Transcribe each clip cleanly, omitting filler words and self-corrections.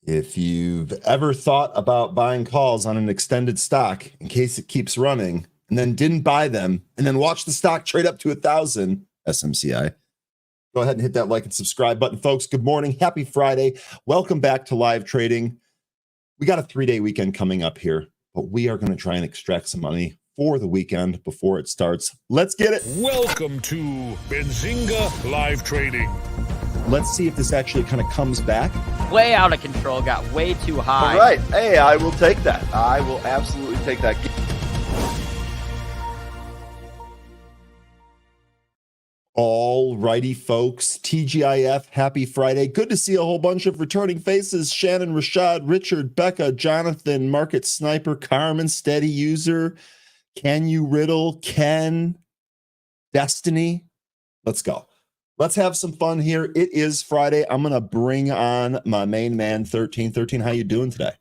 If you've ever thought about buying calls on an extended stock in case it keeps running and then didn't buy them and then watch the stock trade up to 1,000 SMCI, go ahead and hit that like and subscribe button, folks. Good morning. Happy Friday. Welcome back to live trading. We got a 3-day weekend coming up here, but we are going to try and extract some money for the weekend before it starts. Let's get it. Welcome to Benzinga Live Trading. Let's see if this actually kind of comes back. Way out of control, got way too high. All right. Hey, I will take that. I will absolutely take that. All righty, folks. TGIF, happy Friday. Good to see a whole bunch of returning faces. Shannon, Rashad, Richard, Becca, Jonathan, Market Sniper, Carmen, Steady User, Can You Riddle, Ken, Destiny. Let's go. Let's have some fun here. It is Friday. I'm going to bring on my main man, 13. 13, how you doing today?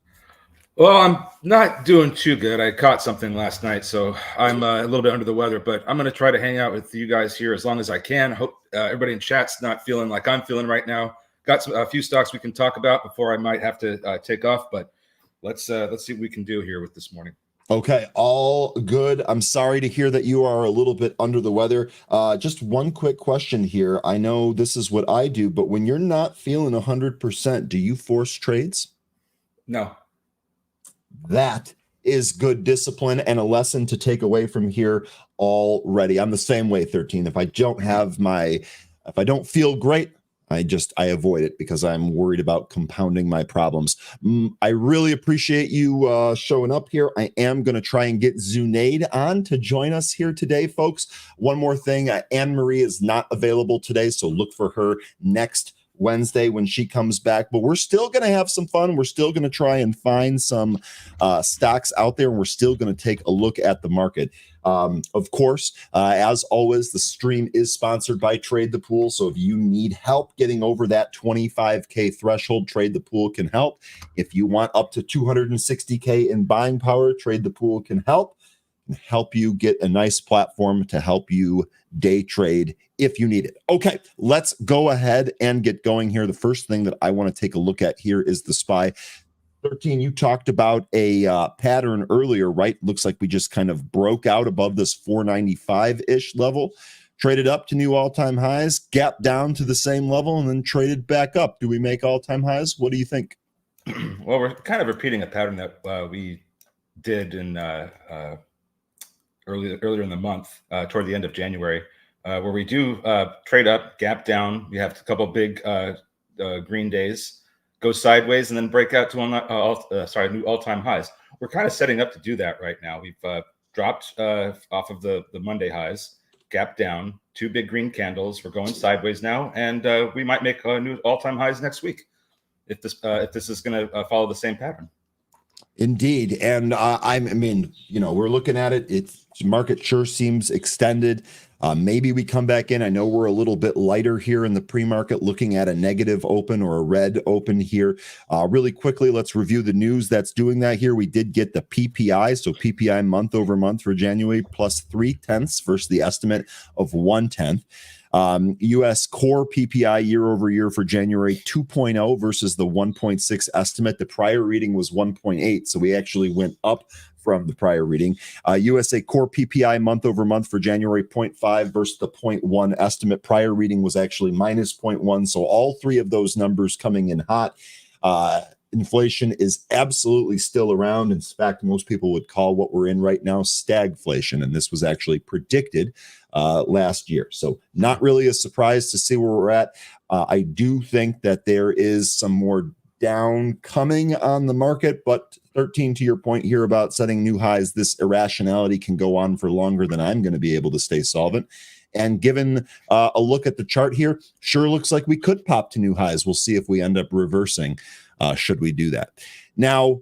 Well, I'm not doing too good. I caught something last night, so I'm a little bit under the weather, but I'm going to try to hang out with you guys here as long as I can. Hope everybody in chat's not feeling like I'm feeling right now. Got a few stocks we can talk about before I might have to take off, but let's see what we can do here with this morning. Okay, all good. I'm sorry to hear that you are a little bit under the weather. Just one quick question here. I know this is what I do, but when you're not feeling 100%, do you force trades? No. That is good discipline and a lesson to take away from here already. I'm the same way, 13. If I don't feel great, I avoid it because I'm worried about compounding my problems. I really appreciate you showing up here. I am going to try and get Zunaid on to join us here today, folks. One more thing, Anne-Marie is not available today, so look for her next Wednesday when she comes back, but we're still going to have some fun. We're still going to try and find some stocks out there, and we're still going to take a look at the market. Of course, as always, the stream is sponsored by Trade the Pool. So if you need help getting over that 25K threshold, Trade the Pool can help. If you want up to 260K in buying power, Trade the Pool can help you get a nice platform to help you day trade if you need it. Okay, let's go ahead and get going here. The first thing that I want to take a look at here is the SPY. 13, you talked about a pattern earlier, right? Looks like we just kind of broke out above this 495-ish level, traded up to new all-time highs, gapped down to the same level, and then traded back up. Do we make all-time highs? What do you think? Well, we're kind of repeating a pattern that we did in earlier in the month, toward the end of January, where we do trade up, gap down. We have a couple big green days, go sideways, and then break out to new all-time highs. We're kind of setting up to do that right now. We've dropped off of the Monday highs, gap down, 2 big green candles. We're going sideways now, and we might make new all-time highs next week if this is going to follow the same pattern. Indeed. And we're looking at it. It's market sure seems extended. Maybe we come back in. I know we're a little bit lighter here in the pre-market, looking at a negative open or a red open here. Really quickly, let's review the news that's doing that here. We did get the PPI, so PPI month over month for January plus 0.3 versus the estimate of 0.1. U.S. core PPI year over year for January 2.0 versus the 1.6 estimate. The prior reading was 1.8, so we actually went up from the prior reading. USA core PPI month over month for January 0.5 versus the 0.1 estimate. Prior reading was actually minus 0.1, so all three of those numbers coming in hot. Inflation is absolutely still around. In fact, most people would call what we're in right now stagflation, and this was actually predicted last year. So not really a surprise to see where we're at. I do think that there is some more down coming on the market, but 13, to your point here about setting new highs, this irrationality can go on for longer than I'm going to be able to stay solvent. And given a look at the chart here, sure looks like we could pop to new highs. We'll see if we end up reversing should we do that. Now,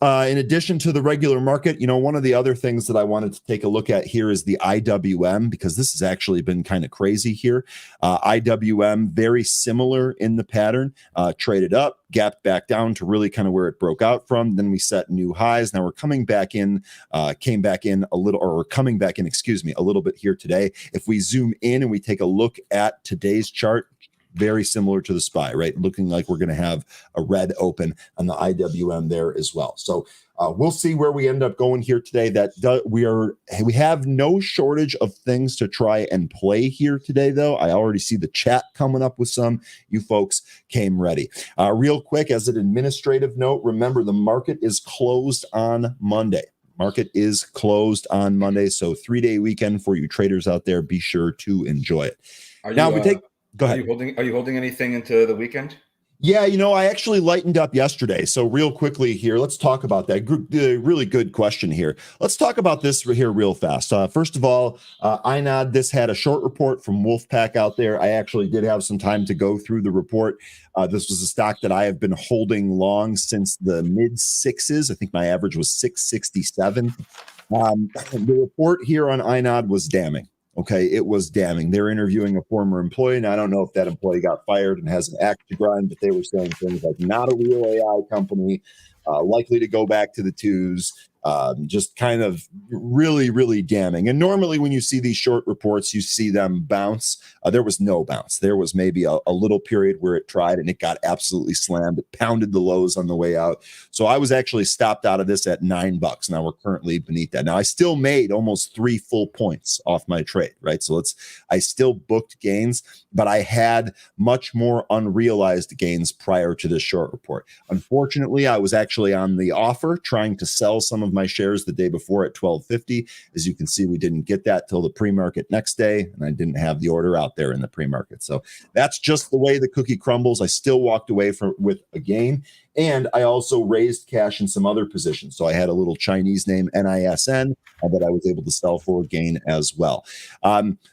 in addition to the regular market, one of the other things that I wanted to take a look at here is the IWM, because this has actually been kind of crazy here. IWM, very similar in the pattern, traded up, gapped back down to really kind of where it broke out from. Then we set new highs. Now we're coming back in a little bit here today. If we zoom in and we take a look at today's chart, very similar to the SPY, right? Looking like we're going to have a red open on the IWM there as well. So we'll see where we end up going here today. We have no shortage of things to try and play here today, though. I already see the chat coming up with some. You folks came ready. Real quick, as an administrative note, remember the market is closed on Monday. Market is closed on Monday, so 3-day weekend for you traders out there. Be sure to enjoy it. Go ahead. Are you holding anything into the weekend? Yeah, I actually lightened up yesterday. So real quickly here, let's talk about that. Really good question here. Let's talk about this here real fast. First of all, INOD, this had a short report from Wolfpack out there. I actually did have some time to go through the report. This was a stock that I have been holding long since the mid sixes. I think my average was 667. The report here on INOD was damning. Okay, it was damning. They're interviewing a former employee, and I don't know if that employee got fired and has an axe to grind, but they were saying things like not a real AI company, likely to go back to the twos, just kind of really, really damning. And normally when you see these short reports, you see them bounce. There was no bounce. There was maybe a little period where it tried and it got absolutely slammed. It pounded the lows on the way out. So I was actually stopped out of this at $9. Now we're currently beneath that. Now I still made almost 3 full points off my trade, right? So I still booked gains, but I had much more unrealized gains prior to this short report. Unfortunately, I was actually on the offer trying to sell some of my shares the day before at $12.50. As you can see, we didn't get that till the pre-market next day, and I didn't have the order out there in the pre-market. So that's just the way the cookie crumbles. I still walked away with a gain, and I also raised cash in some other positions. So I had a little Chinese name, NISN, that I was able to sell for a gain as well.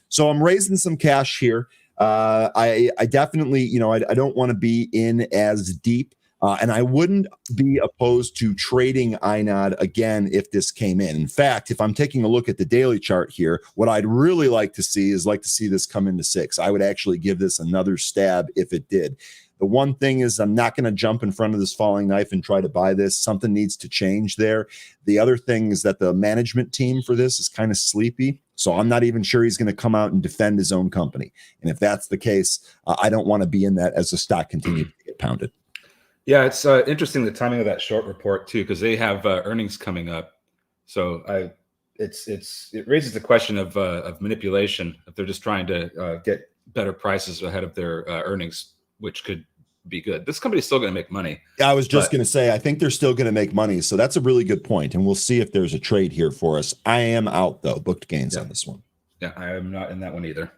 So I'm raising some cash here. I definitely, I don't want to be in as deep. And I wouldn't be opposed to trading INOD again if this came in. In fact, if I'm taking a look at the daily chart here, what I'd really like to see is this come into 6. I would actually give this another stab if it did. The one thing is I'm not going to jump in front of this falling knife and try to buy this. Something needs to change there. The other thing is that the management team for this is kind of sleepy. So I'm not even sure he's going to come out and defend his own company. And if that's the case, I don't want to be in that as the stock continues to get pounded. Yeah, it's interesting the timing of that short report too, because they have earnings coming up. So it raises the question of manipulation if they're just trying to get better prices ahead of their earnings, which could be good. This company is still going to make money. I was just going to say, I think they're still going to make money. So that's a really good point, and we'll see if there's a trade here for us. I am out though, booked gains on this one. Yeah, I am not in that one either.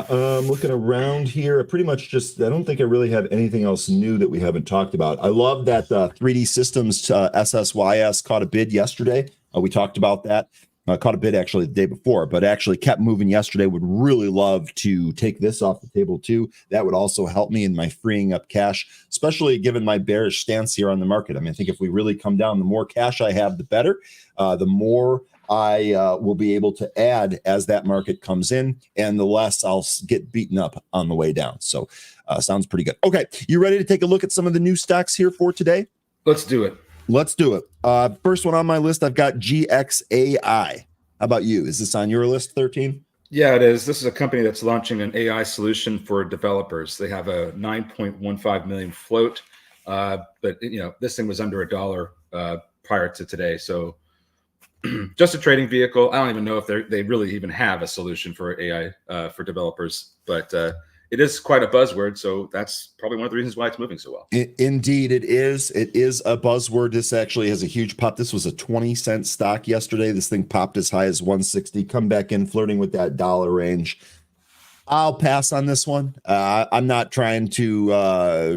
Looking around here, I don't think I really have anything else new that we haven't talked about. I love that 3D Systems SSYS caught a bid yesterday. We talked about that. Caught a bid actually the day before, but actually kept moving yesterday. Would really love to take this off the table too. That would also help me in my freeing up cash, especially given my bearish stance here on the market. I mean, I think if we really come down, the more cash I have, the better. The more I will be able to add as that market comes in, and the less I'll get beaten up on the way down. So sounds pretty good. Okay, you ready to take a look at some of the new stocks here for today? Let's do it. Let's do it. First one on my list, I've got GXAI. How about you? Is this on your list, 13? Yeah, it is. This is a company that's launching an AI solution for developers. They have a 9.15 million float, but this thing was under $1 prior to today. So just a trading vehicle. I don't even know if they really even have a solution for AI for developers, but it is quite a buzzword. So that's probably one of the reasons why it's moving so well. Indeed, it is. It is a buzzword. This actually has a huge pop. This was a 20-cent stock yesterday. This thing popped as high as 160, come back in flirting with that dollar range. I'll pass on this one. I'm not trying to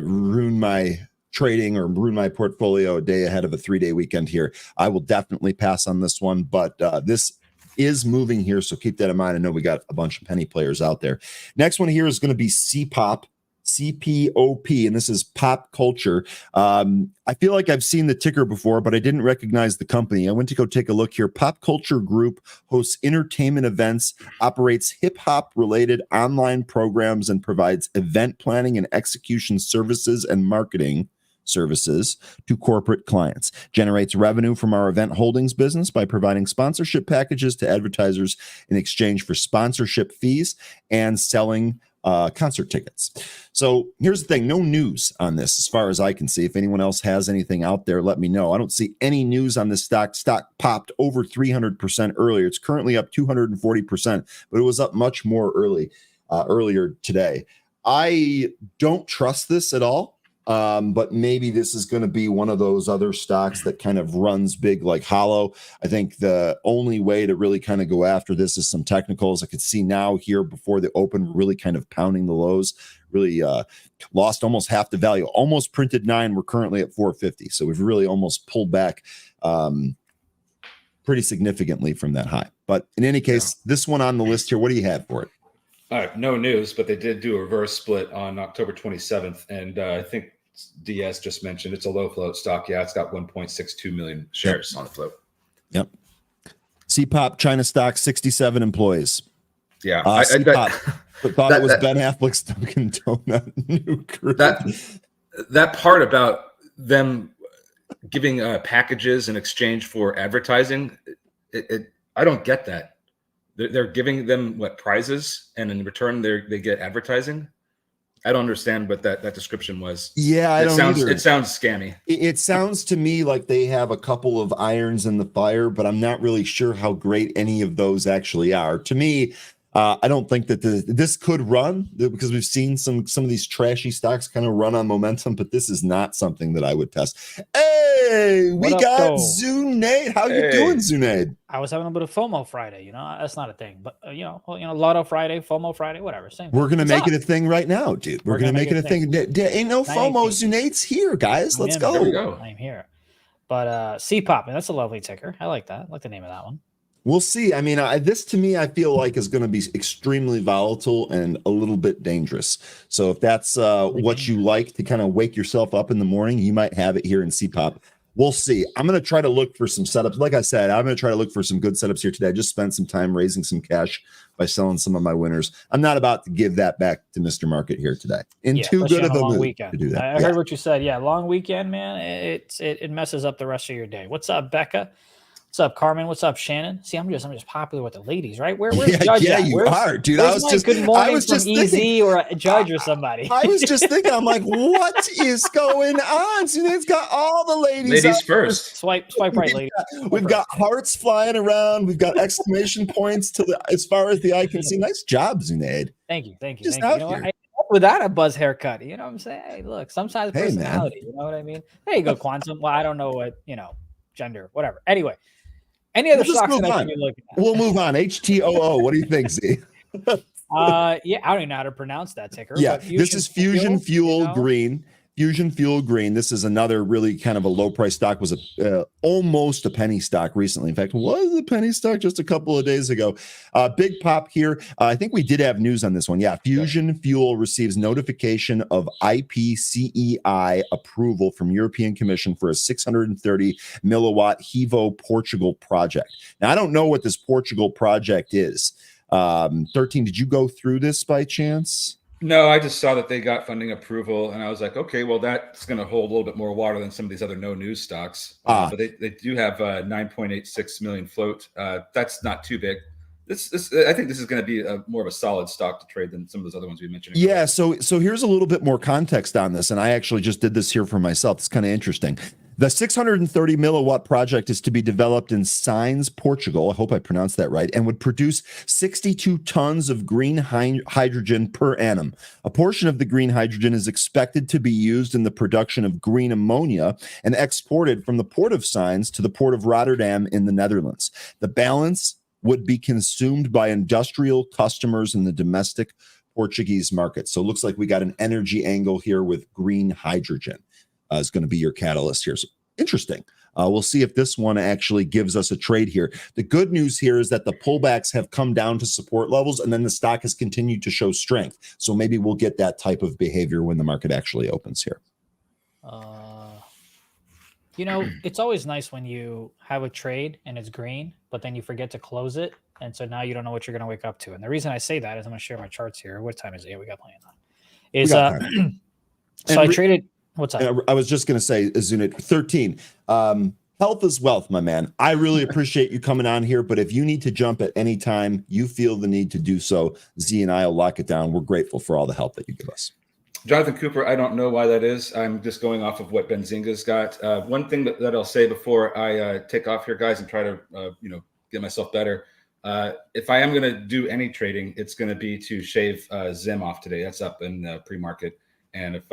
ruin my trading or ruin my portfolio a day ahead of a 3-day weekend here. I will definitely pass on this one, but this is moving here, so keep that in mind. I know we got a bunch of penny players out there. Next one here is going to be CPOP, and this is pop culture. I feel like I've seen the ticker before, but I didn't recognize the company. I went to go take a look here. Pop Culture Group hosts entertainment events, operates hip-hop related online programs, and provides event planning and execution services and marketing services to corporate clients. Generates revenue from our event holdings business by providing sponsorship packages to advertisers in exchange for sponsorship fees and selling concert tickets. So here's the thing, no news on this as far as I can see. If anyone else has anything out there, let me know. I don't see any news on this stock. Stock popped over 300% earlier. It's currently up 240%, but it was up much more earlier today. I don't trust this at all. But maybe this is going to be one of those other stocks that kind of runs big like hollow. I think the only way to really kind of go after this is some technicals. I could see now here before the open, really kind of pounding the lows, really lost almost half the value, almost printed 9. We're currently at 450. So we've really almost pulled back pretty significantly from that high. But in any case, this one on the list here, what do you have for it? All right, no news, but they did do a reverse split on October 27th. And I think DS just mentioned it's a low float stock. Yeah, it's got 1.62 million shares on the float. Yep. CPOP China stock, 67 employees. Yeah. CPOP, thought it was Ben Affleck's Dunkin' Donut new crew. That part about them giving packages in exchange for advertising, I don't get that. They're giving them prizes, and in return they get advertising. I don't understand what that description was. Yeah, I don't either. It sounds scammy. It sounds to me like they have a couple of irons in the fire, but I'm not really sure how great any of those actually are. To me, I don't think that this could run, because we've seen some of these trashy stocks kind of run on momentum, but this is not something that I would test. Hey, we got Zunaid. How you doing, Zunaid? I was having a bit of FOMO Friday. That's not a thing, but Lotto Friday, FOMO Friday, whatever. Same. We're gonna make it a thing right now, dude. We're gonna make it a thing. Ain't no FOMO. Zunaid's here, guys. Let's go. There we go. I'm here. But CPOP, that's a lovely ticker. I like that. I like the name of that one. We'll see. I mean, this to me, I feel like is going to be extremely volatile and a little bit dangerous. So if that's what you like to kind of wake yourself up in the morning, you might have it here in CPOP. We'll see. I'm going to try to look for some setups. Like I said, I'm going to try to look for some good setups here today. I just spent some time raising some cash by selling some of my winners. I'm not about to give that back to Mr. Market here today. Too good of a mood weekend to do that. I heard what you said. Yeah, long weekend, man. It messes up the rest of your day. What's up, Becca? What's up, Carmen? What's up, Shannon? See, I'm just popular with the ladies, right? Where's Judge? Yeah, you are, dude. I was just good morning I was just from thinking, EZ or a Judge or somebody. I was just thinking, I'm like, what is going on? So it's got all the ladies first. Swipe right, ladies. We've got hearts flying around. We've got exclamation points as far as the eye can see. Nice job, Zunaid. Thank you. Just out here. Without a buzz haircut, you know what I'm saying? Hey, look, sometimes personality, man. You know what I mean? There you go, Quantum. Well, I don't know what, gender, whatever. Anyway. Any other stocks that I should be looking at? We'll move on. HTOO. What do you think, Z? Yeah, I don't even know how to pronounce that ticker. Yeah, this is Fusion Fuel Green. Fusion Fuel Green. This is another really kind of a low price stock. Was almost a penny stock recently. In fact, was a penny stock just a couple of days ago. Big pop here. I think we did have news on this one. Yeah, Fusion Fuel receives notification of IPCEI approval from European Commission for a 630 milliwatt Hevo Portugal project. Now, I don't know what this Portugal project is. 13, did you go through this by chance? No, I just saw that they got funding approval, and I was like, okay, well, that's going to hold a little bit more water than some of these other no news stocks. But they do have 9.86 million float. That's not too big. I think this is going to be more of a solid stock to trade than some of those other ones we mentioned. Yeah. So here's a little bit more context on this, and I actually just did this here for myself. It's kind of interesting. The 630 milliwatt project is to be developed in Sines, Portugal. I hope I pronounced that right, and would produce 62 tons of green hydrogen per annum. A portion of the green hydrogen is expected to be used in the production of green ammonia and exported from the port of Sines to the port of Rotterdam in the Netherlands. The balance would be consumed by industrial customers in the domestic Portuguese market. So it looks like we got an energy angle here with green hydrogen. Is going to be your catalyst here. So interesting. We'll see if this one actually gives us a trade here. The good news here is that the pullbacks have come down to support levels, and then the stock has continued to show strength. So maybe we'll get that type of behavior when the market actually opens here. It's always nice when you have a trade and it's green, but then you forget to close it. And so now you don't know what you're going to wake up to. And the reason I say that is I'm going to share my charts here. What time is it? Yeah, we got plenty of time. So I traded. What's up? I was just going to say, Zunit, 13. Health is wealth, my man. I really appreciate you coming on here, but if you need to jump at any time, you feel the need to do so, Z and I will lock it down. We're grateful for all the help that you give us. Jonathan Cooper, I don't know why that is. I'm just going off of what Benzinga's got. One thing that I'll say before I take off here, guys, and try to get myself better. If I am going to do any trading, it's going to be to shave Zim off today. That's up in the pre-market, and if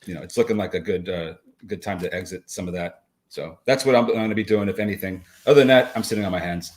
it's looking like a good time to exit some of that. So that's what I'm going to be doing, if anything. Other than that, I'm sitting on my hands.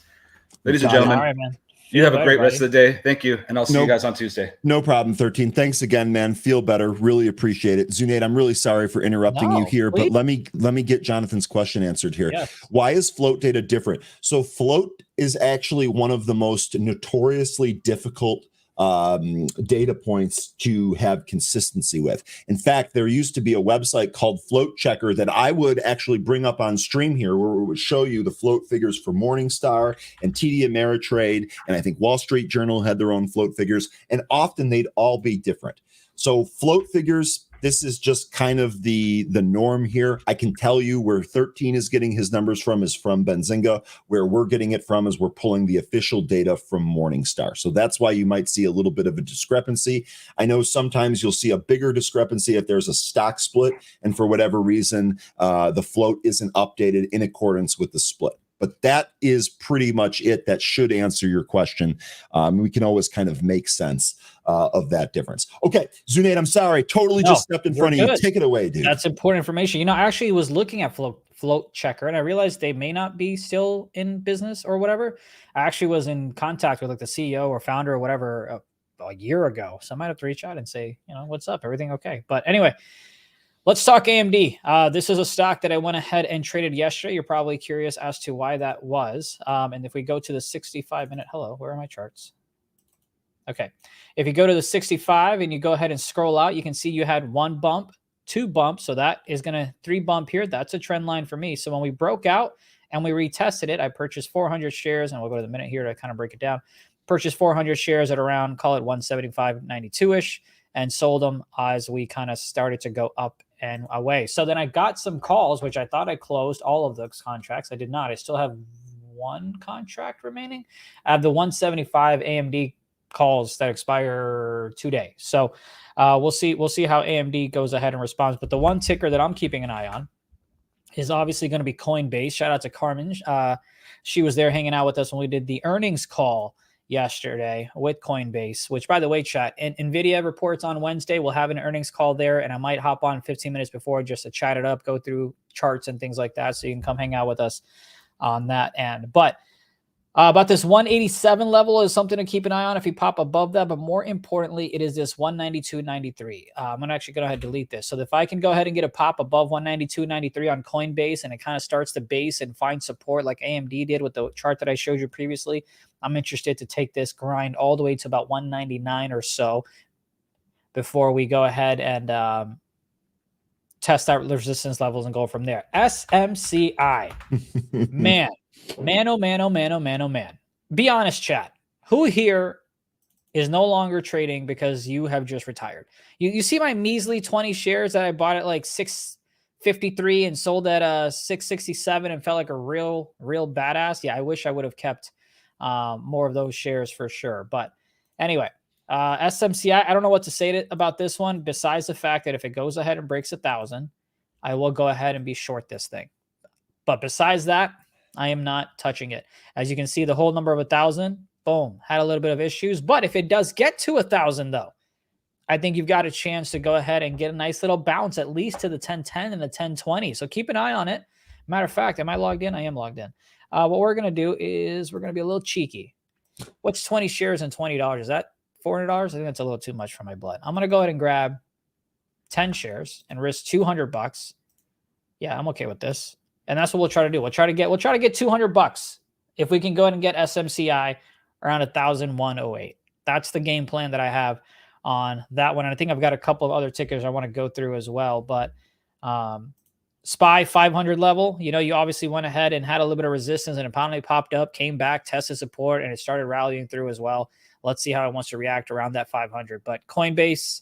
Ladies and gentlemen, all right, man. you have a great rest of the day. Thank you, and I'll see you guys on Tuesday. No problem, 13. Thanks again, man. Feel better. Really appreciate it. Zunate, I'm really sorry for interrupting you here, but let me get Jonathan's question answered here. Yes. Why is float data different? So float is actually one of the most notoriously difficult data points to have consistency with. In fact, there used to be a website called Float Checker that I would actually bring up on stream here, where it would show you the float figures for Morningstar and TD Ameritrade, and I think Wall Street Journal had their own float figures, and often they'd all be different. So float figures, this is just kind of the norm here. I can tell you where 13 is getting his numbers from is from Benzinga. Where we're getting it from is we're pulling the official data from Morningstar. So that's why you might see a little bit of a discrepancy. I know sometimes you'll see a bigger discrepancy if there's a stock split, and for whatever reason, the float isn't updated in accordance with the split. But that is pretty much it. That should answer your question. We can always kind of make sense of that difference. Okay, Zunate, I'm sorry. Totally just stepped in front of you. Take it away, dude. That's important information. I actually was looking at Float Checker, and I realized they may not be still in business or whatever. I actually was in contact with the CEO or founder or whatever a year ago. So I might have to reach out and say, what's up? Everything okay? But anyway, let's talk AMD. This is a stock that I went ahead and traded yesterday. You're probably curious as to why that was. And if we go to the 65-minute, hello, where are my charts? Okay. If you go to the 65 and you go ahead and scroll out, you can see you had 1 bump, 2 bumps. So that is going to 3 bump here. That's a trend line for me. So when we broke out and we retested it, I purchased 400 shares, and we'll go to the minute here to kind of break it down. Purchased 400 shares at around, call it 175.92-ish, and sold them as we kind of started to go up and away. So then I got some calls, which I thought I closed all of those contracts. I did not. I still have 1 contract remaining. I have the 175 AMD calls that expire today. So we'll see how AMD goes ahead and responds. But the one ticker that I'm keeping an eye on is obviously going to be Coinbase. Shout out to Carmen. She was there hanging out with us when we did the earnings call yesterday with Coinbase, which, by the way, chat, and NVIDIA reports on Wednesday. We'll have an earnings call there, and I might hop on 15 minutes before just to chat it up, go through charts and things like that, so you can come hang out with us on that end. But about this 187 level is something to keep an eye on if you pop above that. But more importantly, it is this 192.93. I'm going to actually go ahead and delete this. So if I can go ahead and get a pop above 192.93 on Coinbase, and it kind of starts to base and find support like AMD did with the chart that I showed you previously, I'm interested to take this grind all the way to about 199 or so before we go ahead and test out resistance levels and go from there. SMCI. Man, oh man. Be honest, chat. Who here is no longer trading because you have just retired? You see my measly 20 shares that I bought at like 653 and sold at 667 and felt like a real badass. Yeah, I wish I would have kept more of those shares for sure. But anyway, SMCI, I don't know what to say about this one besides the fact that if it goes ahead and breaks 1,000, I will go ahead and be short this thing. But besides that, I am not touching it. As you can see, the whole number of 1,000, boom, had a little bit of issues. But if it does get to 1,000, though, I think you've got a chance to go ahead and get a nice little bounce, at least to the 1010 and the 1020. So keep an eye on it. Matter of fact, am I logged in? I am logged in. What we're going to do is we're going to be a little cheeky. What's 20 shares and $20? Is that $400? I think that's a little too much for my blood. I'm going to go ahead and grab 10 shares and risk $200. Yeah, I'm okay with this. And that's what we'll try to do. We'll try to get $200 if we can go ahead and get SMCI around 1,108. That's the game plan that I have on that one. And I think I've got a couple of other tickers I want to go through as well. But SPY 500 level, you obviously went ahead and had a little bit of resistance, and it finally popped up, came back, tested support, and it started rallying through as well. Let's see how it wants to react around that 500. But Coinbase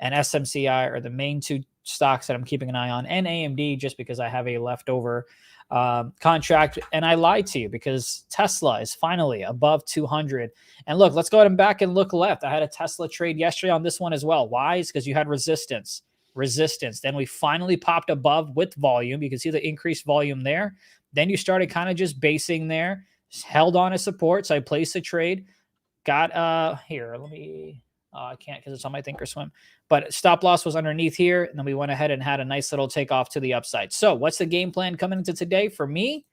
and SMCI are the main two stocks that I'm keeping an eye on, and AMD just because I have a leftover contract. And I lied to you because Tesla is finally above 200. And look, let's go ahead and back and look left. I had a Tesla trade yesterday on this one as well. Why? Is because you had resistance. Then we finally popped above with volume. You can see the increased volume there. Then you started kind of just basing there, held on as support. So I placed a trade. Got here. Let me. I can't because it's on my Thinkorswim. But stop loss was underneath here, and then we went ahead and had a nice little takeoff to the upside. So what's the game plan coming into today for me?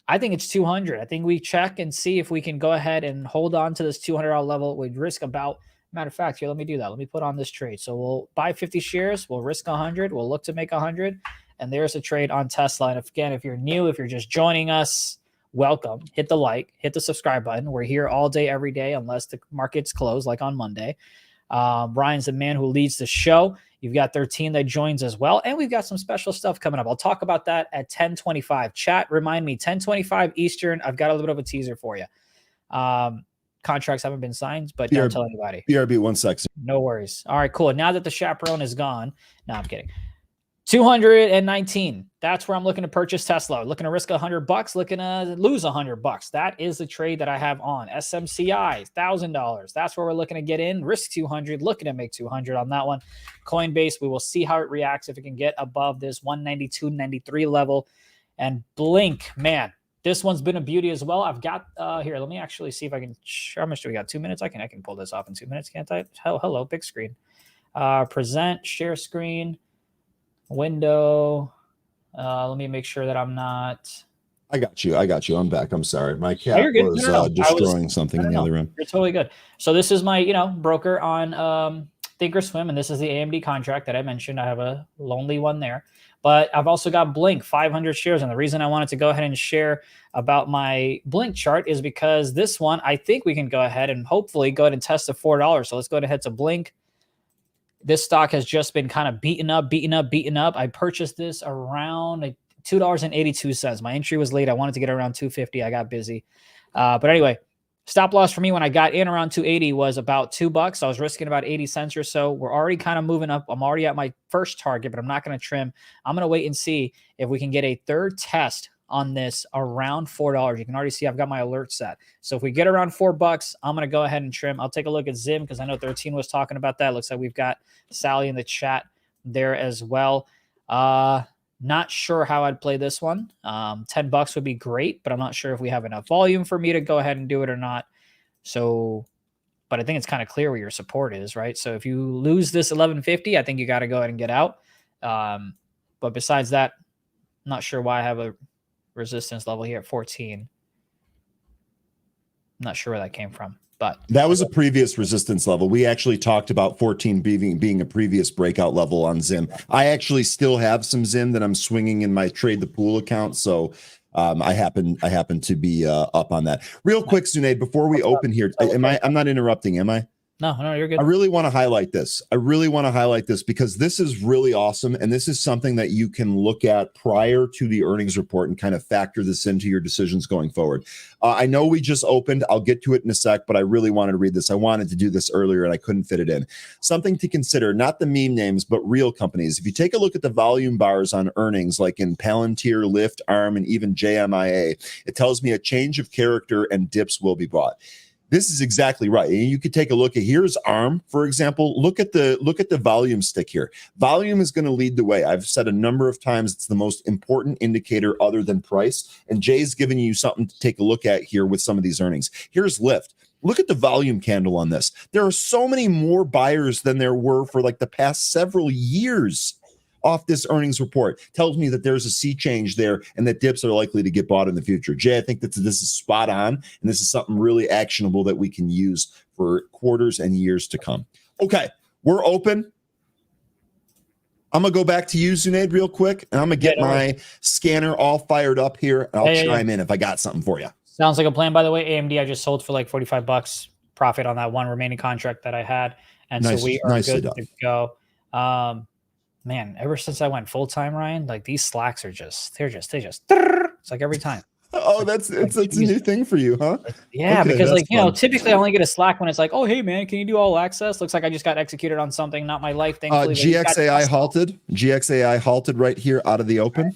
I think it's 200. I think we check and see if we can go ahead and hold on to this $200 level. We'd risk about, matter of fact, here, let me do that. Let me put on this trade. So we'll buy 50 shares. We'll risk 100. We'll look to make 100. And there's a trade on Tesla. And again, if you're new, if you're just joining us, welcome. Hit the like, hit the subscribe button. We're here all day, every day, unless the market's closed, like on Monday. Ryan's the man who leads the show. You've got 13 that joins as well. And we've got some special stuff coming up. I'll talk about that at 10:25. Chat, remind me, 10:25 Eastern. I've got a little bit of a teaser for you. Contracts haven't been signed, but don't tell anybody. BRB, 1 sec. No worries. All right, cool. Now that the chaperone is gone, no, I'm kidding. 219. That's where I'm looking to purchase Tesla. Looking to risk $100, looking to lose $100. That is the trade that I have on. SMCI, $1,000. That's where we're looking to get in. Risk 200, looking to make 200 on that one. Coinbase, we will see how it reacts if it can get above this 192.93 level. And Blink, man, this one's been a beauty as well. I've got here. Let me actually see if I can. How much do we got? 2 minutes. I can pull this off in 2 minutes, can't I? Hello, big screen. Present, share screen. Window. Let me make sure that I'm not. I got you. I'm back. I'm sorry. My cat was destroying something in the other room. You're totally good. So this is my, broker on Thinkorswim, and this is the AMD contract that I mentioned. I have a lonely one there, but I've also got Blink 500 shares. And the reason I wanted to go ahead and share about my Blink chart is because this one, I think we can go ahead and hopefully go ahead and test the $4. So let's go ahead to Blink. This stock has just been kind of beaten up. I purchased this around $2.82. My entry was late. I wanted to get around $2.50. I got busy. But anyway, stop loss for me when I got in around $2.80 was about $2. I was risking about 80 cents or so. We're already kind of moving up. I'm already at my first target, but I'm not going to trim. I'm going to wait and see if we can get a third test on this around $4. You can already see I've got my alert set. So if we get around $4, I'm going to go ahead and trim. I'll take a look at Zim because I know 13 was talking about that. Looks like we've got Sally in the chat there as well. Not sure how I'd play this one. $10 would be great, but I'm not sure if we have enough volume for me to go ahead and do it or not. So, but I think it's kind of clear where your support is, right? So if you lose this 1150, I think you got to go ahead and get out. But besides that, I'm not sure why I have a resistance level here at 14. I'm not sure where that came from, but that was a previous resistance level. We actually talked about 14 being a previous breakout level on Zim. I actually still have some Zim that I'm swinging in my trade the pool account. So I happen to be up on that. Real quick, Zunaid, before we open here, I'm not interrupting, am I? No, you're good. I really want to highlight this. Because this is really awesome. And this is something that you can look at prior to the earnings report and kind of factor this into your decisions going forward. I know we just opened. I'll get to it in a sec, but I really wanted to read this. I wanted to do this earlier and I couldn't fit it in. Something to consider, not the meme names, but real companies. If you take a look at the volume bars on earnings, like in Palantir, Lyft, ARM, and even JMIA, it tells me a change of character and dips will be bought. This is exactly right. And you could take a look at, here's ARM, for example. Look at the volume stick here. Volume is going to lead the way. I've said a number of times it's the most important indicator other than price. And Jay's giving you something to take a look at here with some of these earnings. Here's Lyft. Look at the volume candle on this. There are so many more buyers than there were for like the past several years. Off this earnings report tells me that there's a sea change there and that dips are likely to get bought in the future. Jay, I think that this is spot on, and this is something really actionable that we can use for quarters and years to come. Okay, we're open. I'm going to go back to you, Zunaid, real quick, and I'm going to get my scanner all fired up here, and I'll chime in if I got something for you. Sounds like a plan. By the way, AMD, I just sold for like $45 profit on that one remaining contract that I had, and so we are good to go. Man, ever since I went full time, Ryan, like these slacks are just, it's like every time. Oh, it's a new thing for you, huh? Yeah, Okay, because that's like, you know, fun. typically I only get a Slack when it's like, oh, hey man, can you do all access? Looks like I just got executed on something, not my life, thankfully. but you've got GXAI Tesla. halted. GXAI halted right here out of the open.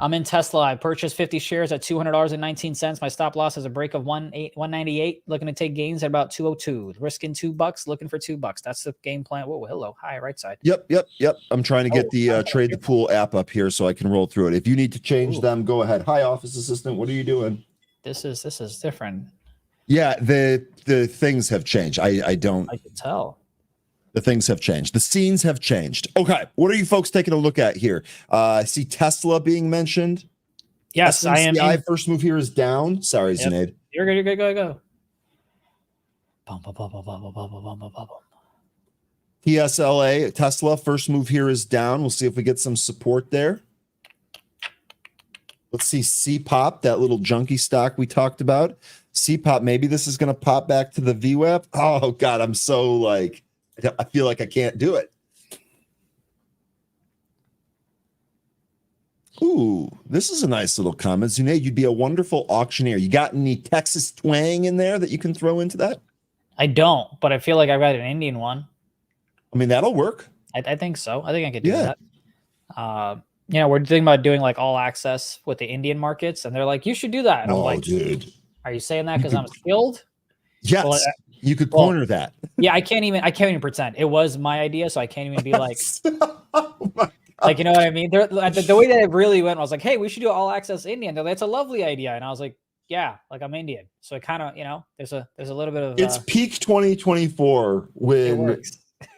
I'm in Tesla. I purchased 50 shares at $200.19. My stop loss is a break of 198. Looking to take gains at about 202. Risking $2. Looking for $2. That's the game plan. Whoa, hello, hi, right side. Yep. I'm trying to get the Trade the Pool app up here so I can roll through it. If you need to change them, go ahead. Hi, office assistant. What are you doing? This is different. Yeah, the things have changed. I don't. I can tell. The things have changed. The scenes have changed. Okay, what are you folks taking a look at here? I see Tesla being mentioned. Yes, I am. First move here is down. Sorry, Zunaid. You're good. Go. TSLA, Tesla, first move here is down. We'll see if we get some support there. Let's see CPOP, that little junky stock we talked about. CPOP, maybe this is going to pop back to the VWAP. Oh, God, I'm so like, I feel like I can't do it. Ooh, this is a nice little comment. Zunaid, you'd be a wonderful auctioneer. You got any Texas twang in there that you can throw into that? I don't, but I feel like I've got an Indian one. I mean, that'll work. I think so. I think I could do that. You know, we're thinking about doing like all access with the Indian markets, and they're like, you should do that. And I'm like, dude. Are you saying that because I'm skilled? Yes. Well, you could corner that. Yeah, I can't even pretend. It was my idea, so I can't even be like, like, you know what I mean? The way that it really went, I was like, hey, we should do all access Indian. They're like, that's a lovely idea. And I was like, yeah, like I'm Indian. So it kind of, you know, there's a little bit of it's peak 2024 when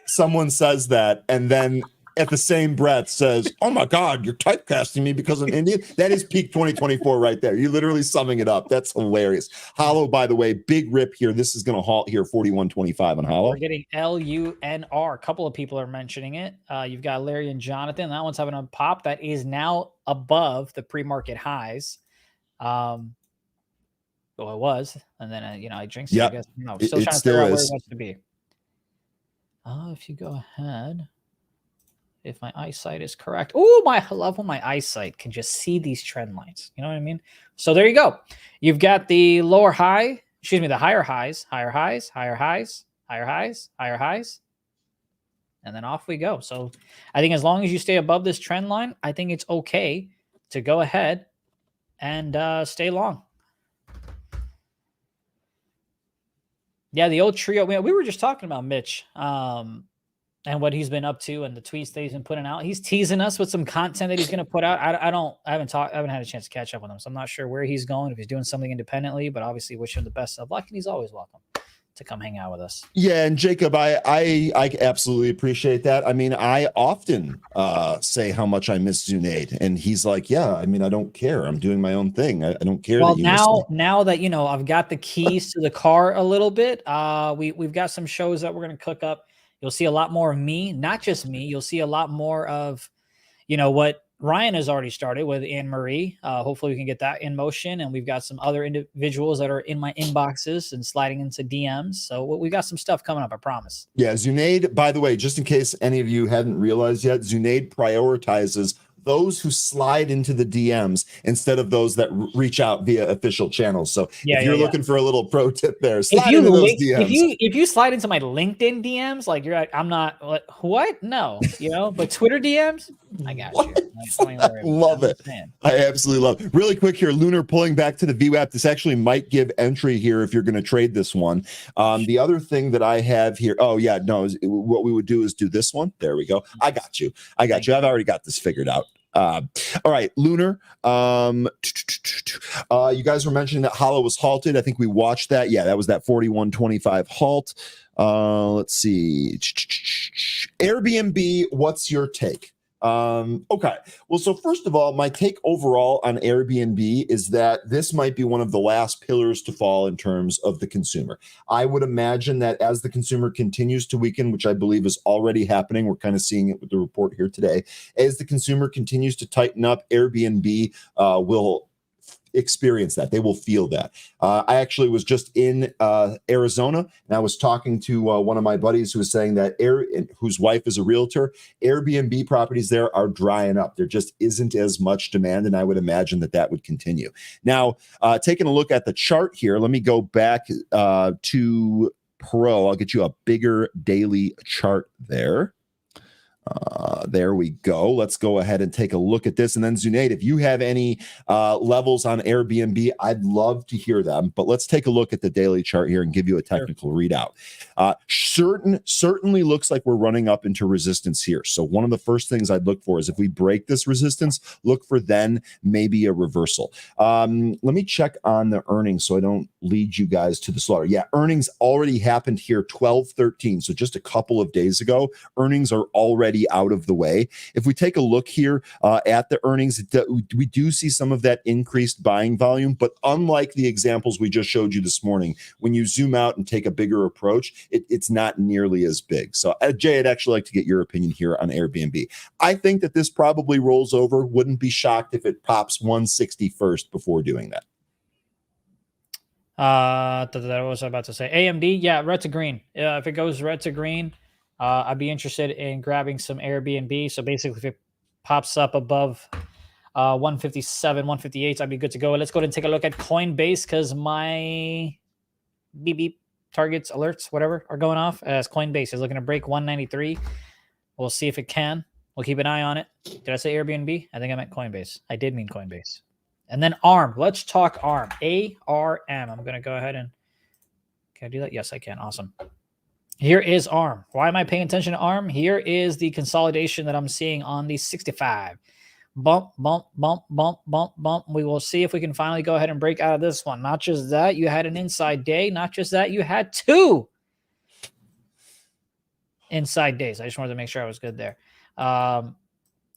someone says that and then at the same breath says, oh my God, you're typecasting me because I'm Indian. That is peak 2024 right there. You're literally summing it up. That's hilarious. Hollow, by the way, big rip here. This is going to halt here, 41.25 on Hollow. We're getting LUNR. A couple of people are mentioning it. You've got Larry and Jonathan. That one's having a pop. That is now above the pre-market highs. Well, it was. And then, you know, I drank some, I guess. No, still trying to figure out where it wants to be. If you go ahead. If my eyesight is correct. Oh, I love when my eyesight can just see these trend lines. You know what I mean? So there you go. You've got the lower high, the higher highs, higher highs, higher highs, higher highs, higher highs. And then off we go. So I think as long as you stay above this trend line, I think it's okay to go ahead and stay long. Yeah, the old trio. We were just talking about Mitch. And what he's been up to and the tweets that he's been putting out. He's teasing us with some content that he's going to put out. I haven't had a chance to catch up with him. So I'm not sure where he's going, if he's doing something independently, but obviously wish him the best of luck. And he's always welcome to come hang out with us. Yeah. And Jacob, I absolutely appreciate that. I mean, I often say how much I miss Zunaid, and he's like, yeah, I mean, I don't care. I'm doing my own thing. I don't care. Well, now that, you know, I've got the keys to the car a little bit, we've got some shows that we're going to cook up. You'll see a lot more of me, not just me. You'll see a lot more of, you know, what Ryan has already started with Anne Marie. Hopefully we can get that in motion. And we've got some other individuals that are in my inboxes and sliding into DMs. So we got some stuff coming up, I promise. Yeah, Zunaid, by the way, just in case any of you hadn't realized yet, Zunaid prioritizes those who slide into the DMs instead of those that reach out via official channels. So if you're looking for a little pro tip there, slide into those DMs. If you slide into my LinkedIn DMs, like you're like, I'm not, what? No, you know, but Twitter DMs, I got you. I love it. I absolutely love it. Really quick here, Lunar pulling back to the VWAP. This actually might give entry here if you're going to trade this one. The other thing that I have here, what we would do is do this one. There we go. I got you. I've already got this figured out. All right, Lunar. You guys were mentioning that Hollow was halted. I think we watched that. Yeah, that was that 41.25 halt. Let's see. Airbnb, what's your take? Okay. Well, so first of all, my take overall on Airbnb is that this might be one of the last pillars to fall in terms of the consumer. I would imagine that as the consumer continues to weaken, which I believe is already happening, we're kind of seeing it with the report here today, as the consumer continues to tighten up, Airbnb will experience that. They will feel that. I actually was just in Arizona, and I was talking to one of my buddies who was saying that whose wife is a realtor. Airbnb properties there are drying up. There just isn't as much demand, and I would imagine that would continue. Now, taking a look at the chart here, let me go back to Pro. I'll get you a bigger daily chart there. There we go. Let's go ahead and take a look at this. And then Zunaid, if you have any levels on Airbnb, I'd love to hear them. But let's take a look at the daily chart here and give you a technical readout. Certainly looks like we're running up into resistance here. So one of the first things I'd look for is if we break this resistance, look for then maybe a reversal. Let me check on the earnings so I don't lead you guys to the slaughter. Yeah, earnings already happened here 12/13. So just a couple of days ago, earnings are already out of the way. If we take a look here at the earnings, we do see some of that increased buying volume, but unlike the examples we just showed you this morning, when you zoom out and take a bigger approach, it's not nearly as big. So Jay, I'd actually like to get your opinion here on Airbnb. I think that this probably rolls over. Wouldn't be shocked if it pops 160 first before doing that. What was I about to say? AMD, yeah, red to green. If it goes red to green, I'd be interested in grabbing some Airbnb. So basically, if it pops up above 157, 158, I'd be good to go. Let's go ahead and take a look at Coinbase because my beep beep targets, alerts, whatever, are going off as Coinbase is looking to break 193. We'll see if it can. We'll keep an eye on it. Did I say Airbnb? I think I meant Coinbase. I did mean Coinbase. And then ARM. Let's talk ARM. ARM. I'm going to go ahead and... Can I do that? Yes, I can. Awesome. Here is ARM. Why am I paying attention to ARM? Here is the consolidation that I'm seeing on the 65. Bump, bump, bump, bump, bump, bump. We will see if we can finally go ahead and break out of this one. Not just that, you had an inside day. Not just that, you had two inside days. I just wanted to make sure I was good there.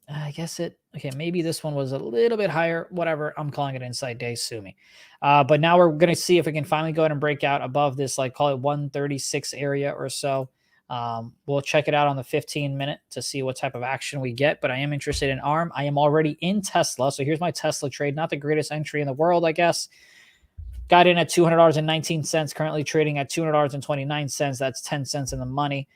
I guess okay, maybe this one was a little bit higher. Whatever. I'm calling it inside day. Sue me. But now we're going to see if we can finally go ahead and break out above this, like call it 136 area or so. We'll check it out on the 15-minute to see what type of action we get. But I am interested in ARM. I am already in Tesla. So here's my Tesla trade. Not the greatest entry in the world, I guess. Got in at $200.19, currently trading at $200.29. That's 10 cents in the money.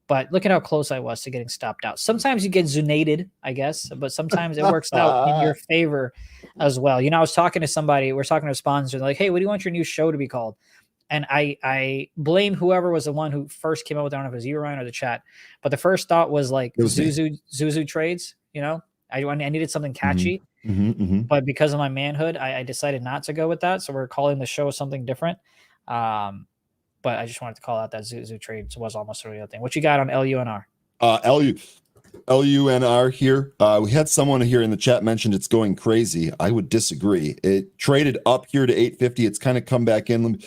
But look at how close I was to getting stopped out. Sometimes you get zunated, I guess, but sometimes it works out in your favor as well. You know, I was talking to somebody, we're talking to a sponsor, like, hey, what do you want your new show to be called? And I blame whoever was the one who first came up with it. I don't know if it was you, Ryan, or the chat. But the first thought was like Zuzu trades, you know? I needed something catchy. But because of my manhood, I decided not to go with that. So we're calling the show something different. But I just wanted to call out that Zuzu trade was almost a real thing. What you got on LUNR? LUNR here. We had someone here in the chat mentioned it's going crazy. I would disagree. It traded up here to 850. It's kind of come back in.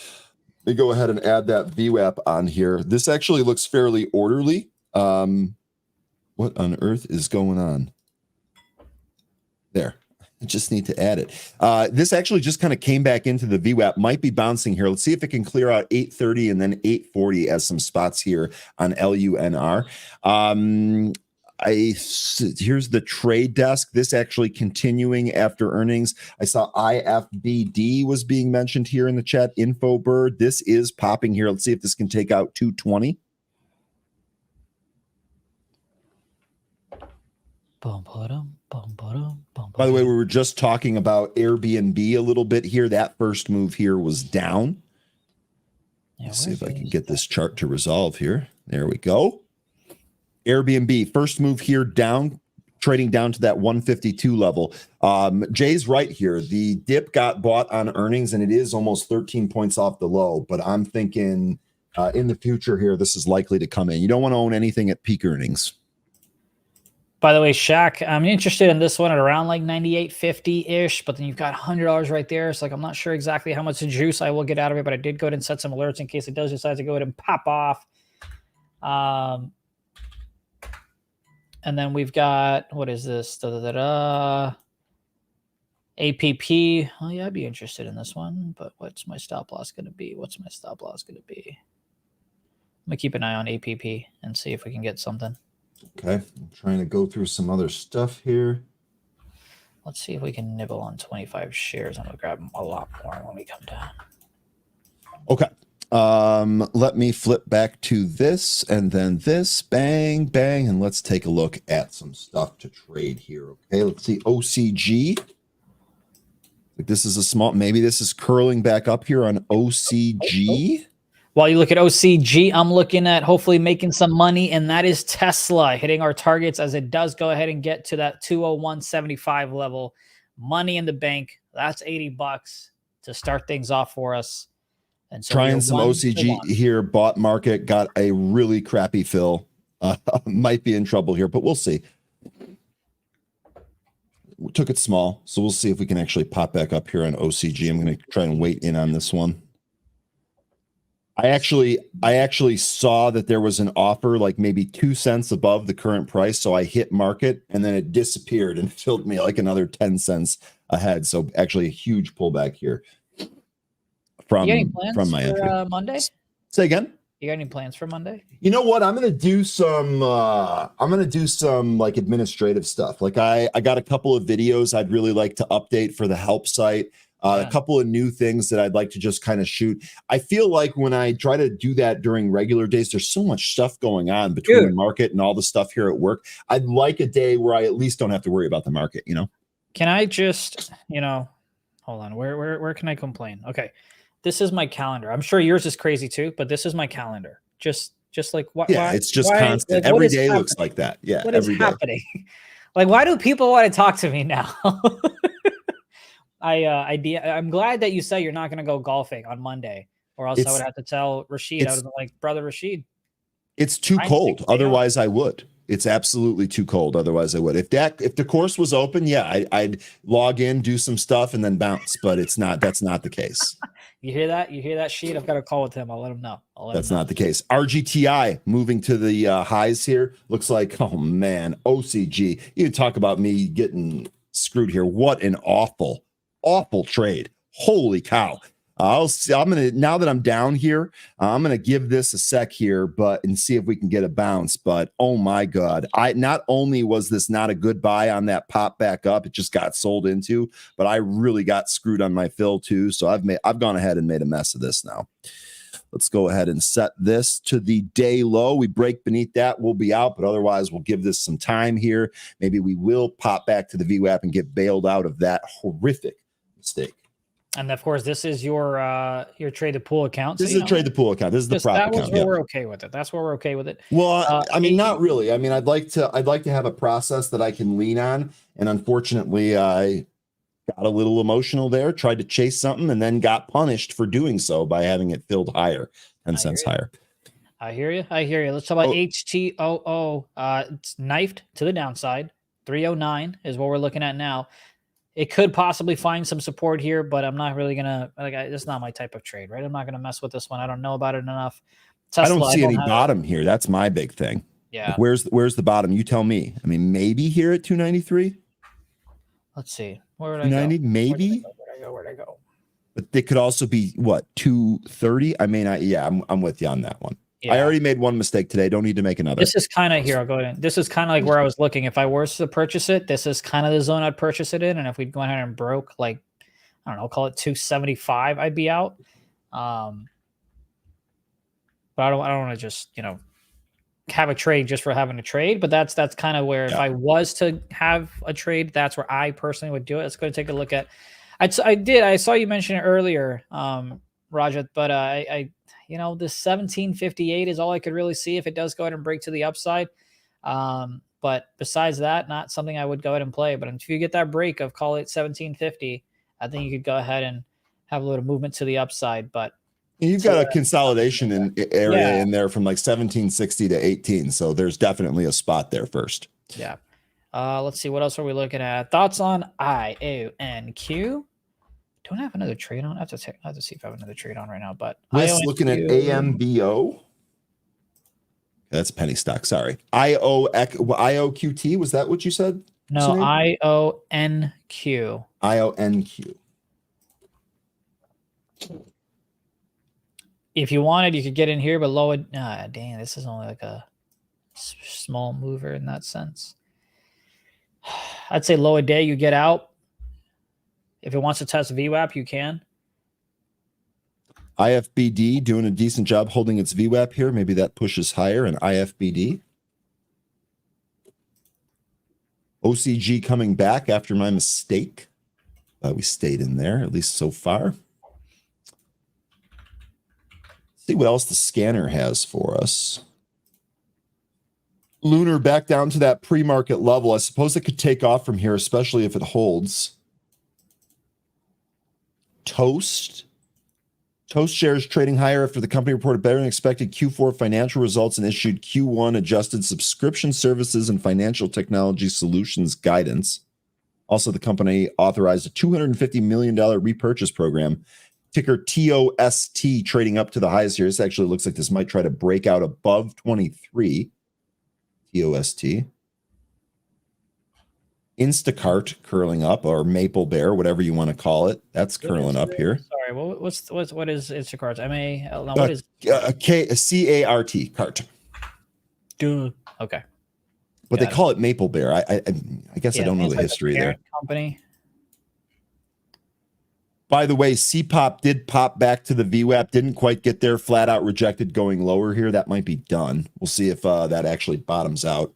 Let me go ahead and add that VWAP on here. This actually looks fairly orderly. What on earth is going on? There. I just need to add it. This actually just kind of came back into the VWAP. Might be bouncing here. Let's see if it can clear out 830 and then 840 as some spots here on LUNR. Here's the trade desk. This actually continuing after earnings. I saw IFBD was being mentioned here in the chat. Infobird. This is popping here. Let's see if this can take out 220. By the way, we were just talking about Airbnb a little bit here. That first move here was down. Let's see if I can get this chart to resolve here. There we go. Airbnb, first move here down, trading down to that 152 level. Jay's right here. The dip got bought on earnings, and it is almost 13 points off the low. But I'm thinking in the future here, this is likely to come in. You don't want to own anything at peak earnings. By the way, Shaq, I'm interested in this one at around like 98.50-ish, but then you've got $100 right there. It's like I'm not sure exactly how much juice I will get out of it, but I did go ahead and set some alerts in case it does decide to go ahead and pop off. And then we've got, what is this? APP. Oh, yeah, I'd be interested in this one, but what's my stop loss going to be? I'm going to keep an eye on APP and see if we can get something. Okay, I'm trying to go through some other stuff here. Let's see if we can nibble on 25 shares. I'm gonna grab a lot more when we come down. Okay. Let me flip back to this and then this. Bang, bang. And let's take a look at some stuff to trade here. Okay. Let's see. OCG. Like this is a small, maybe this is curling back up here on OCG. While you look at OCG, I'm looking at hopefully making some money, and that is Tesla hitting our targets as it does go ahead and get to that 201.75 level. Money in the bank. That's $80 to start things off for us. And so trying some OCG here. Bought market, got a really crappy fill. Might be in trouble here, but we'll see. We took it small, so we'll see if we can actually pop back up here on OCG. I'm going to try and wait in on this one. I actually saw that there was an offer like maybe 2 cents above the current price, so I hit market and then it disappeared and filled me like another 10 cents ahead. So actually a huge pullback here from my entry. Monday? Say again? You got any plans for Monday? You know what? I'm gonna do some like administrative stuff. Like I got a couple of videos I'd really like to update for the help site. A couple of new things that I'd like to just kind of shoot. I feel like when I try to do that during regular days, there's so much stuff going on between the market and all the stuff here at work. I'd like a day where I at least don't have to worry about the market, you know? Can I just, hold on. Where can I complain? Okay. This is my calendar. I'm sure yours is crazy too, but this is my calendar. Just like what? Yeah, it's just constant. Like, every day looks like that. Yeah. What is happening? Like, why do people want to talk to me now? I'm glad that you said you're not going to go golfing on Monday, or else I would have to tell Rashid. I would have been like, brother Rashid, it's too cold. Otherwise, I would. It's absolutely too cold. Otherwise, I would. If the course was open, yeah, I'd log in, do some stuff, and then bounce. But it's not. That's not the case. You hear that? You hear that, Sheet? I've got a call with him. I'll let him know. That's not the case. RGTI moving to the highs here. Looks like, oh man, OCG. You talk about me getting screwed here. What an awful trade. Holy cow. I'm gonna, now that I'm down here, I'm gonna give this a sec here, and see if we can get a bounce. But oh my God, not only was this not a good buy on that pop back up, it just got sold into, but I really got screwed on my fill too. So I've gone ahead and made a mess of this now. Let's go ahead and set this to the day low. We break beneath that, we'll be out, but otherwise we'll give this some time here. Maybe we will pop back to the VWAP and get bailed out of that horrific mistake. And of course, this is your trade the pool account. This is a trade the pool account. This is the prop account. Where we're okay with it. That's where we're okay with it. Well, I mean, not really. I mean, I'd like to have a process that I can lean on. And unfortunately, I got a little emotional there, tried to chase something, and then got punished for doing so by having it filled higher, 10 cents higher. I hear you. Let's talk about HTOO. It's knifed to the downside. 309 is what we're looking at now. It could possibly find some support here, but I'm not really gonna it's not my type of trade, right? I'm not gonna mess with this one. I don't know about it enough. Tesla, I don't see any bottom here. That's my big thing. Yeah. Like, where's the bottom? You tell me. I mean, maybe here at 293. Let's see. Where would I go? Maybe. Where'd I go? But they could also be what, 230? I mean, I'm with you on that one. Yeah. I already made one mistake today. Don't need to make another. This is kind of here. I'll go in. This is kind of like where I was looking. If I were to purchase it, this is kind of the zone I'd purchase it in. And if we'd go ahead and broke, like, I don't know, call it 275, I'd be out. But I don't want to just, have a trade just for having a trade. But that's kind of where if I was to have a trade, that's where I personally would do it. Let's go take a look at. I saw you mention it earlier, Rajat, but this 1758 is all I could really see if it does go ahead and break to the upside. But besides that, not something I would go ahead and play. But if you get that break of, call it 1750, I think you could go ahead and have a little movement to the upside. But you've got a consolidation area in there from like 1760 to 18. So there's definitely a spot there first. Yeah. Let's see. What else are we looking at? Thoughts on IONQ? Don't have another trade on. I have to see if I have another trade on right now. But looking at AMBO. That's a penny stock. Sorry. IOQT. Was that what you said? No, IONQ. IONQ. If you wanted, you could get in here, but low. Dang, this is only like a small mover in that sense. I'd say low a day, you get out. If it wants to test VWAP, you can. IFBD doing a decent job holding its VWAP here. Maybe that pushes higher in IFBD. OCG coming back after my mistake. We stayed in there, at least so far. See what else the scanner has for us. Lunar back down to that pre-market level. I suppose it could take off from here, especially if it holds. Toast shares trading higher after the company reported better than expected Q4 financial results and issued Q1 adjusted subscription services and financial technology solutions guidance. Also, the company authorized a $250 million repurchase program. Ticker TOST trading up to the highs here. This actually looks like this might try to break out above 23. TOST. Instacart curling up, or Maple Bear, whatever you want to call it. That's curling up here. Sorry, what is Instacart? What is CART cart? Okay. But they call it Maple Bear. I guess I don't know the history there. Company. By the way, CPOP did pop back to the VWAP. Didn't quite get there. Flat out rejected going lower here. That might be done. We'll see if that actually bottoms out.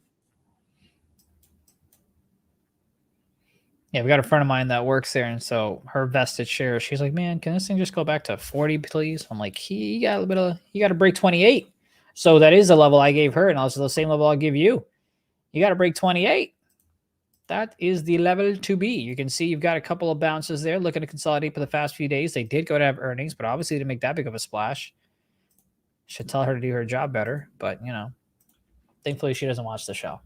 Yeah, we got a friend of mine that works there, and so her vested shares, she's like, "Man, can this thing just go back to 40, please?" I'm like, "You got to break 28." So that is the level I gave her, and also the same level I'll give you. You got to break 28. That is the level to be. You can see you've got a couple of bounces there, looking to consolidate for the past few days. They did go to have earnings, but obviously didn't make that big of a splash. Should tell her to do her job better, but thankfully she doesn't watch the show.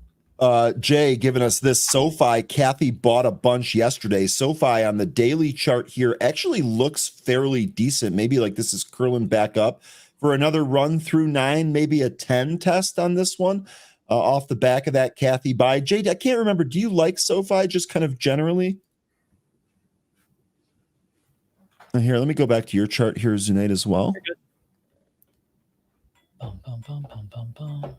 Jay giving us this. SoFi, Kathy bought a bunch yesterday. SoFi on the daily chart here actually looks fairly decent. Maybe like this is curling back up for another run through 9, maybe a 10 test on this one. Off the back of that Kathy buy. Jade, I can't remember. Do you like SoFi just kind of generally? Here, let me go back to your chart here, Zunaid, as well. Bum, bum, bum, bum, bum, bum.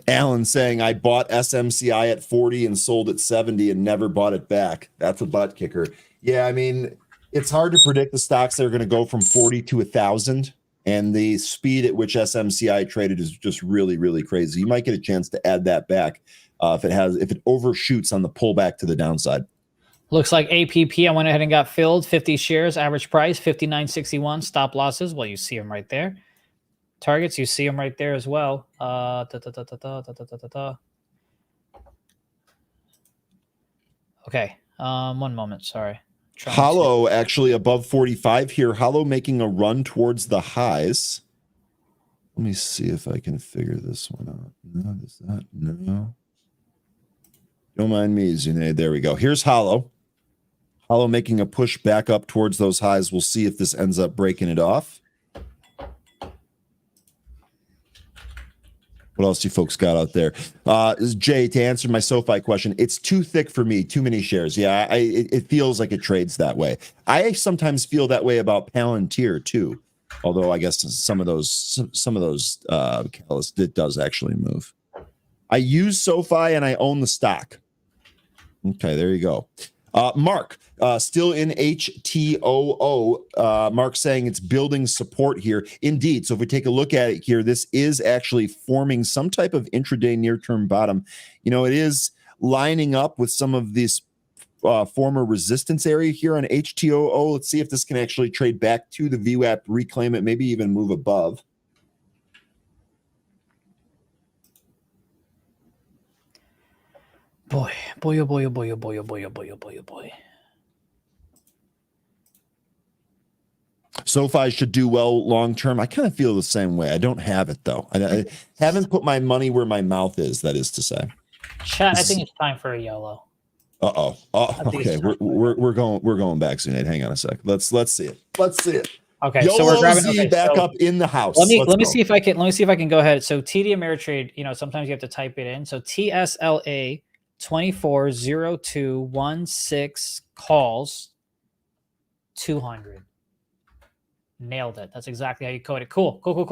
Alan saying, I bought SMCI at 40 and sold at 70 and never bought it back. That's a butt kicker. Yeah, I mean, it's hard to predict the stocks that are going to go from 40 to 1,000. And the speed at which SMCI traded is just really, really crazy. You might get a chance to add that back if it overshoots on the pullback to the downside. Looks like APP, I went ahead and got filled. 50 shares, average price, 59.61. Stop losses, well, you see them right there. Targets, you see them right there as well. Okay, one moment, sorry. Hollow actually above 45 here. Hollow making a run towards the highs. Let me see if I can figure this one out. No, is that no? Don't mind me, Zunaid. There we go. Here's Hollow. Hollow making a push back up towards those highs. We'll see if this ends up breaking it off. What else do you folks got out there? Jay, to answer my SoFi question, it's too thick for me. Too many shares. Yeah, it feels like it trades that way. I sometimes feel that way about Palantir too. Although I guess some of those catalysts, it does actually move. I use SoFi and I own the stock. Okay, there you go. Mark, still in HTOO. Mark saying it's building support here. Indeed. So if we take a look at it here, this is actually forming some type of intraday near-term bottom. It is lining up with some of this former resistance area here on HTOO. Let's see if this can actually trade back to the VWAP, reclaim it, maybe even move above. Boy. SoFi should do well long term. I kind of feel the same way. I don't have it though. I haven't put my money where my mouth is. That is to say, chat. I think it's time for a yellow. Okay, we're going back, Zunaid. Hang on a sec. Let's see it. Okay, YOLO so we're grabbing back up in the house. Let me see if I can go ahead. So TD Ameritrade, sometimes you have to type it in. So TSLA 240216 calls 200. Nailed it. That's exactly how you code it. Cool. I'm going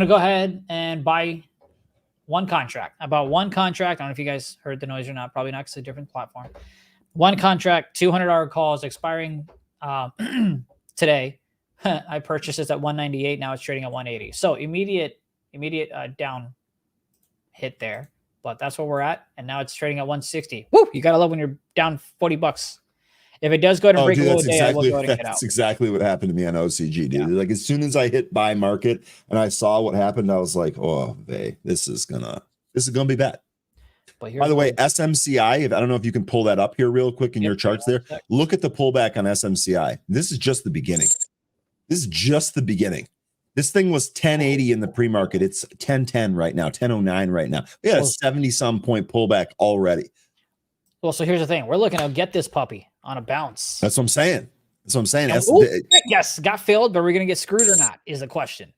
to go ahead and buy one contract. I bought one contract. I don't know if you guys heard the noise or not. Probably not, because it's a different platform. One contract, $200 calls expiring today. I purchased this at 198. Now it's trading at 180. So immediate down hit there. But that's where we're at. And now it's trading at 160. Woo! You got to love when you're down $40. If it does go to break a low day, I will go ahead and get out. That's exactly what happened to me on OCG, dude. Yeah. Like as soon as I hit buy market and I saw what happened, I was like, oh, this is gonna be bad. But by the way, SMCI, I don't know if you can pull that up here real quick in your charts there. Look at the pullback on SMCI. This is just the beginning. This thing was 1080 in the pre-market. It's 1010 right now, 1009 right now. We had a 70-some point pullback already. Well, so here's the thing. We're looking to get this puppy on a bounce. That's what I'm saying. Yes, got filled, but we're going to get screwed or not is the question.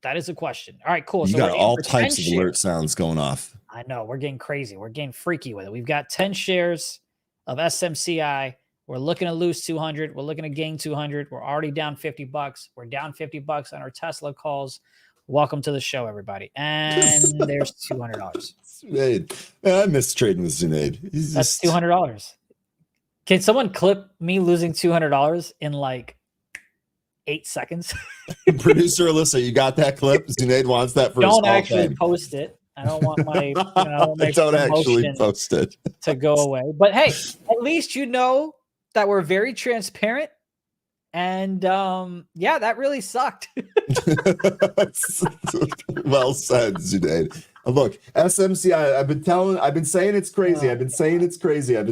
That is a question. All right, cool. You got all types of alert sounds going off. I know. We're getting crazy. We're getting freaky with it. We've got 10 shares of SMCI. We're looking to lose 200. We're looking to gain 200. We're already down $50. We're down $50 on our Tesla calls. Welcome to the show, everybody. And there's $200. Zunaid. Man, I miss trading with Zunaid. That's $200. Can someone clip me losing $200 in like 8 seconds? Producer Alyssa, you got that clip? Zunaid wants that for Don't actually post it. I don't want my don't actually post it to go away. But hey, at least you know that we're very transparent. And yeah, that really sucked. Well said, Zunaid. Look, SMCI, I've been saying it's crazy. I've been saying it's crazy. I've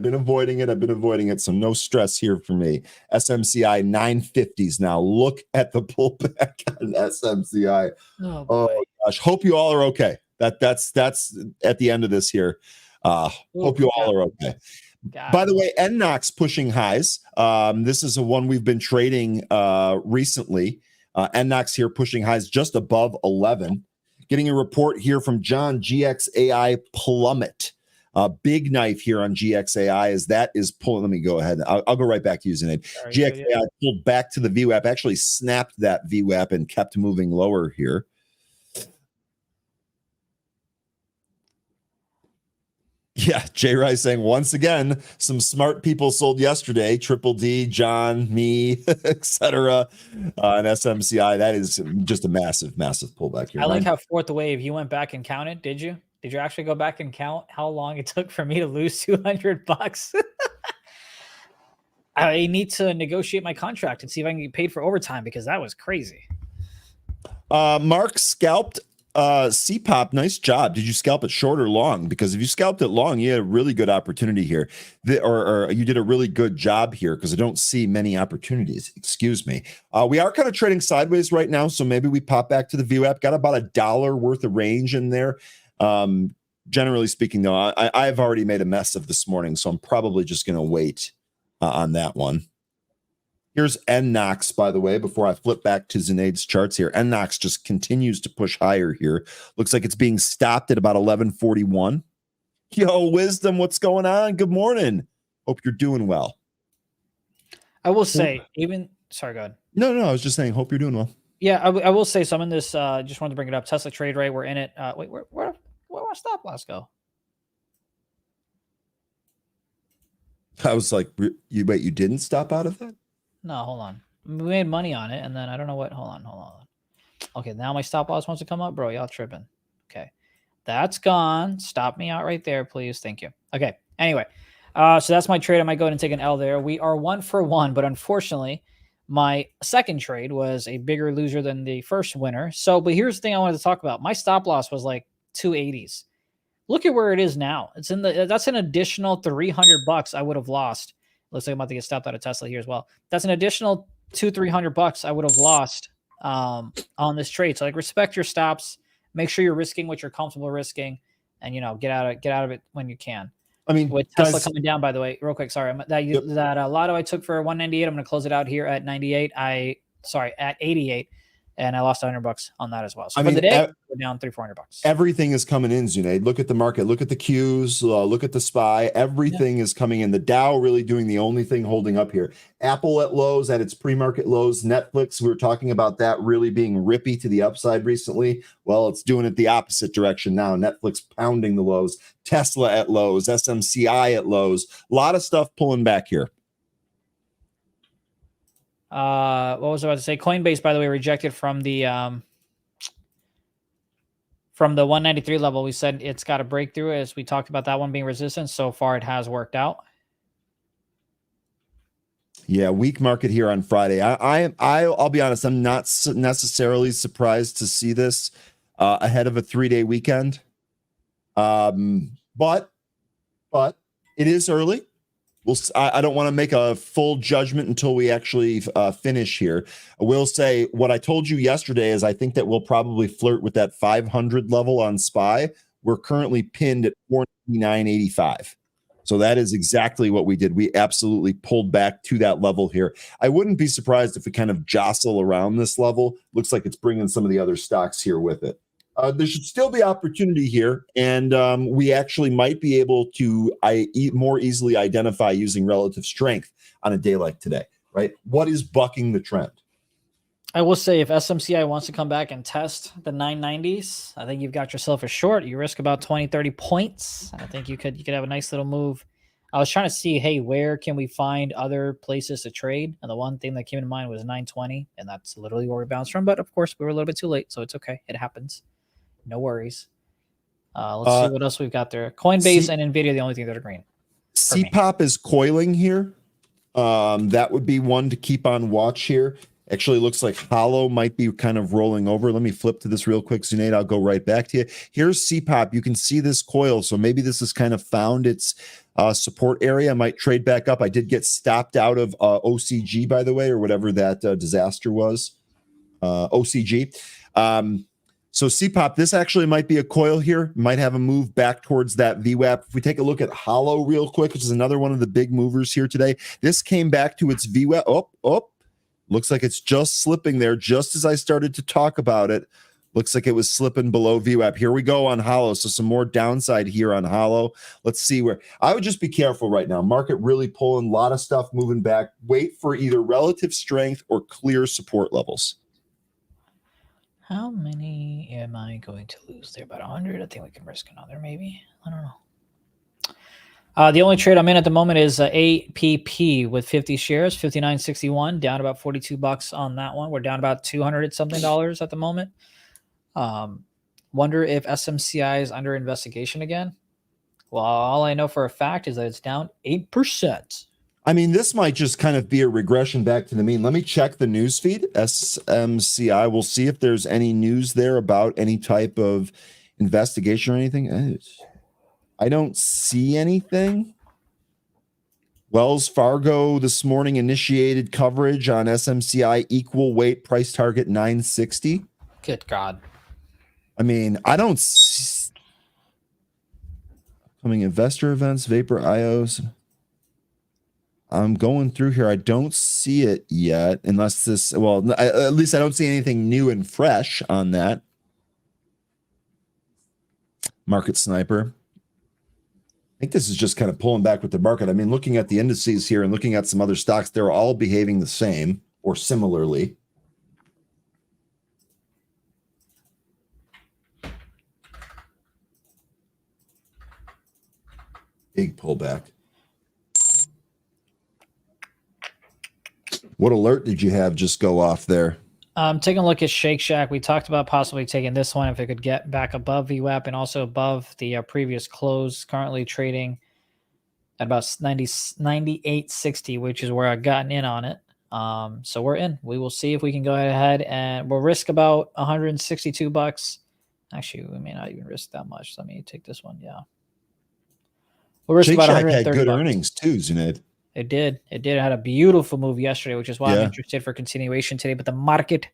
been avoiding it. So no stress here for me. SMCI 950s now. Look at the pullback on SMCI. Oh gosh. Hope you all are okay. That's at the end of this here. Hope you all are okay. By the way, NNOX pushing highs. This is a one we've been trading recently. NNOX here pushing highs just above 11. Getting a report here from John, GXAI plummet. Big knife here on GXAI as that is pulling. Let me go ahead. I'll go right back to using it. GXAI pulled back to the VWAP, actually snapped that VWAP and kept moving lower here. Yeah, Jay Rice saying once again, some smart people sold yesterday. Triple D, John, me, etc. And SMCI. That is just a massive, massive pullback here. I like how fourth wave. You went back and counted. Did you? Did you actually go back and count how long it took for me to lose $200? I need to negotiate my contract and see if I can get paid for overtime because that was crazy. Mark scalped. CPOP, nice job. Did you scalp it short or long? Because if you scalped it long, you had a really good opportunity here. Or you did a really good job here because I don't see many opportunities. Excuse me. We are kind of trading sideways right now, so maybe we pop back to the VWAP. Got about $1 worth of range in there. Generally speaking, though, I've already made a mess of this morning, so I'm probably just going to wait on that one. Here's NNOX, by the way, before I flip back to Zunaid's charts here. NNOX just continues to push higher here. Looks like it's being stopped at about 1141. Yo, Wisdom, what's going on? Good morning. Hope you're doing well. I will say, sorry, go ahead. No, I was just saying, hope you're doing well. Yeah, I will say some in this, just wanted to bring it up. Tesla trade rate, we're in it. Wait, where our stop loss go? I was like, you didn't stop out of that? No, hold on. We made money on it, and then I don't know what. Hold on. Okay, now my stop loss wants to come up, bro. Y'all tripping? Okay, that's gone. Stop me out right there, please. Thank you. Okay. Anyway, so that's my trade. I might go ahead and take an L there. We are 1 for 1, but unfortunately, my second trade was a bigger loser than the first winner. So, but here's the thing I wanted to talk about. My stop loss was like 280s. Look at where it is now. It's in the. That's an additional $300 I would have lost. Looks like I'm about to get stopped out of Tesla here as well. That's an additional $200-300 I would have lost on this trade. So like respect your stops, make sure you're risking what you're comfortable risking, and get out of it when you can. I mean, with Tesla coming down, by the way, real quick, sorry, that lotto I took for 198, I'm going to close it out here at 98. At 88. and I lost $100 on that as well. So I for mean, the day, we're down $300-400. Everything is coming in, Zunaid. Look at the market. Look at the Qs. Look at the SPY. Everything is coming in. The Dow really doing the only thing holding up here. Apple at lows, at its pre-market lows. Netflix, we were talking about that really being rippy to the upside recently. Well, it's doing it the opposite direction now. Netflix pounding the lows. Tesla at lows. SMCI at lows. A lot of stuff pulling back here. What was I about to say? Coinbase, by the way, rejected from the 193 level. We said it's got a breakthrough, as we talked about that one being resistance. So far, it has worked out. Yeah, weak market here on Friday. I'll be honest. I'm not necessarily surprised to see this ahead of a 3-day weekend. But it is early. I don't want to make a full judgment until we actually finish here. I will say what I told you yesterday is I think that we'll probably flirt with that 500 level on SPY. We're currently pinned at 499.85. So that is exactly what we did. We absolutely pulled back to that level here. I wouldn't be surprised if we kind of jostle around this level. Looks like it's bringing some of the other stocks here with it. There should still be opportunity here, and we actually might be able to more easily identify using relative strength on a day like today, right? What is bucking the trend? I will say if SMCI wants to come back and test the 990s, I think you've got yourself a short. You risk about 20, 30 points. I think you could have a nice little move. I was trying to see, hey, where can we find other places to trade? And the one thing that came to mind was 920, and that's literally where we bounced from. But, of course, we were a little bit too late, so it's okay. It happens. No worries. Let's see what else we've got there. Coinbase and NVIDIA are the only thing that are green. CPOP is coiling here. That would be one to keep on watch here. Actually, looks like Hollow might be kind of rolling over. Let me flip to this real quick, Zunaid. I'll go right back to you. Here's CPOP. You can see this coil. So maybe this has kind of found its support area. I might trade back up. I did get stopped out of OCG, by the way, or whatever that disaster was. OCG. So CPOP, this actually might be a coil here. Might have a move back towards that VWAP. If we take a look at Hollow real quick, which is another one of the big movers here today. This came back to its VWAP. Looks like it's just slipping there just as I started to talk about it. Looks like it was slipping below VWAP. Here we go on Hollow. So some more downside here on Hollow. Let's see where. I would just be careful right now. Market really pulling, a lot of stuff moving back. Wait for either relative strength or clear support levels. How many am I going to lose there? About 100? I think we can risk another maybe. I don't know. The only trade I'm in at the moment is APP with 50 shares, 59.61, down about $42 on that one. We're down about $200 something at the moment. Wonder if SMCI is under investigation again. Well, all I know for a fact is that it's down 8%. I mean, this might just kind of be a regression back to the mean. Let me check the news feed. SMCI. We'll see if there's any news there about any type of investigation or anything. I don't see anything. Wells Fargo this morning initiated coverage on SMCI equal weight price target 960. Good God. I mean, I don't see upcoming investor events, Vapor IOs. I'm going through here. I don't see it yet, unless this, well, at least I don't see anything new and fresh on that. Market Sniper. I think this is just kind of pulling back with the market. I mean, looking at the indices here and looking at some other stocks, they're all behaving the same or similarly. Big pullback. What alert did you have just go off there? Taking a look at Shake Shack. We talked about possibly taking this one if it could get back above VWAP and also above the previous close, currently trading at about 98.60, which is where I've gotten in on it. So we're in. We will see if we can go ahead and we'll risk about $162. Actually, we may not even risk that much. Let me take this one. Yeah. We'll risk Shake about Shack 130 had good bucks. earnings too, Zunaid. It did. It had a beautiful move yesterday, which is why I'm interested for continuation today. But the market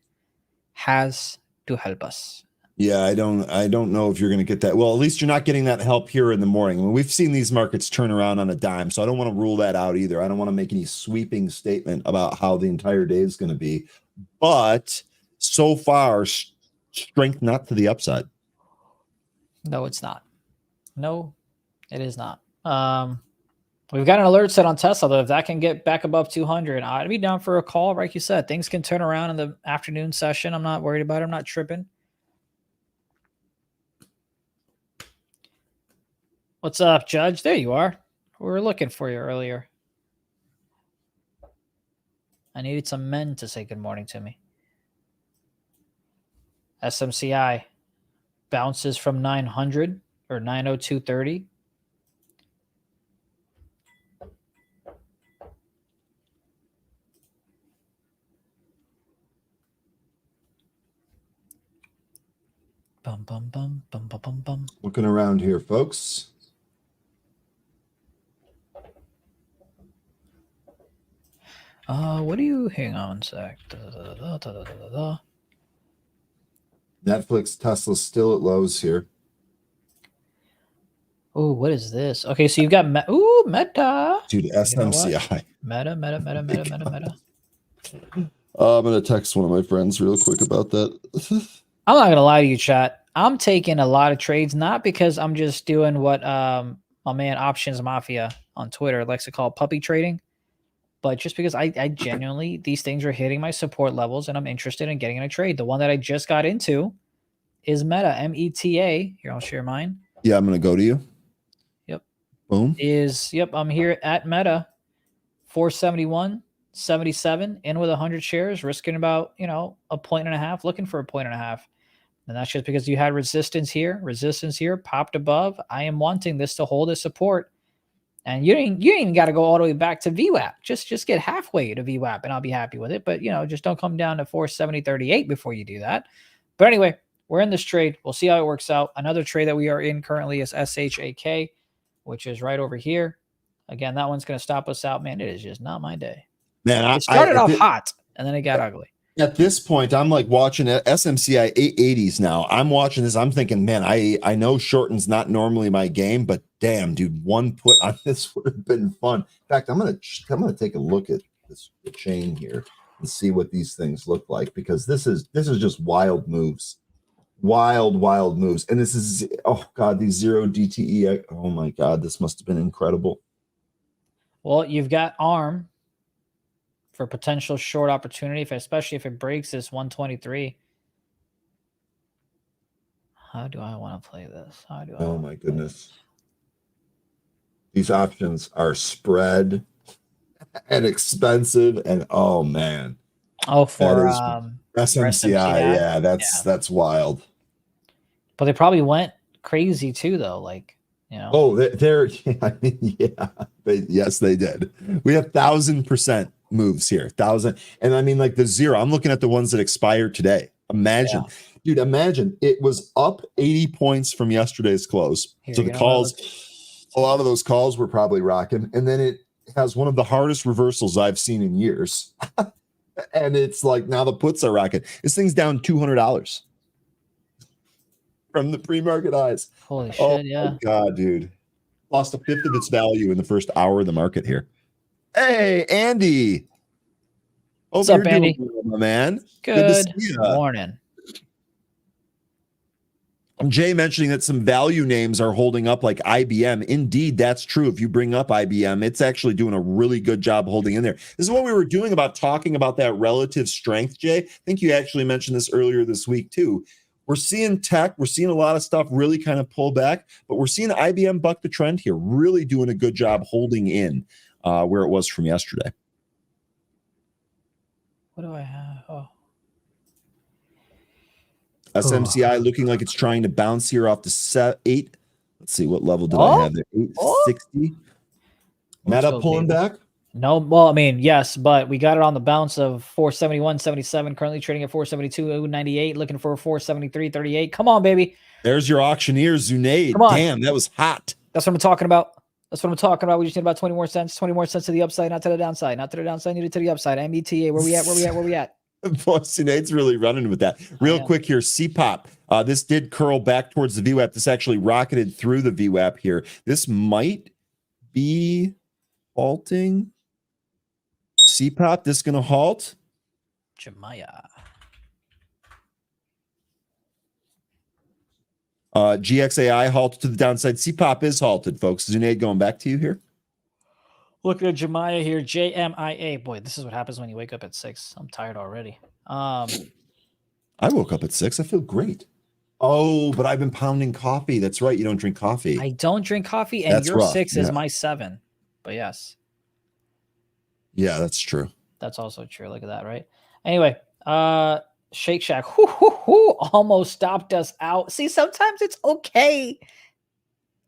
has to help us. Yeah, I don't know if you're going to get that. Well, at least you're not getting that help here in the morning. I mean, we've seen these markets turn around on a dime, so I don't want to rule that out either. I don't want to make any sweeping statement about how the entire day is going to be. But so far, strength not to the upside. No, it's not. No, it is not. We've got an alert set on Tesla, though. If that can get back above 200, I'd be down for a call. Like you said, things can turn around in the afternoon session. I'm not worried about it. I'm not tripping. What's up, Judge? There you are. We were looking for you earlier. I needed some men to say good morning to me. SMCI bounces from 900 or 902.30. Bum, bum, bum, bum, bum, bum, bum. Looking around here, folks. What do you, hang on a sec. Netflix, Tesla's still at lows here. Oh, what is this? Okay, so you've got Meta. Dude, SMCI. Meta. I'm going to text one of my friends real quick about that. I'm not gonna lie to you, chat. I'm taking a lot of trades, not because I'm just doing what my man Options Mafia on Twitter likes to call puppy trading, but just because I genuinely, these things are hitting my support levels and I'm interested in getting in a trade. The one that I just got into is Meta, META. Here, I'll share mine. Yeah, I'm going to go to you. Yep. Boom. I'm here at Meta, 471.77, in with 100 shares, risking about, a point and a half, looking for a point and a half. And that's just because you had resistance here, popped above. I am wanting this to hold as support. And you ain't even got to go all the way back to VWAP. Just get halfway to VWAP and I'll be happy with it. But, just don't come down to 470.38 before you do that. But anyway, we're in this trade. We'll see how it works out. Another trade that we are in currently is SHAK, which is right over here. Again, that one's going to stop us out. Man, it is just not my day. Man, it started off hot and then it got ugly. At this point, I'm like watching SMCI 880s now. I'm watching this. I'm thinking, man, I know shorting's not normally my game, but damn, dude, one put on this would have been fun. In fact, I'm gonna take a look at this chain here and see what these things look like, because this is just wild moves, wild moves. And this is, oh god, these 0 DTE. Oh my god, this must have been incredible. Well, you've got ARM for potential short opportunity, especially if it breaks this 123. How do I want to play this? Oh my goodness. These options are spread and expensive, and oh man. Oh, for SMCI, yeah, that's wild. But they probably went crazy too, though. Oh, they're I mean, yeah, yes, they did. We have 1,000% moves here, 1,000, and I mean, like the 0. I'm looking at the ones that expired today. Imagine, dude, imagine it was up 80 points from yesterday's close. So the calls, a lot of those calls were probably rocking, and then it has one of the hardest reversals I've seen in years. And it's like now the puts are rocking. This thing's down $200 from the pre-market highs. Holy shit, yeah. Oh god, dude. Lost a fifth of its value in the first hour of the market here. Hey, Andy. What's up, Andy? My man. Good morning. Jay mentioning that some value names are holding up, like IBM. Indeed, that's true. If you bring up IBM, it's actually doing a really good job holding in there. This is what we were doing about talking about that relative strength, Jay. I think you actually mentioned this earlier this week too. We're seeing tech, we're seeing a lot of stuff really kind of pull back, but we're seeing IBM buck the trend here, really doing a good job holding in where it was from yesterday. What do I have? Oh. SMCI looking like it's trying to bounce here off the 8. Let's see, what level did I have there? 860. Meta pulling back? No, well, I mean, yes, but we got it on the bounce of 471.77, currently trading at 472.98, looking for 473.38. Come on, baby. There's your auctioneer, Zunaid. Damn, that was hot. That's what I'm talking about. We just need about 20 more cents to the upside, not to the downside. Needed to the upside. META, where we at? Boy, Zunaid's really running with that. Real quick here, CPOP. This did curl back towards the VWAP. This actually rocketed through the VWAP here. This might be halting. CPOP, this going to halt? Jemaya. GXAI halted to the downside. CPOP is halted, folks. Zunaid, going back to you here. Look at Jemiah here. JMIA. Boy, this is what happens when you wake up at 6. I'm tired already. I woke up at 6. I feel great. Oh, but I've been pounding coffee. That's right. You don't drink coffee. I don't drink coffee, and That's your rough. 6 is Yeah. my 7. But yes, Yeah, that's true. that's also true. Look at that, right? Anyway, Shake Shack almost stopped us out. See, sometimes it's okay.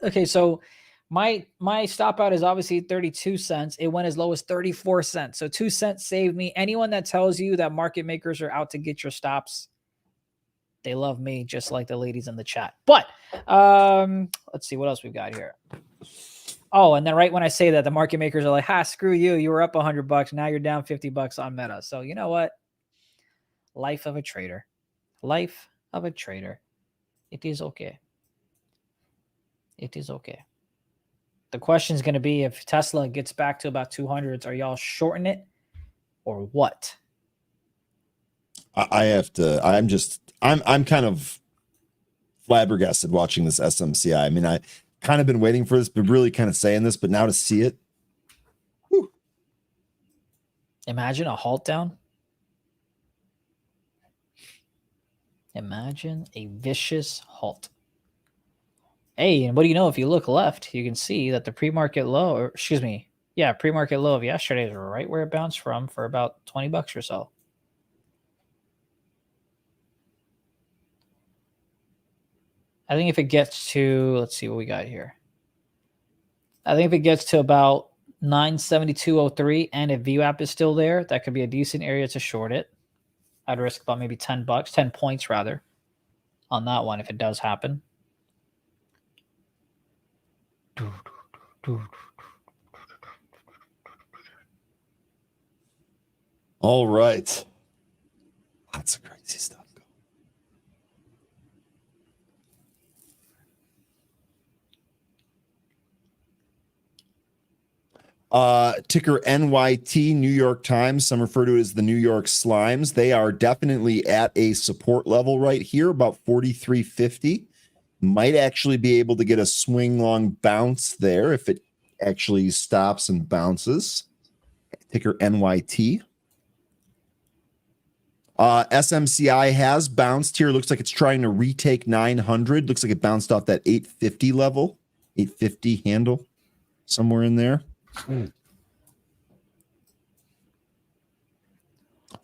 Okay, so my stop out is obviously 32 cents. It went as low as 34 cents. So 2 cents saved me. Anyone that tells you that market makers are out to get your stops, they love me just like the ladies in the chat. But let's see what else we've got here. Oh, and then right when I say that, the market makers are like, "Ha, screw you. You were up $100. Now you're down $50 on Meta." So you know what? Life of a trader. Life of a trader. It is okay. It is okay. The question is going to be, if Tesla gets back to about 200s, are y'all shorting it or what? I have to. I'm kind of flabbergasted watching this SMCI. I mean, I kind of been waiting for this, but really kind of saying this, but now to see it. Whew. Imagine a halt down. Imagine a vicious halt. Hey, and what do you know? If you look left, you can see that the pre-market low, or excuse me, yeah, pre-market low of yesterday is right where it bounced from for about $20 or so. I think if it gets to, let's see what we got here. I think if it gets to about 972.03 and if VWAP is still there, that could be a decent area to short it. I'd risk about maybe 10 points rather on that one if it does happen. All right. Lots of crazy stuff. Ticker NYT, New York Times. Some refer to it as the New York Slimes. They are definitely at a support level right here, about 43.50. Might actually be able to get a swing long bounce there if it actually stops and bounces. Ticker NYT. SMCI has bounced here. Looks like it's trying to retake 900. Looks like it bounced off that 850 level, 850 handle, somewhere in there.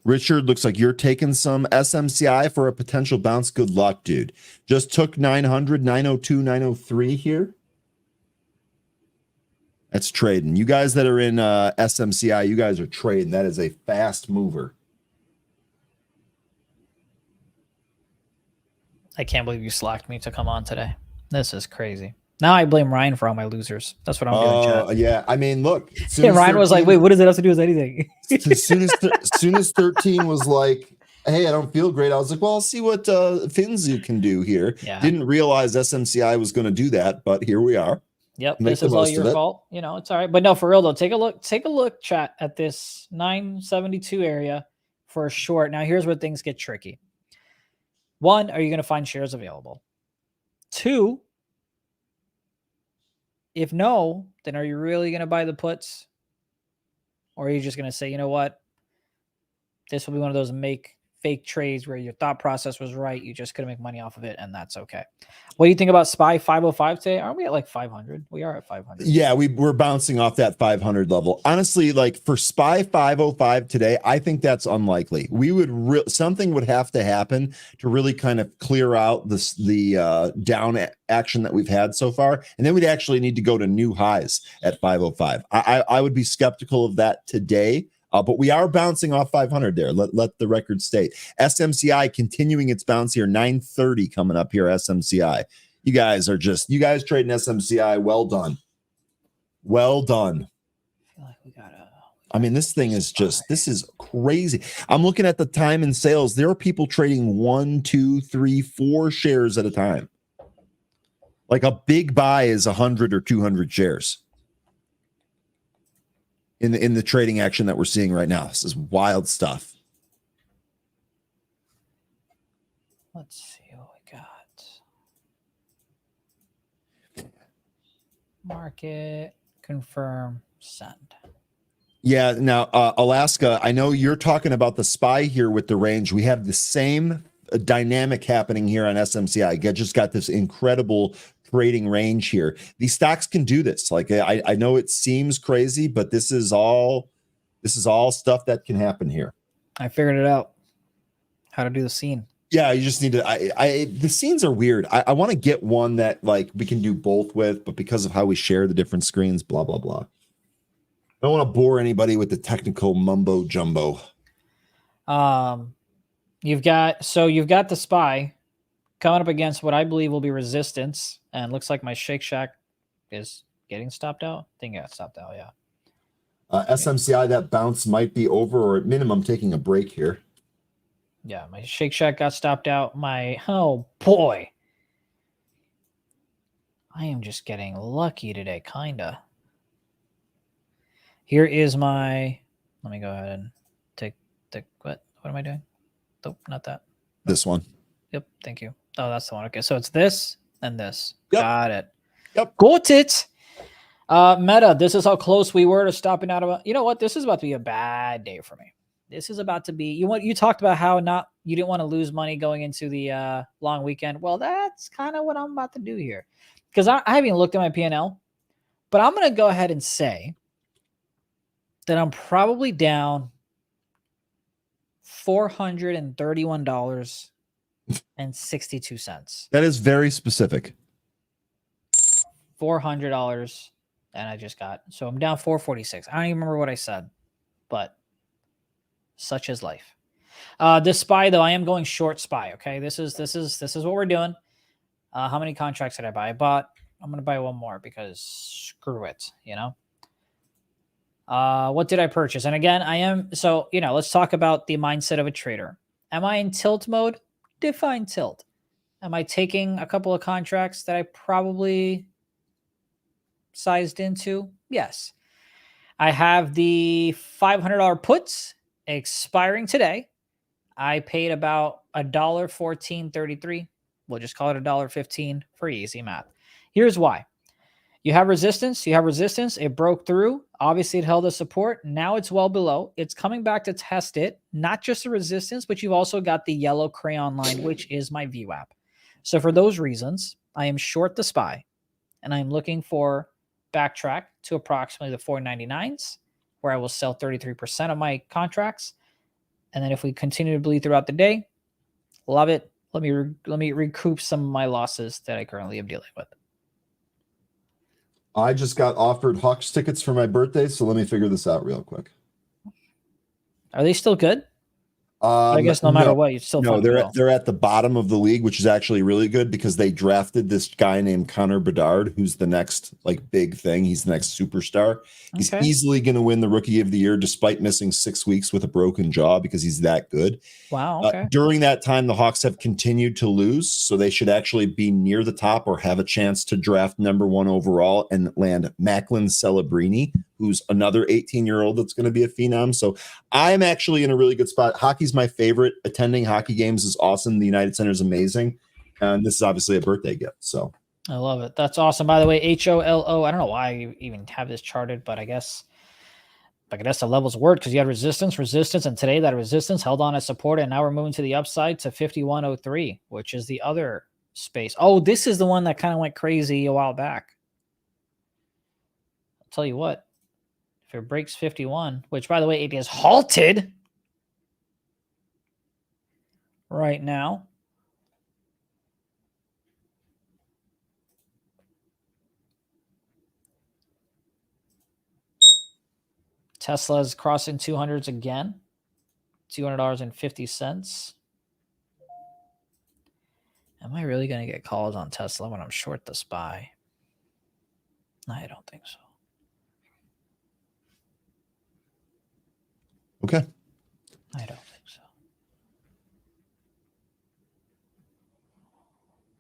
Richard, looks like you're taking some SMCI for a potential bounce. Good luck, dude. Just took 900, 902, 903 here. That's trading. You guys that are in SMCI, you guys are trading. That is a fast mover. I can't believe you slacked me to come on today. This is crazy. Now I blame Ryan for all my losers. That's what I'm doing, chat. Yeah, I mean, look. Yeah, Ryan was like, wait, what does it have to do with anything? As soon as 13 was like, hey, I don't feel great, I was like, well, I'll see what Finzu can do here. Yeah. Didn't realize SMCI was going to do that, but here we are. Yep, Make this the is all most your of it. fault. You know, it's all right. But no, for real though, take a look, chat, at this 972 area for a short. Now, here's where things get tricky. One, are you going to find shares available? Two, if no, then are you really going to buy the puts? Or are you just going to say, you know what? This will be one of those make fake trades where your thought process was right. You just couldn't make money off of it, and that's okay. What do you think about SPY 505 today? Aren't we at like 500? We are at 500. Yeah, we're bouncing off that 500 level. Honestly, like for SPY 505 today, I think that's unlikely. We would something would have to happen to really kind of clear out the down action that we've had so far, and then we'd actually need to go to new highs at 505. I would be skeptical of that today. But we are bouncing off 500 there. Let the record state. SMCI continuing its bounce here. 930 coming up here. SMCI. You guys trading SMCI. Well done. Well done. I feel like we gotta. I mean, this thing is this is crazy. I'm looking at the time and sales. There are people trading 1, 2, 3, 4 shares at a time. Like a big buy is 100 or 200 shares. In the trading action that we're seeing right now. This is wild stuff. Let's see what we got. Market, confirm, send. Yeah. Now, Alaska, I know you're talking about the SPY here with the range. We have the same dynamic happening here on SMCI. Just got this incredible trading range here. These stocks can do this. Like I know it seems crazy, but this is all stuff that can happen here. I figured it out. How to do the scene. Yeah, you just need to. The scenes are weird. I want to get one that like we can do both with, but because of how we share the different screens, blah blah blah. I don't want to bore anybody with the technical mumbo jumbo. You've got the SPY coming up against what I believe will be resistance, and looks like my Shake Shack is getting stopped out. I think it got stopped out. Yeah. SMCI, that bounce might be over, or at minimum taking a break here. Yeah, my Shake Shack got stopped out. Oh boy. I am just getting lucky today, kinda. Here is my, let me go ahead and take what am I doing? Nope, not that. This one. Yep, thank you. Oh, that's the one. Okay, so it's this and this. Yep. Got it. Yep. Got it. Meta, this is how close we were to stopping out of. You know what? This is about to be a bad day for me. This is about to be. You talked about how you didn't want to lose money going into the long weekend. Well, that's kind of what I'm about to do here, because I haven't even looked at my P&L, but I'm going to go ahead and say that I'm probably down $431.62. That is very specific. $400, and I just got, so I'm down 446. I don't even remember what I said, but such is life. This SPY though, I am going short SPY. Okay, this is what we're doing. How many contracts did I buy? I'm gonna buy one more because screw it, you know. What did I purchase? And again, I am, so, you know, let's talk about the mindset of a trader. Am I in tilt mode? Define tilt. Am I taking a couple of contracts that I probably sized into? Yes. I have the $500 puts expiring today. I paid about $1.1433. We'll just call it $1.15 for easy math. Here's why. You have resistance. It broke through. Obviously, it held a support. Now it's well below. It's coming back to test it. Not just the resistance, but you've also got the yellow crayon line, which is my VWAP. So for those reasons, I am short the SPY, and I'm looking for backtrack to approximately the 499s, where I will sell 33% of my contracts. And then if we continue to bleed throughout the day, love it. Let me recoup some of my losses that I currently am dealing with. I just got offered Hawks tickets for my birthday, so let me figure this out real quick. Are they still good? I guess no matter what, you still they're at the bottom of the league, which is actually really good because they drafted this guy named Connor Bedard, who's the next like big thing. He's the next superstar. He's easily going to win the Rookie of the Year, despite missing 6 weeks with a broken jaw, because he's that good. Wow. Okay. During that time, the Hawks have continued to lose, so they should actually be near the top or have a chance to draft #1 overall and land Macklin Celebrini, who's another 18-year-old that's going to be a phenom. So I'm actually in a really good spot. Hockey's my favorite. Attending hockey games is awesome. The United Center is amazing. And this is obviously a birthday gift. So I love it. That's awesome. By the way, HOLO, I don't know why you even have this charted, but I guess the levels work because you had resistance, and today that resistance held on as support, and now we're moving to the upside to 5103, which is the other space. Oh, this is the one that kind of went crazy a while back. I'll tell you what. If it breaks 51, which, by the way, it is halted right now. Tesla's crossing 200s again. $200.50. Am I really going to get calls on Tesla when I'm short the SPY? I don't think so. okay. I don't think so.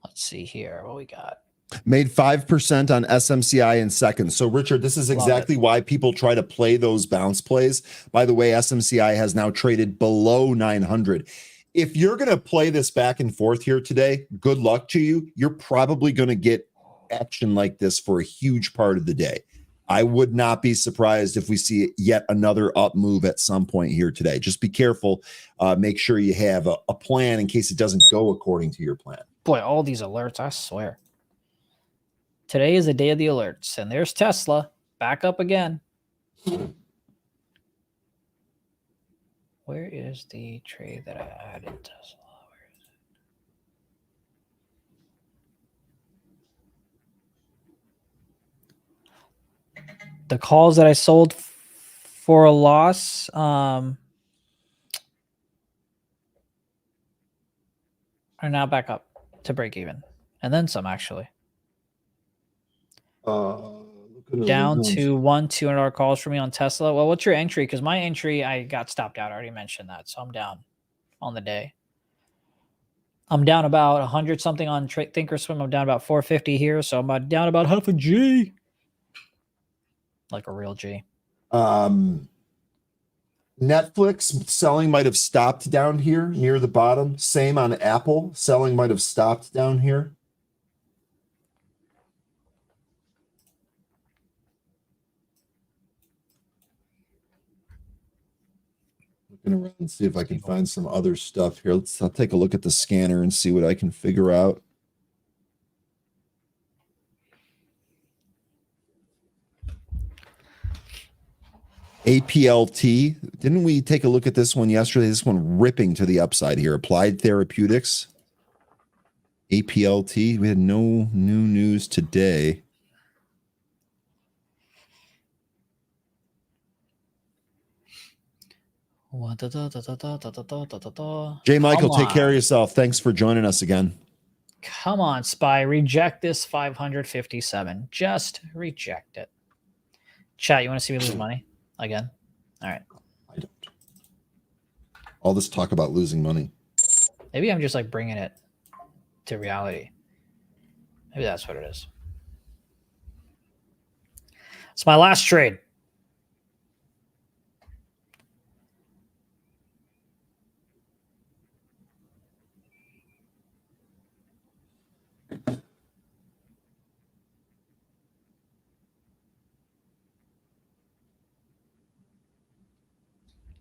Let's see here. What we got? Made 5% on SMCI in seconds. So, Richard, this is exactly why people try to play those bounce plays. By the way, SMCI has now traded below 900. If you're going to play this back and forth here today, good luck to you. You're probably going to get action like this for a huge part of the day. I would not be surprised if we see yet another up move at some point here today. Just be careful. Make sure you have a plan in case it doesn't go according to your plan. Boy, all these alerts, I swear. Today is the day of the alerts, and there's Tesla back up again. Where is the trade that I added Tesla? Where is it? The calls that I sold for a loss, are now back up to break even, and then some actually. Down to $200 calls for me on Tesla. Well, what's your entry? Because my entry, I got stopped out. I already mentioned that, so I'm down on the day. I'm down about 100 something on Thinkorswim. I'm down about 450 here, so I'm down about half a G, like a real G. Netflix selling might have stopped down here near the bottom. Same on Apple. Selling might have stopped down here. Looking around and see if I can find some other stuff here. I'll take a look at the scanner and see what I can figure out. APLT. Didn't we take a look at this one yesterday? This one ripping to the upside here. Applied Therapeutics. APLT. We had no new news today. Jay Michael, take care of yourself. Thanks for joining us again. Come on, Spy. Reject this 557. Just reject it. Chat, you want to see me lose money again? All right. I don't. All this talk about losing money. Maybe I'm just like bringing it to reality. Maybe that's what it is. It's my last trade.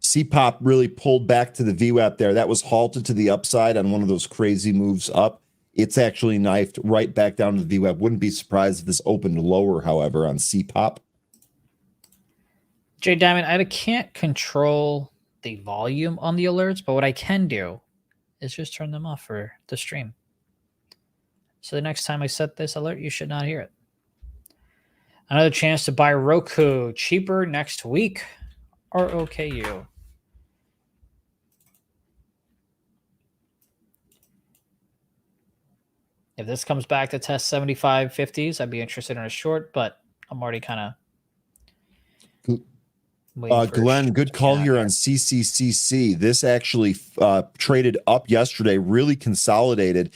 CPOP really pulled back to the VWAP there. That was halted to the upside on one of those crazy moves up. It's actually knifed right back down to the VWAP. Wouldn't be surprised if this opened lower, however, on CPOP. Jay Diamond, I can't control the volume on the alerts, but what I can do is just turn them off for the stream. So the next time I set this alert, you should not hear it. Another chance to buy Roku cheaper next week. ROKU. If this comes back to test 75.50s, I'd be interested in a short, but I'm already kind of Glenn, good call here on CCCC. This actually traded up yesterday, really consolidated.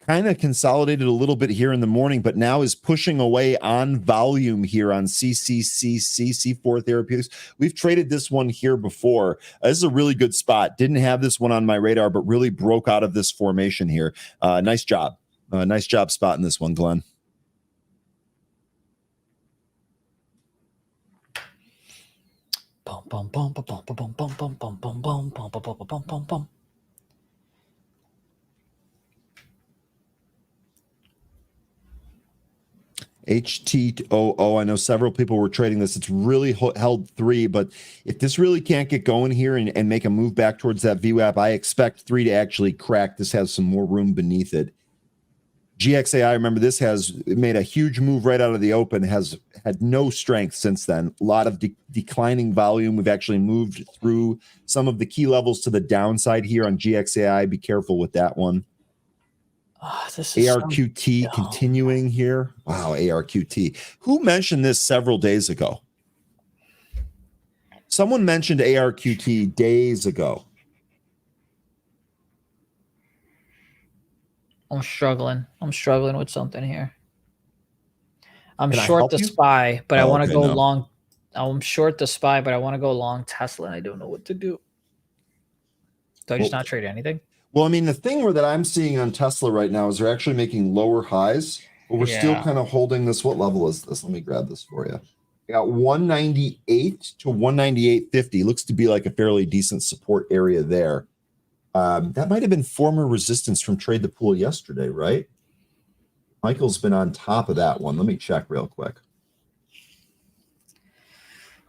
Kind of consolidated a little bit here in the morning, but now is pushing away on volume here on C4 Therapeutics. We've traded this one here before. This is a really good spot. Didn't have this one on my radar, but really broke out of this formation here. Nice job. Nice job spotting this one, Glenn. Bum, bum, bum, bum, bum, bum, bum, bum, bum, bum, bum, bum, bum, bum, bum, bum. HTOO. I know several people were trading this. It's really held 3, but if this really can't get going here and make a move back towards that VWAP, I expect 3 to actually crack. This has some more room beneath it. GXAI, remember, this has made a huge move right out of the open, has had no strength since then. A lot of declining volume. We've actually moved through some of the key levels to the downside here on GXAI. Be careful with that one. This is ARQT continuing here. Wow, ARQT. Who mentioned this several days ago? Someone mentioned ARQT days ago. I'm struggling. I'm struggling with something here. I'm Can I short help the you? SPY, but I want to okay, go no. long. I'm short the SPY, but I want to go long Tesla, and I don't know what to do. Do I just not trade anything? Well, I mean, the thing that I'm seeing on Tesla right now is they're actually making lower highs But we're still Yeah. kind of holding this. What level is this? Let me grab this for you. We got 198 to 198.50. Looks to be like a fairly decent support area there. That might have been former resistance from Trade the Pool yesterday, right? Michael's been on top of that one. Let me check real quick.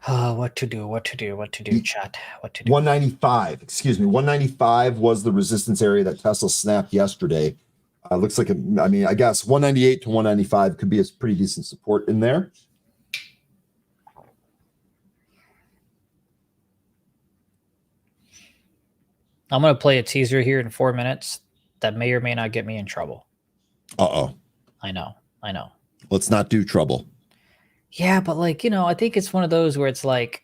What to do, chat? What to do? 195, excuse me. 195 was the resistance area that Tesla snapped yesterday. Looks like, I guess 198 to 195 could be a pretty decent support in there. I'm going to play a teaser here in 4 minutes that may or may not get me in trouble. Uh-oh. I know. Let's not do trouble. Yeah, but like, I think it's one of those where it's like,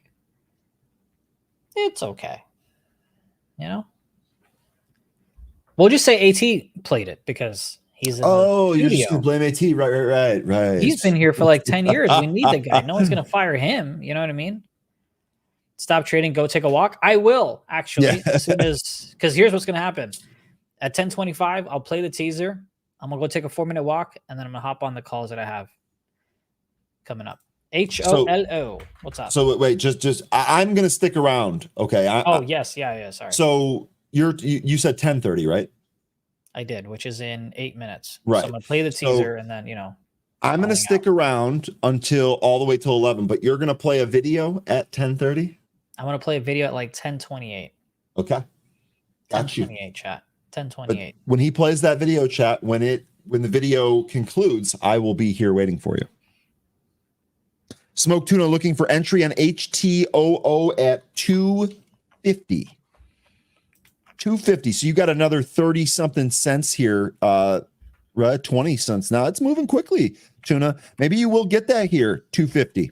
it's okay. We'll just say AT played it because he's in the you're just studio. going to blame AT. Right. He's been here for like 10 years. We need the guy. No one's going to fire him. You know what I mean? Stop trading, go take a walk. I will, actually, as soon as, because here's what's going to happen. At 10:25, I'll play the teaser. I'm going to go take a 4-minute walk, and then I'm going to hop on the calls that I have coming up. HOLO. What's up? So wait, I'm going to stick around. Okay. Yes. Yeah. Sorry. So you said 10:30, right? I did, which is in 8 minutes. Right. So I'm going to play the teaser and then, I'm going to stick around until all the way till 11, but you're going to play a video at 10:30? I'm going to play a video at like 10:28. Okay. Got you. 10:28 chat. 10:28. But when he plays that video chat, when the video concludes, I will be here waiting for you. Smoke Tuna looking for entry on HTOO at 250. 250. So you got another 30 something cents here. 20 cents. Now it's moving quickly, Tuna. Maybe you will get that here. 250.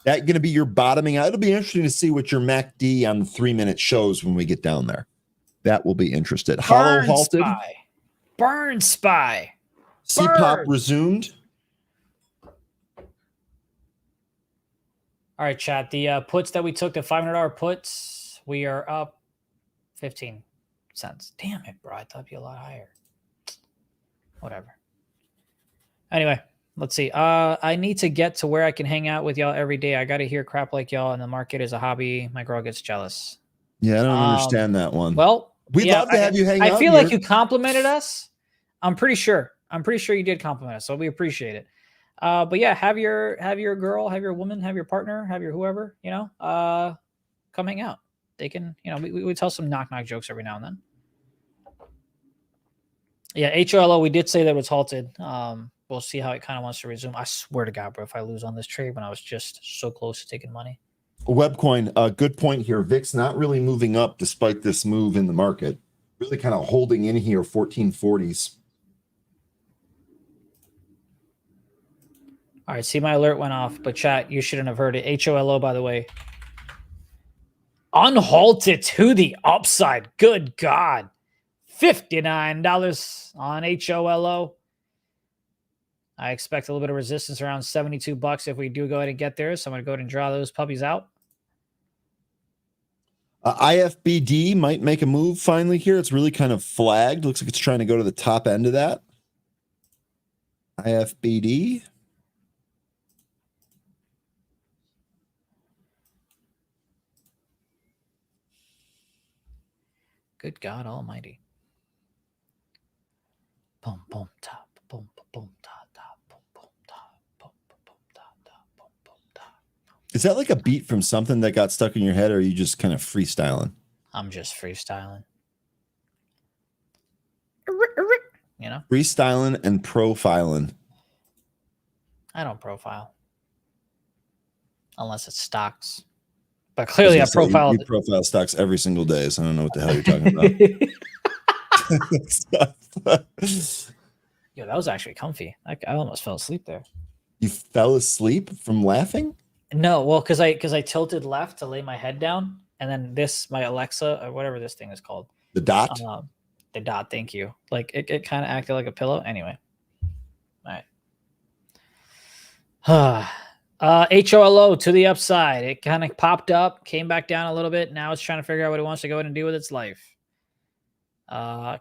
That going to be your bottoming out. It'll be interesting to see what your MACD on the 3-minute shows when we get down there. That will be interested. Hollow halted. Burn spy. CPOP resumed. All right, chat. The puts that we took, the $500 puts, we are up 15 cents. Damn it, bro. I thought it'd be a lot higher. Whatever. Anyway, let's see. I need to get to where I can hang out with y'all every day. I got to hear crap like y'all, and the market is a hobby. My girl gets jealous. Yeah, I don't understand that one. Well, we'd love to have you hang out. I feel like you complimented us. I'm pretty sure you did compliment us, so we appreciate it. But yeah, have your girl, have your woman, have your partner, have your whoever, come hang out. They can, we tell some knock jokes every now and then. Yeah, HOLO, we did say that it was halted. We'll see how it kind of wants to resume. I swear to God, bro, if I lose on this trade when I was just so close to taking money. Webcoin, good point here. VIX not really moving up despite this move in the market. Really kind of holding in here, 1440s. All right, see, my alert went off, but chat, you shouldn't have heard it. HOLO, by the way. Unhalted to the upside. Good God. $59 on HOLO. I expect a little bit of resistance around $72 if we do go ahead and get there. So I'm going to go ahead and draw those puppies out. IFBD might make a move finally here. It's really kind of flagged. Looks like it's trying to go to the top end of that. IFBD. Good God Almighty. Boom, boom, top, boom, boom, top, boom, boom, top, boom, boom, top, boom, boom, top. Is that like a beat from something that got stuck in your head, or are you just kind of freestyling? I'm just freestyling. Freestyling and profiling. I don't profile. Unless it's stocks. But clearly I profiled. You profile stocks every single day, so I don't know what the hell you're talking about. Yo, that was actually comfy. I almost fell asleep there. You fell asleep from laughing? No, well, because I tilted left to lay my head down, and then my Alexa or whatever this thing is called. The dot? The dot, thank you. Like it kind of acted like a pillow. Anyway. All right. HOLO to the upside. It kind of popped up, came back down a little bit. Now it's trying to figure out what it wants to go ahead and do with its life.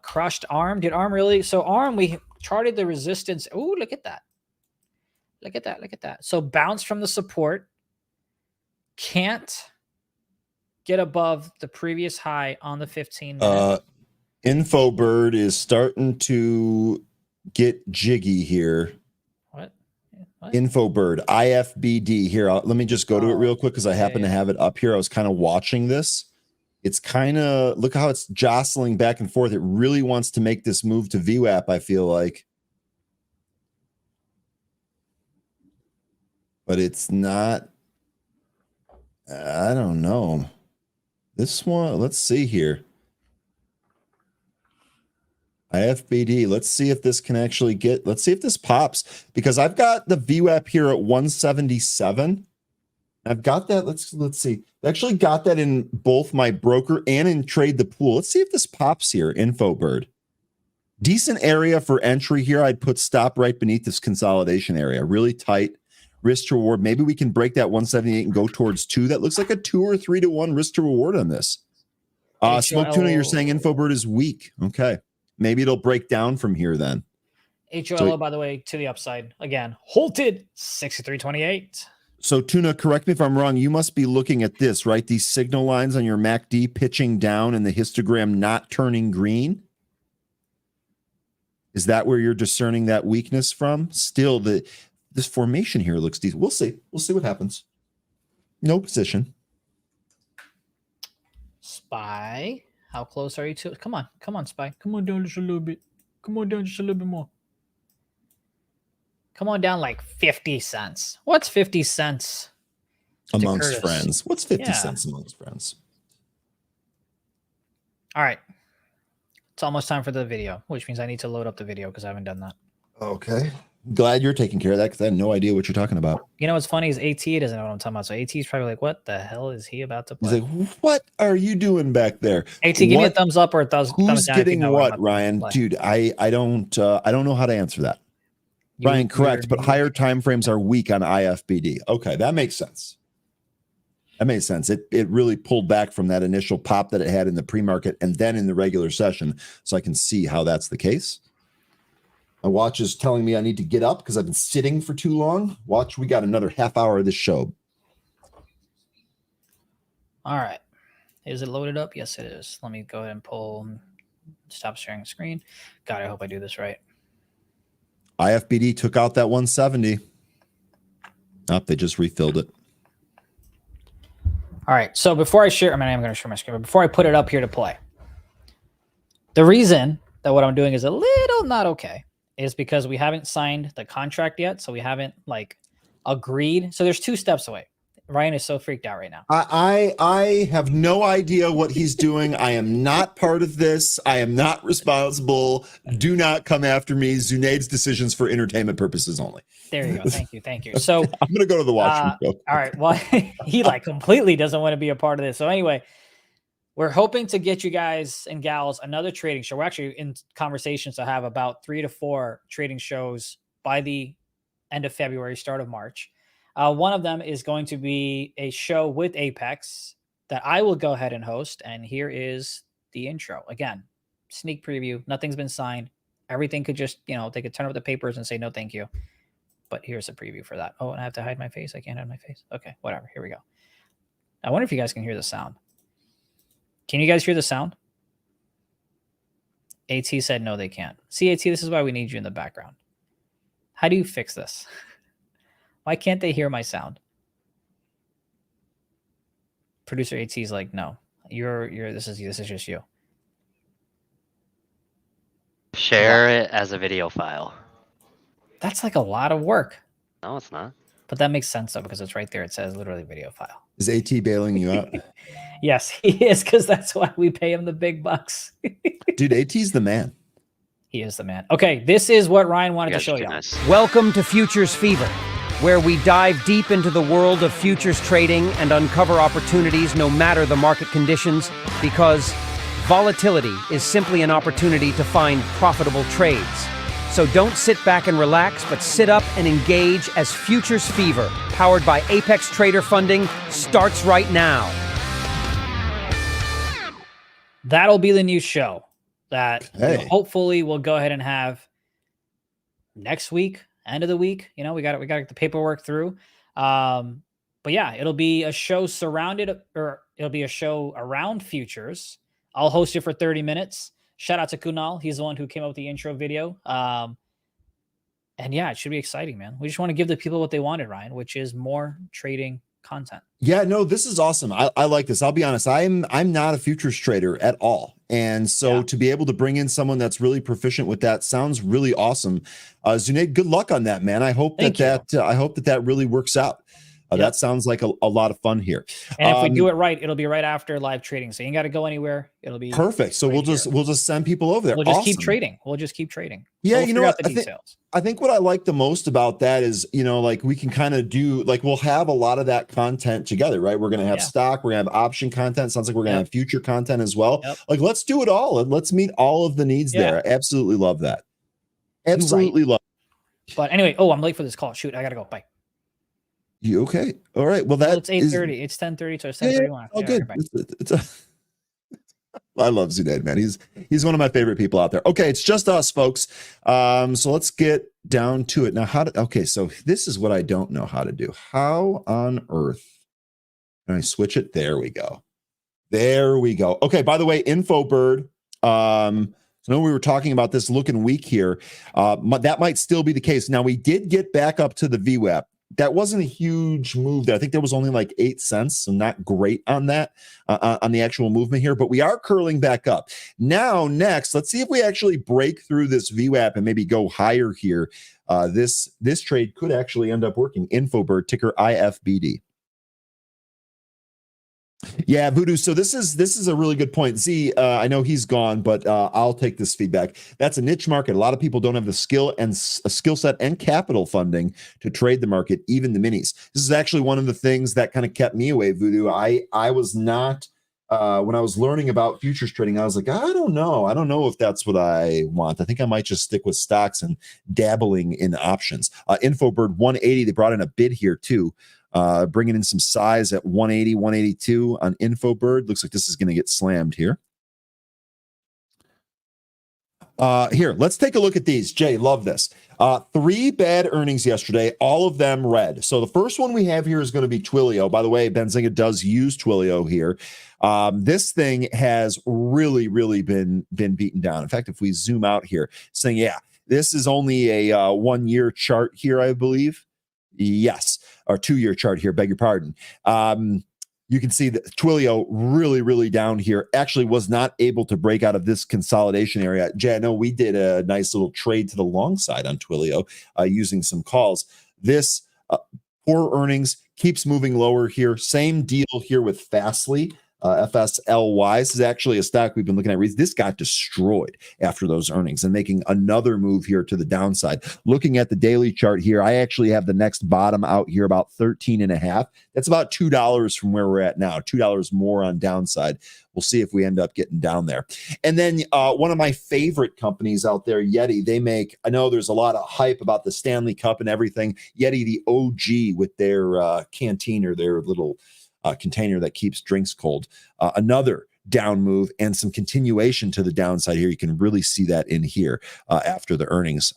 Crushed ARM. Did ARM really? So ARM, we charted the resistance. Oh, look at that. Look at that. Look at that. So bounce from the support. Can't get above the previous high on the 15 minute. Infobird is starting to get jiggy here. What? Infobird, IFBD here. Let me just go to it real quick because I happen to have it up here. I was kind of watching this. It's kind of, look how it's jostling back and forth. It really wants to make this move to VWAP, I feel like. But it's not, I don't know. This one, let's see here. IFBD, let's see if this can actually get, let's see if this pops, because I've got the VWAP here at 177. I've got that, let's see. I actually got that in both my broker and in Trade the Pool. Let's see if this pops here, Infobird. Decent area for entry here. I'd put stop right beneath this consolidation area. Really tight risk to reward. Maybe we can break that 178 and go towards 2. That looks like a 2 or 3 to 1 risk to reward on this. Smoke Tuna, you're saying Infobird is weak. Okay. Maybe it'll break down from here then. HOLO, by the way, to the upside. Again, halted 63.28. So Tuna, correct me if I'm wrong. You must be looking at this, right? These signal lines on your MACD pitching down and the histogram not turning green. Is that where you're discerning that weakness from? Still, this formation here looks decent. We'll see. We'll see what happens. No position. SPY. How close are you to it? Come on, SPY. Come on down just a little bit. Come on down just a little bit more. Come on down like 50 cents. What's 50 cents amongst friends? What's 50 cents amongst friends? All right. It's almost time for the video, which means I need to load up the video because I haven't done that. Okay. Glad you're taking care of that because I had no idea what you're talking about. You know what's funny is AT doesn't know what I'm talking about. So AT is probably like, what the hell is he about to play? He's like, what are you doing back there? AT, give me a thumbs up or a thumbs down. Who's getting what, Ryan? Dude, I don't know how to answer that. Ryan, correct, but higher time frames are weak on IFBD. Okay, that makes sense. That makes sense. It really pulled back from that initial pop that it had in the pre-market and then in the regular session, so I can see how that's the case. My watch is telling me I need to get up because I've been sitting for too long. Watch, we got another half hour of this show. All right. Is it loaded up? Yes, it is. Let me go ahead and stop sharing the screen. God, I hope I do this right. IFBD took out that 170. Nope, they just refilled it. All right. So before I share, I'm going to share my screen, but before I put it up here to play, the reason that what I'm doing is a little not okay is because we haven't signed the contract yet. So we haven't agreed. So there's 2 steps away. Ryan is so freaked out right now. I have no idea what he's doing. I am not part of this. I am not responsible. Do not come after me. Zunaid's decisions for entertainment purposes only. There you go. Thank you. So I'm going to go to the washroom. All right. Well, he completely doesn't want to be a part of this. So anyway, we're hoping to get you guys and gals another trading show. We're actually in conversations to have about 3 to 4 trading shows by the end of February, start of March. One of them is going to be a show with Apex that I will go ahead and host. And here is the intro. Again, sneak preview. Nothing's been signed. Everything could just, they could turn over the papers and say, no, thank you. But here's a preview for that. Oh, and I have to hide my face. I can't hide my face. Okay, whatever. Here we go. I wonder if you guys can hear the sound. Can you guys hear the sound? AT said no, they can't. See, AT, this is why we need you in the background. How do you fix this? Why can't they hear my sound? Producer AT's like, no, this is just you. Share it as a video file. That's like a lot of work. No, it's not. But that makes sense though, because it's right there. It says literally video file. Is AT bailing you out? Yes, he is, because that's why we pay him the big bucks. Dude, AT's the man. He is the man. Okay, this is what Ryan wanted to show you. Nice. Welcome to Futures Fever, where we dive deep into the world of futures trading and uncover opportunities no matter the market conditions, because volatility is simply an opportunity to find profitable trades. So don't sit back and relax, but sit up and engage as Futures Fever, powered by Apex Trader Funding, starts right now. That'll be the new show that hopefully we'll go ahead and have next week, end of the week. You know, we got to get the paperwork through. But yeah, it'll be a show it'll be a show around futures. I'll host it for 30 minutes. Shout out to Kunal. He's the one who came up with the intro video. And yeah, it should be exciting, man. We just want to give the people what they wanted, Ryan, which is more trading content. Yeah, no, this is awesome. I like this. I'll be honest. I'm not a futures trader at all. And so to be able to bring in someone that's really proficient with that sounds really awesome. Zunaid, good luck on that, man. I hope that really works out. That sounds like a lot of fun here. And if we do it right, it'll be right after live trading. So you ain't got to go anywhere. It'll be perfect. So we'll just send people over there. We'll just keep trading. We'll just keep trading. Yeah, so you know what? I think what I like the most about that is, you know, like we can kind of do, like we'll have a lot of that content together, right? We're going to have stock, we're going to have option content. Sounds like we're going to have future content as well. Like, let's do it all and let's meet all of the needs there. I absolutely love that. Absolutely love it. But anyway, I'm late for this call. Shoot, I got to go. Bye. You okay? All right. Well, it's 8:30. It's 10:30, so it's 10:31. Oh, good. I love Zunaid, man. He's one of my favorite people out there. Okay, it's just us, folks. So let's get down to it now. So this is what I don't know how to do. How on earth can I switch it? There we go. Okay. By the way, InfoBird. So I know we were talking about this looking weak here. That might still be the case. Now we did get back up to the VWAP. That wasn't a huge move there. I think there was only like 8 cents, so not great on that, on the actual movement here, but we are curling back up. Now, next, let's see if we actually break through this VWAP and maybe go higher here. This trade could actually end up working. InfoBird, ticker IFBD. Yeah, Voodoo. So this is a really good point. Z, I know he's gone, but I'll take this feedback. That's a niche market. A lot of people don't have the skill set and capital funding to trade the market, even the minis. This is actually one of the things that kind of kept me away, Voodoo. I was not when I was learning about futures trading, I was like, I don't know if that's what I want. I think I might just stick with stocks and dabbling in options. InfoBird 180. They brought in a bid here too. Bringing in some size at 180, 182 on InfoBird. Looks like this is going to get slammed here. Here, let's take a look at these. Jay, love this. 3 bad earnings yesterday, all of them red. So the first one we have here is going to be Twilio. By the way, Benzinga does use Twilio here. This thing has really, really been beaten down. In fact, if we zoom out here, saying, this is only a 1-year chart here, I believe. Yes, or 2-year chart here, beg your pardon. You can see that Twilio really, really down here, actually was not able to break out of this consolidation area. Jay, I know we did a nice little trade to the long side on Twilio using some calls. This poor earnings keeps moving lower here. Same deal here with Fastly. FSLY. This is actually a stock we've been looking at. This got destroyed after those earnings and making another move here to the downside. Looking at the daily chart here, I actually have the next bottom out here about 13.5. That's about $2 from where we're at now. $2 more on downside. We'll see if we end up getting down there. And then one of my favorite companies out there, Yeti, they make, I know there's a lot of hype about the Stanley Cup and everything. Yeti, the OG with their canteen or their little container that keeps drinks cold. Another down move and some continuation to the downside here. You can really see that in here after the earnings.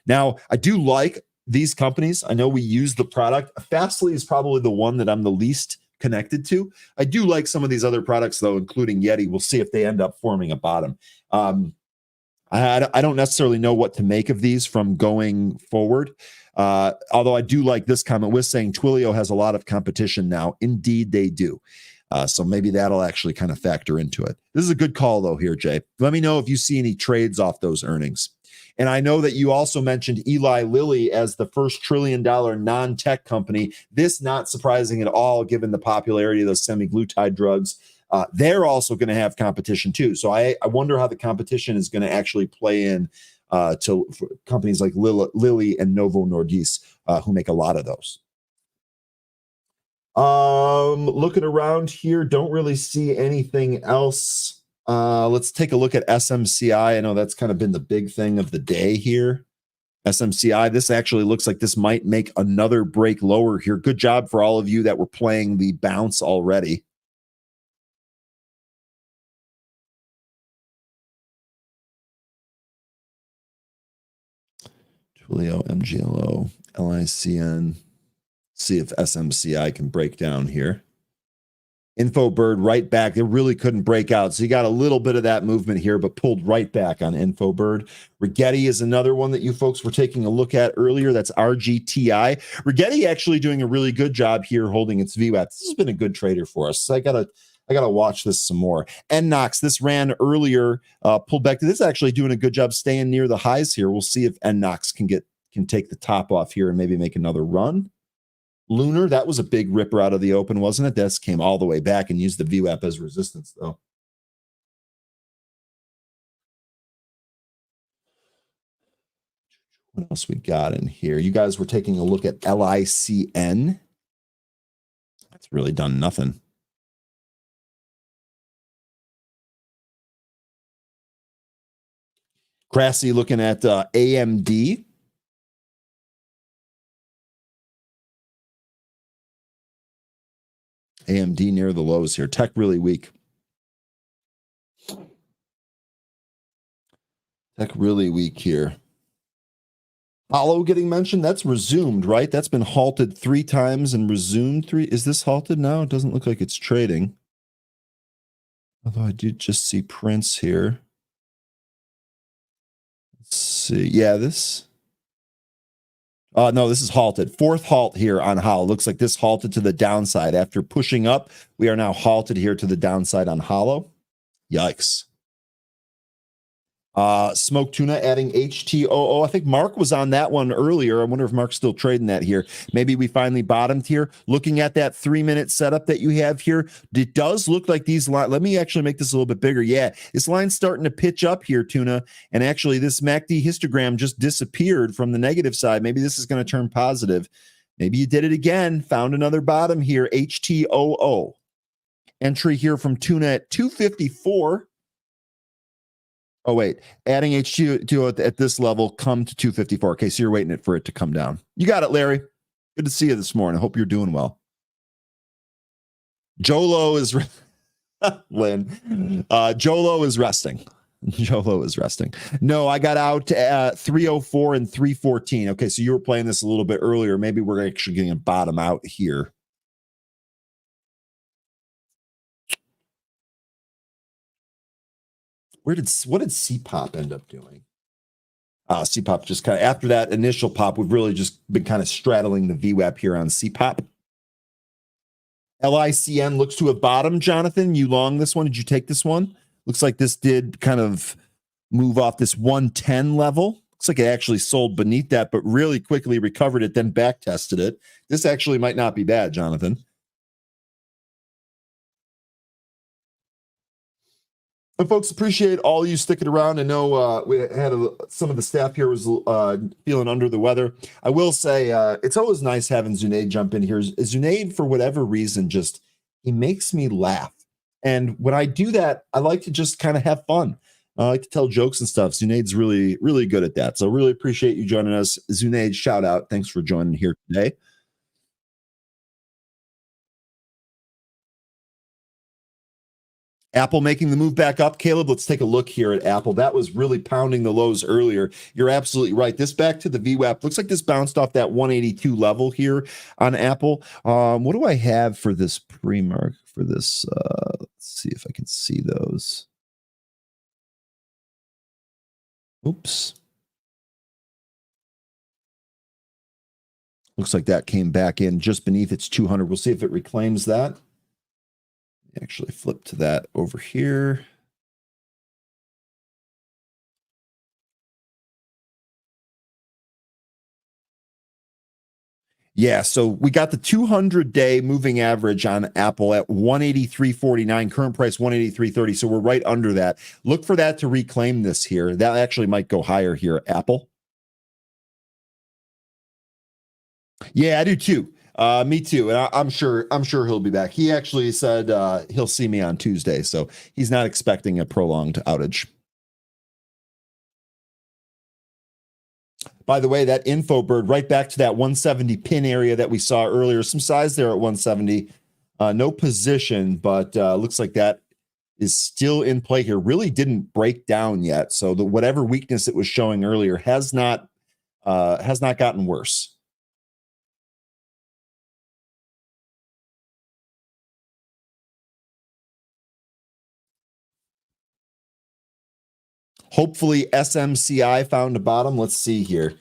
Now, I do like these companies. I know we use the product. Fastly is probably the one that I'm the least connected to. I do like some of these other products, though, including Yeti. We'll see if they end up forming a bottom. I don't necessarily know what to make of these from going forward. Although I do like this comment with saying Twilio has a lot of competition now. Indeed, they do. So maybe that'll actually kind of factor into it. This is a good call, though, here, Jay. Let me know if you see any trades off those earnings. And I know that you also mentioned Eli Lilly as the first $1 trillion non-tech company. This not surprising at all, given the popularity of those semaglutide drugs. They're also going to have competition, too. So I wonder how the competition is going to actually play in to companies like Lilly and Novo Nordisk, who make a lot of those. Looking around here, don't really see anything else. Let's take a look at SMCI. I know that's kind of been the big thing of the day here. SMCI, this actually looks like this might make another break lower here. Good job for all of you that were playing the bounce already. Twilio, MGLO, LICN. See if SMCI can break down here. Infobird right back. They really couldn't break out. So you got a little bit of that movement here, but pulled right back on Infobird. Rigetti is another one that you folks were taking a look at earlier. That's RGTI. Rigetti actually doing a really good job here holding its VWAP. This has been a good trader for us. So I gotta watch this some more. NNOX, this ran earlier, pulled back. This is actually doing a good job staying near the highs here. We'll see if NNOX can take the top off here and maybe make another run. Lunar, that was a big ripper out of the open, wasn't it? This came all the way back and used the VWAP as resistance, though. What else we got in here? You guys were taking a look at LICN. That's really done nothing. Crassy looking at AMD. AMD near the lows here. Tech really weak. Tech really weak here. Hollow getting mentioned. That's resumed, right? That's been halted 3 times and resumed 3. Is this halted now? It doesn't look like it's trading. Although I did just see prints here. Let's see. Yeah, this. No, this is halted. 4th halt here on Hollow. Looks like this halted to the downside. After pushing up, we are now halted here to the downside on Hollow. Yikes. Smoke Tuna adding HTOO. I think Mark was on that one earlier. I wonder if Mark's still trading that here. Maybe we finally bottomed here. Looking at that 3-minute setup that you have here, it does look like these lines. Let me actually make this a little bit bigger. Yeah, this line's starting to pitch up here, Tuna. And actually, this MACD histogram just disappeared from the negative side. Maybe this is going to turn positive. Maybe you did it again. Found another bottom here. HTOO. Entry here from Tuna at 254. Oh, wait. Adding HTOO at this level, come to 254. Okay, so you're waiting for it to come down. You got it, Larry. Good to see you this morning. I hope you're doing well. Jolo is Lynn. Jolo is resting. Jolo is resting. No, I got out at 304 and 314. Okay, so you were playing this a little bit earlier. Maybe we're actually getting a bottom out here. What did CPOP end up doing? CPOP just kind of, after that initial pop, we've really just been kind of straddling the VWAP here on CPOP. LICN looks to have bottomed, Jonathan. You long this one? Did you take this one? Looks like this did kind of move off this 110 level. Looks like it actually sold beneath that, but really quickly recovered it, then back tested it. This actually might not be bad, Jonathan. And folks, appreciate all you sticking around. I know we had some of the staff here was feeling under the weather. I will say it's always nice having Zunaid jump in here. Zunaid, for whatever reason, he makes me laugh. And when I do that, I like to just kind of have fun. I like to tell jokes and stuff. Zunaid's really, really good at that. So really appreciate you joining us. Zunaid, shout out. Thanks for joining here today. Apple making the move back up. Caleb, let's take a look here at Apple. That was really pounding the lows earlier. You're absolutely right. This back to the VWAP. Looks like this bounced off that 182 level here on Apple. What do I have for this pre-mark for this? Let's see if I can see those. Oops. Looks like that came back in just beneath its 200. We'll see if it reclaims that. Actually flip to that over here. Yeah, so we got the 200-day moving average on Apple at 183.49, current price 183.30, so we're right under that. Look for that to reclaim this here. That actually might go higher here at Apple. Yeah, I do too. Me too, and I'm sure he'll be back. He actually said he'll see me on Tuesday, so he's not expecting a prolonged outage. By the way, that Infobird right back to that 170 pin area that we saw earlier. Some size there at 170. No position, but looks like that is still in play here. Really didn't break down yet, so whatever weakness it was showing earlier has not has not gotten worse. Hopefully SMCI found a bottom. Let's see here.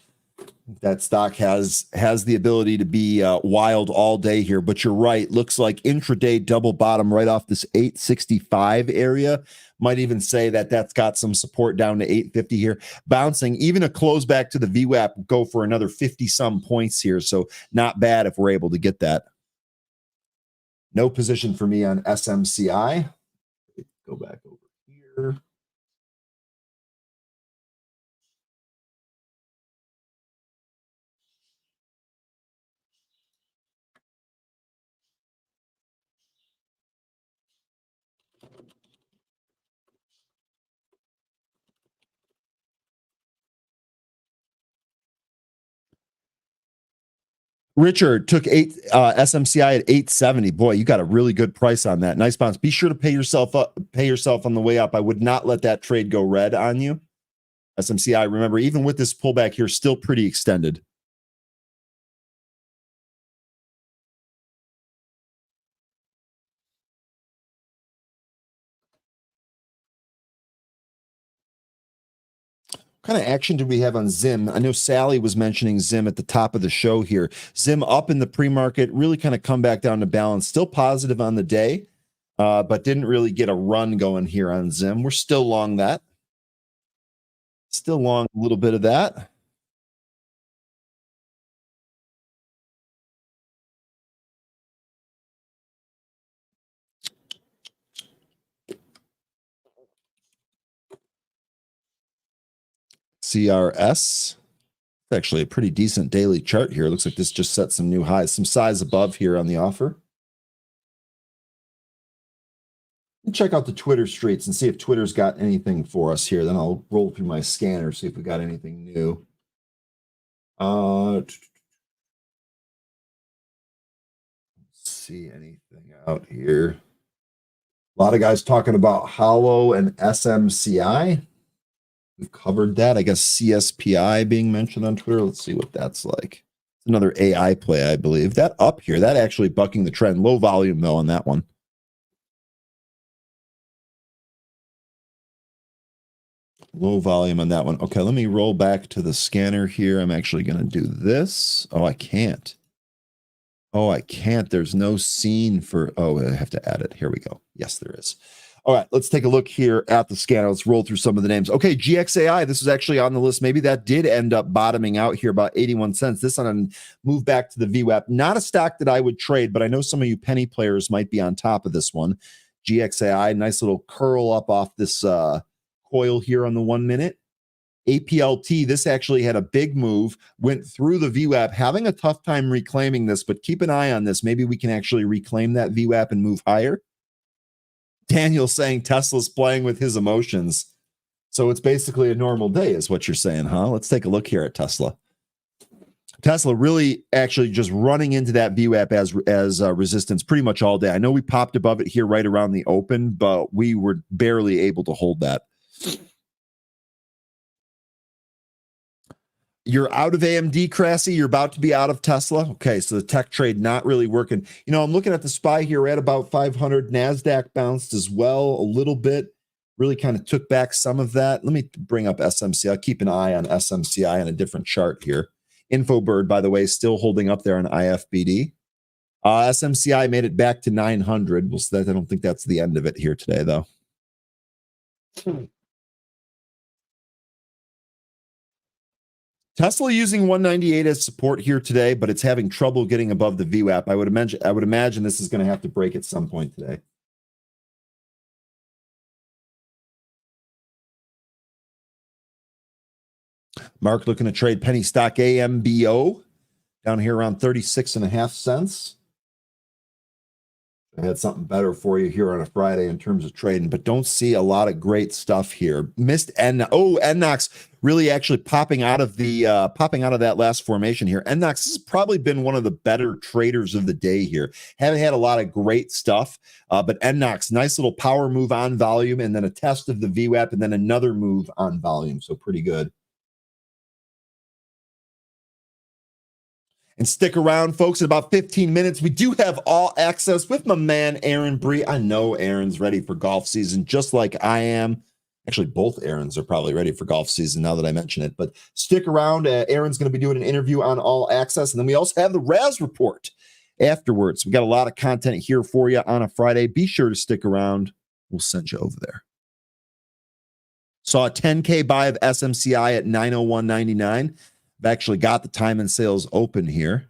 That stock has the ability to be wild all day here, but you're right. Looks like intraday double bottom right off this 865 area. Might even say that that's got some support down to 850 here. Bouncing, even a close back to the VWAP, go for another 50 some points here. So not bad if we're able to get that. No position for me on SMCI. Go back over here. Richard took SMCI at 870. Boy, you got a really good price on that. Nice bounce. Be sure to pay yourself on the way up. I would not let that trade go red on you. SMCI, remember, even with this pullback here, still pretty extended. What kind of action did we have on Zim? I know Sally was mentioning Zim at the top of the show here. Zim up in the pre-market, really kind of come back down to balance. Still positive on the day, but didn't really get a run going here on Zim. We're still long that. Still long a little bit of that. CRS. It's actually a pretty decent daily chart here. Looks like this just set some new highs, some size above here on the offer. Check out the Twitter streets and see if Twitter's got anything for us here. Then I'll roll through my scanner, see if we got anything new. See anything out here. A lot of guys talking about Hollow and SMCI. We've covered that. I guess CSPI being mentioned on Twitter. Let's see what that's like. Another AI play, I believe. That up here, that actually bucking the trend. Low volume, though, on that one. Low volume on that one. Okay, let me roll back to the scanner here. I'm actually going to do this. Oh, I can't. Oh, I can't. There's no scene for... Oh, I have to add it. Here we go. Yes, there is. All right, let's take a look here at the scanner. Let's roll through some of the names. Okay, GXAI, this is actually on the list. Maybe that did end up bottoming out here about 81 cents. This on a move back to the VWAP. Not a stock that I would trade, but I know some of you penny players might be on top of this one. GXAI, nice little curl up off this coil here on the 1 minute. APLT, this actually had a big move, went through the VWAP, having a tough time reclaiming this, but keep an eye on this. Maybe we can actually reclaim that VWAP and move higher. Daniel saying Tesla's playing with his emotions. So it's basically a normal day is what you're saying, huh? Let's take a look here at Tesla. Tesla really actually just running into that VWAP as resistance pretty much all day. I know we popped above it here right around the open, but we were barely able to hold that. You're out of AMD, Crassy. You're about to be out of Tesla. Okay, so the tech trade not really working. You know, I'm looking at the SPY here at about 500. NASDAQ bounced as well a little bit. Really kind of took back some of that. Let me bring up SMCI. I'll keep an eye on SMCI on a different chart here. Infobird, by the way, still holding up there on IFBD. SMCI made it back to 900. Well, so I don't think that's the end of it here today, though. Tesla using 198 as support here today, but it's having trouble getting above the VWAP. I would imagine this is going to have to break at some point today. Mark looking to trade penny stock AMBO down here around 36.5 cents. I had something better for you here on a Friday in terms of trading, but don't see a lot of great stuff here. Missed NNOX really actually popping out of that last formation here. NNOX has probably been one of the better traders of the day here. Haven't had a lot of great stuff, but NNOX, nice little power move on volume, and then a test of the VWAP, and then another move on volume. So pretty good. And stick around, folks. In about 15 minutes, we do have All Access with my man, Aaron Bree. I know Aaron's ready for golf season, just like I am. Actually, both Aarons are probably ready for golf season now that I mention it. But stick around. Aaron's going to be doing an interview on All Access. And then we also have the Raz Report afterwards. We got a lot of content here for you on a Friday. Be sure to stick around. We'll send you over there. Saw a 10K buy of SMCI at 901.99. I've actually got the time and sales open here.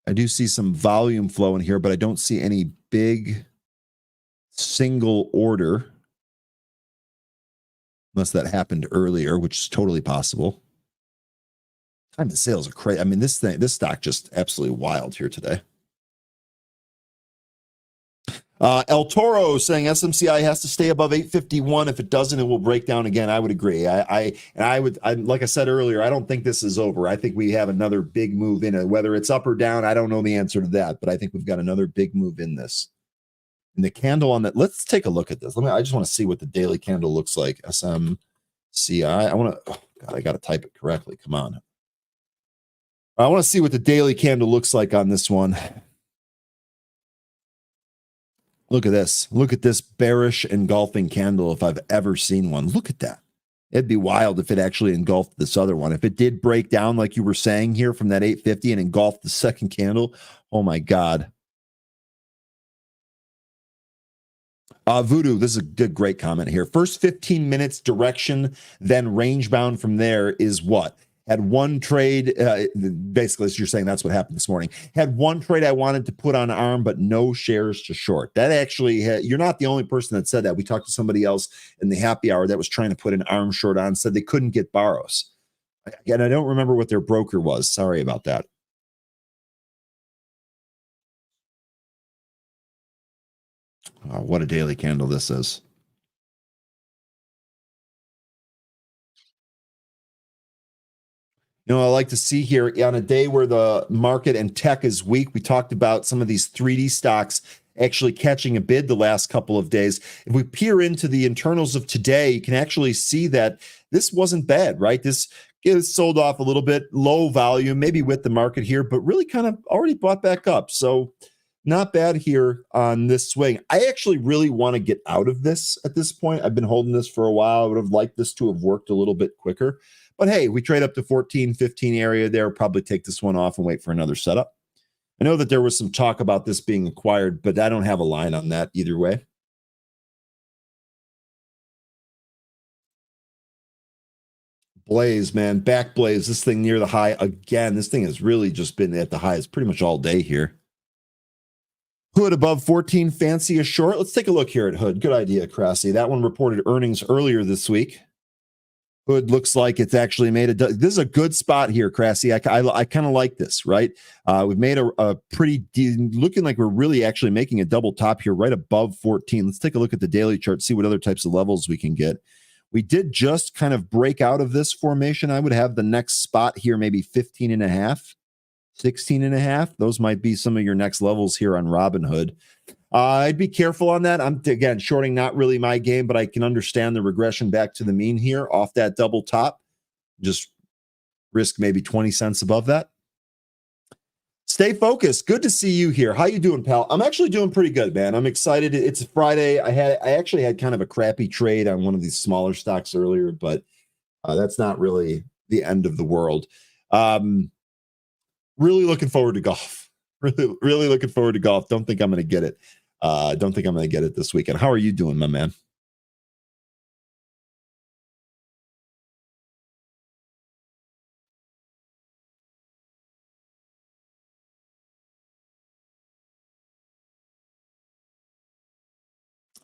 I do see some volume flow in here, but I don't see any big single order. Unless that happened earlier, which is totally possible. Time and sales are crazy. I mean, this stock just absolutely wild here today. El Toro saying SMCI has to stay above 851. If it doesn't, it will break down again. I would agree. I like I said earlier, I don't think this is over. I think we have another big move in it. Whether it's up or down, I don't know the answer to that, but I think we've got another big move in this. And the candle on that, let's take a look at this. I just want to see what the daily candle looks like. SMCI. I got to type it correctly. Come on. I want to see what the daily candle looks like on this one. Look at this. Look at this bearish engulfing candle if I've ever seen one. Look at that. It'd be wild if it actually engulfed this other one. If it did break down like you were saying here from that 850 and engulfed the second candle, oh my God. Voodoo, this is a great comment here. First 15 minutes direction, then range bound from there is what? Had one trade, basically, you're saying that's what happened this morning. Had one trade I wanted to put on ARM, but no shares to short. That actually, you're not the only person that said that. We talked to somebody else in the happy hour that was trying to put an ARM short on, said they couldn't get Barrows. Again, I don't remember what their broker was. Sorry about that. Oh, what a daily candle this is. You know, I like to see here on a day where the market and tech is weak. We talked about some of these 3D stocks actually catching a bid the last couple of days. If we peer into the internals of today, you can actually see that this wasn't bad, right? This is sold off a little bit, low volume, maybe with the market here, but really kind of already bought back up. So not bad here on this swing. I actually really want to get out of this at this point. I've been holding this for a while. I would have liked this to have worked a little bit quicker. But hey, we trade up to 14, 15 area there. Probably take this one off and wait for another setup. I know that there was some talk about this being acquired, but I don't have a line on that either way. Blaze, man, back Blaze. This thing near the high again. This thing has really just been at the highs pretty much all day here. Hood above 14, fancy a short. Let's take a look here at Hood. Good idea, Cressy. That one reported earnings earlier this week. Hood looks like it's actually made a. This is a good spot here, Cressy. I kind of like this, right? We've made a pretty looking like we're really actually making a double top here, right above 14. Let's take a look at the daily chart, see what other types of levels we can get. We did just kind of break out of this formation. I would have the next spot here, maybe 15.5, 16.5. Those might be some of your next levels here on Robinhood. I'd be careful on that. I'm, again, shorting not really my game, but I can understand the regression back to the mean here off that double top. Just risk maybe 20 cents above that. Stay focused. Good to see you here. How you doing, pal? I'm actually doing pretty good, man. I'm excited. It's Friday. I actually had kind of a crappy trade on one of these smaller stocks earlier, but that's not really the end of the world. Really looking forward to golf. Really looking forward to golf. Don't think I'm going to get it. Don't think I'm going to get it this weekend. How are you doing, my man?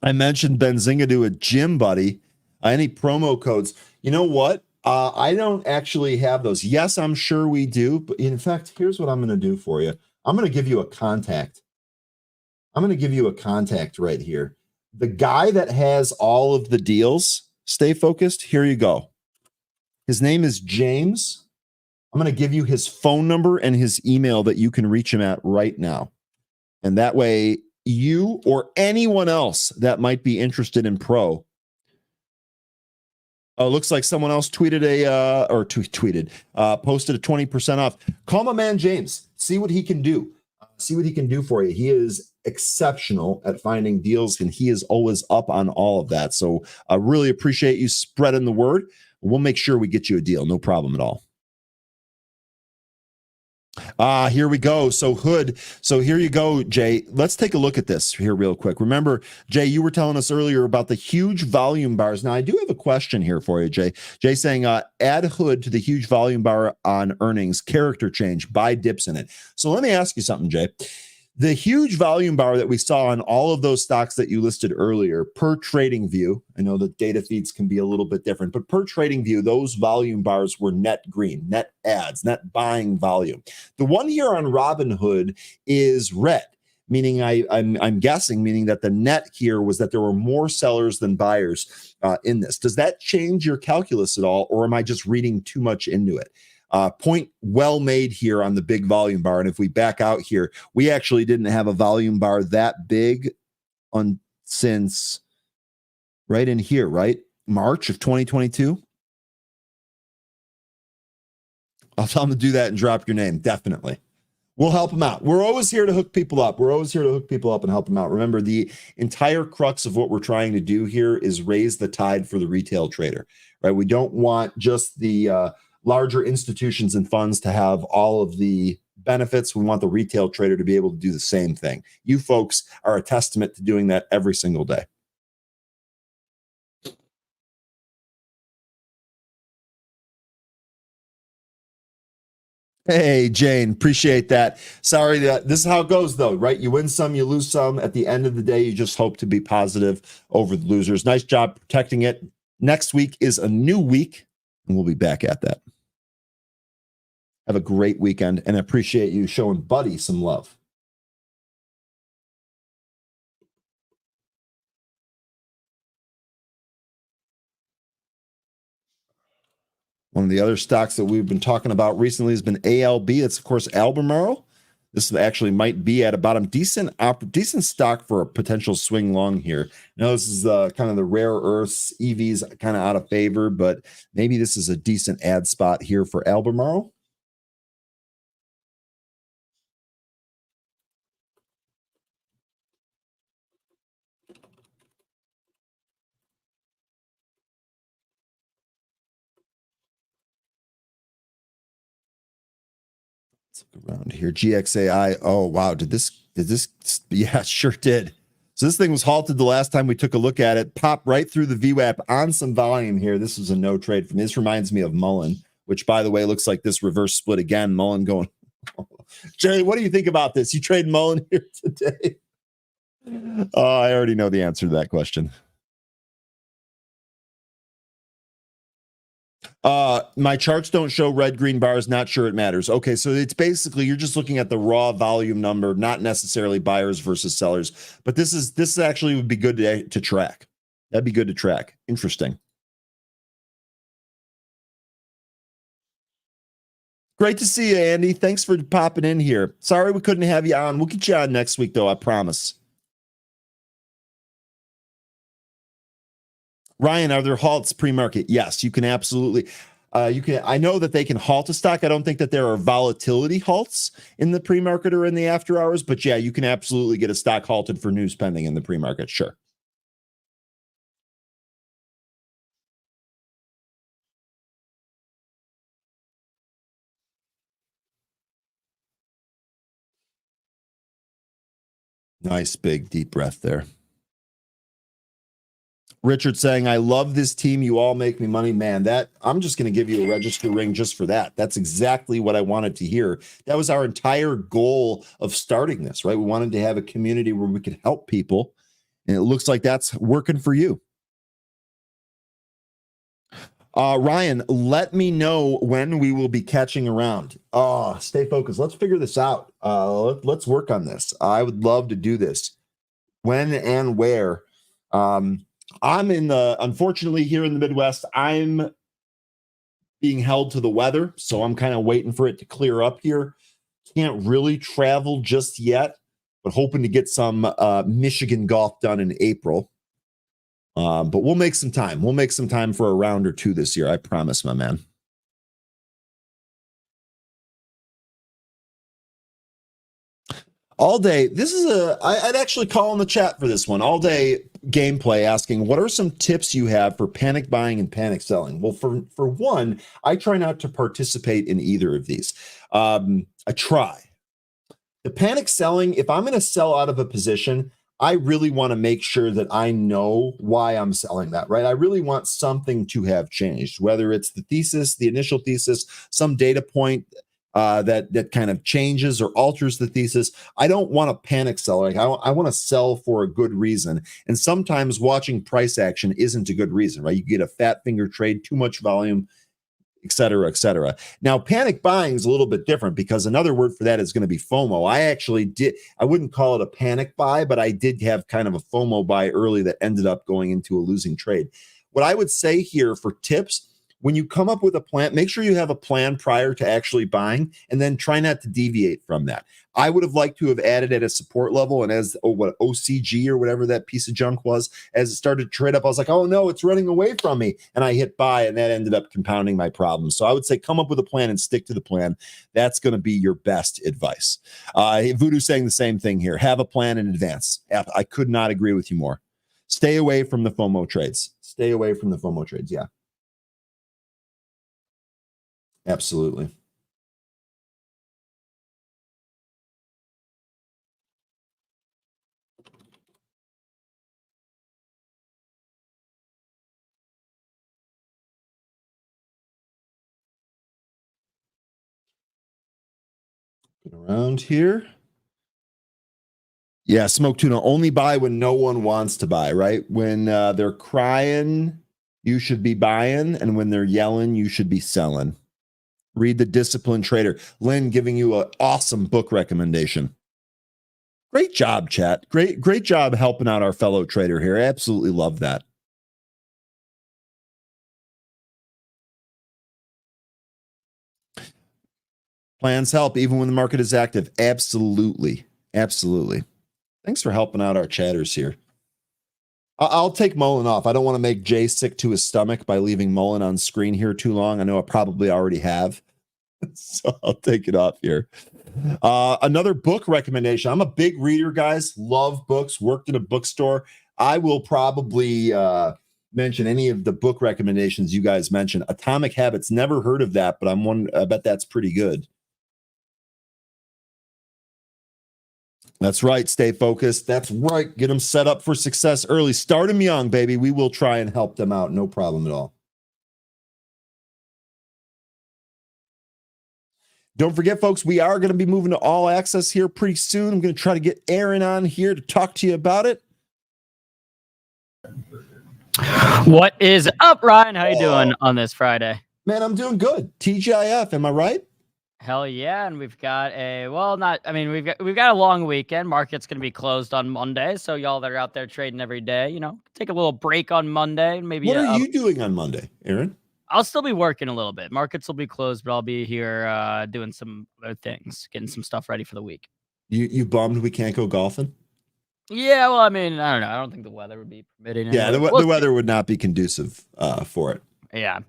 I mentioned Benzinga to a gym buddy. Any promo codes? You know what? I don't actually have those. Yes, I'm sure we do. But in fact, here's what I'm going to do for you. I'm going to give you a contact. I'm going to give you a contact right here. The guy that has all of the deals, stay focused. Here you go. His name is James. I'm going to give you his phone number and his email that you can reach him at right now. And that way, you or anyone else that might be interested in pro Oh, looks like someone else tweeted posted a 20% off. Call my man James. See what he can do. See what he can do for you. He is exceptional at finding deals, and he is always up on all of that. So I really appreciate you spreading the word. We'll make sure we get you a deal. No problem at all. Here we go. So Hood. So here you go, Jay. Let's take a look at this here real quick. Remember, Jay, you were telling us earlier about the huge volume bars. Now, I do have a question here for you, Jay. Jay saying, add Hood to the huge volume bar on earnings, character change, buy dips in it. So let me ask you something, Jay. The huge volume bar that we saw on all of those stocks that you listed earlier, per trading view, I know the data feeds can be a little bit different, but per trading view, those volume bars were net green, net ads, net buying volume. The one here on Robinhood is red, meaning I'm guessing, meaning that the net here was that there were more sellers than buyers in this. Does that change your calculus at all, or am I just reading too much into it? Point well made here on the big volume bar. And if we back out here, we actually didn't have a volume bar that big since right in here, right? March of 2022. I'll tell them to do that and drop your name. Definitely. We'll help them out. We're always here to hook people up. We're always here to hook people up and help them out. Remember, the entire crux of what we're trying to do here is raise the tide for the retail trader, right? We don't want just the larger institutions and funds to have all of the benefits. We want the retail trader to be able to do the same thing. You folks are a testament to doing that every single day. Hey, Jane, appreciate that. Sorry, this is how it goes, though, right? You win some, you lose some. At the end of the day, you just hope to be positive over the losers. Nice job protecting it. Next week is a new week, and we'll be back at that. Have a great weekend, and I appreciate you showing Buddy some love. One of the other stocks that we've been talking about recently has been ALB. It's, of course, Albemarle. This actually might be at about a decent stock for a potential swing long here. Now, this is kind of the rare earths, EVs kind of out of favor, but maybe this is a decent ad spot here for Albemarle. Let's look around here. GXAI. Oh, wow. Did this? Yeah, it sure did. So this thing was halted the last time we took a look at it. Popped right through the VWAP on some volume here. This was a no trade for me. This reminds me of Mullen, which, by the way, looks like this reverse split again. Mullen going, Jerry, what do you think about this? You trade Mullen here today? I already know the answer to that question. My charts don't show red green bars. Not sure it matters. Okay, so it's basically you're just looking at the raw volume number, not necessarily buyers versus sellers. But this actually would be good to track. That'd be good to track. Interesting. Great to see you, Andy. Thanks for popping in here. Sorry we couldn't have you on. We'll get you on next week, though. I promise. Ryan, are there halts pre-market? Yes, you can absolutely. You can. I know that they can halt a stock. I don't think that there are volatility halts in the pre-market or in the after hours, but yeah, you can absolutely get a stock halted for news pending in the pre-market. Sure. Nice big deep breath there. Richard saying, I love this team. You all make me money. Man, that I'm just going to give you a register ring just for that. That's exactly what I wanted to hear. That was our entire goal of starting this, right? We wanted to have a community where we could help people. And it looks like that's working for you. Ryan, let me know when we will be catching around. Stay focused. Let's figure this out. Let's work on this. I would love to do this. When and where? I'm unfortunately here in the Midwest, I'm being held to the weather. So I'm kind of waiting for it to clear up here. Can't really travel just yet, but hoping to get some Michigan golf done in April. But we'll make some time. We'll make some time for a round or two this year. I promise, my man. All day. This is I'd actually call in the chat for this one. All day gameplay asking, what are some tips you have for panic buying and panic selling? Well, for one, I try not to participate in either of these. I try. The panic selling, if I'm going to sell out of a position, I really want to make sure that I know why I'm selling that, right? I really want something to have changed, whether it's the thesis, the initial thesis, some data point that kind of changes or alters the thesis. I don't want to panic sell. Like I want to sell for a good reason. And sometimes watching price action isn't a good reason, right? You get a fat finger trade, too much volume, et cetera, et cetera. Now, panic buying is a little bit different because another word for that is going to be FOMO. I wouldn't call it a panic buy, but I did have kind of a FOMO buy early that ended up going into a losing trade. What I would say here for tips, when you come up with a plan, make sure you have a plan prior to actually buying, and then try not to deviate from that. I would have liked to have added at a support level, and as OCG or whatever that piece of junk was, as it started to trade up, I was like, oh no, it's running away from me, and I hit buy, and that ended up compounding my problems. So I would say come up with a plan and stick to the plan. That's going to be your best advice. Voodoo saying the same thing here. Have a plan in advance. I could not agree with you more. Stay away from the FOMO trades. Stay away from the FOMO trades. Yeah. Absolutely. Get around here. Yeah, smoke tuna. Only buy when no one wants to buy, right? When they're crying, you should be buying. And when they're yelling, you should be selling. Read The Disciplined Trader. Lynn giving you an awesome book recommendation. Great job, chat. Great job helping out our fellow trader here. I absolutely love that. Plans help even when the market is active. Absolutely. Absolutely. Thanks for helping out our chatters here. I'll take Mullen off. I don't want to make Jay sick to his stomach by leaving Mullen on screen here too long. I know I probably already have. So I'll take it off here. Another book recommendation. I'm a big reader, guys. Love books. Worked in a bookstore. I will probably mention any of the book recommendations you guys mentioned. Atomic Habits. Never heard of that, but I bet that's pretty good. That's right. Stay focused. That's right. Get them set up for success early. Start them young, baby. We will try and help them out. No problem at all. Don't forget, folks, we are going to be moving to all access here pretty soon. I'm going to try to get Aaron on here to talk to you about it. What is up, Ryan? How you doing on this Friday? Man, I'm doing good. TGIF, am I right? Hell yeah, and we've got we've got a long weekend. Market's going to be closed on Monday, so y'all that are out there trading every day, take a little break on Monday. Maybe. What are you doing on Monday, Aaron? I'll still be working a little bit. Markets will be closed, but I'll be here doing some other things, getting some stuff ready for the week. You bummed we can't go golfing? Yeah, well, I mean, I don't know. I don't think the weather would be permitting. Yeah, the weather would not be conducive for it. Yeah.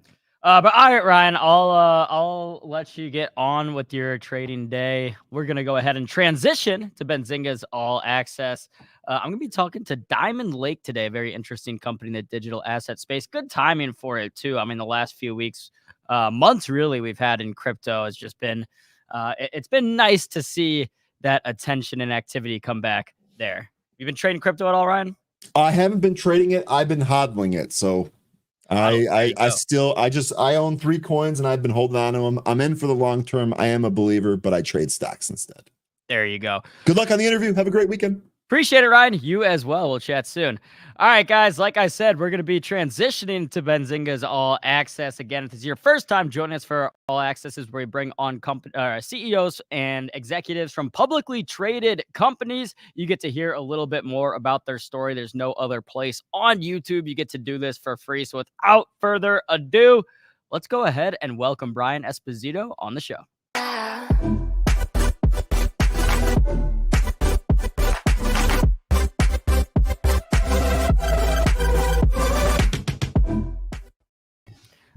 But all right, Ryan, I'll let you get on with your trading day. We're going to go ahead and transition to Benzinga's All-Access. I'm going to be talking to Diamond Lake today, a very interesting company in the digital asset space. Good timing for it, too. I mean, the last few weeks, months, really, we've had in crypto has just been, it's been nice to see that attention and activity come back there. You've been trading crypto at all, Ryan? I haven't been trading it. I've been hodling it, so... I own 3 coins and I've been holding on to them. I'm in for the long term. I am a believer, but I trade stocks instead. There you go. Good luck on the interview. Have a great weekend. Appreciate it, Ryan. You as well. We'll chat soon. All right, guys. Like I said, we're going to be transitioning to Benzinga's All Access. Again, if this is your first time joining us for All Access, is where we bring on CEOs and executives from publicly traded companies. You get to hear a little bit more about their story. There's no other place on YouTube. You get to do this for free. So without further ado, let's go ahead and welcome Brian Esposito on the show.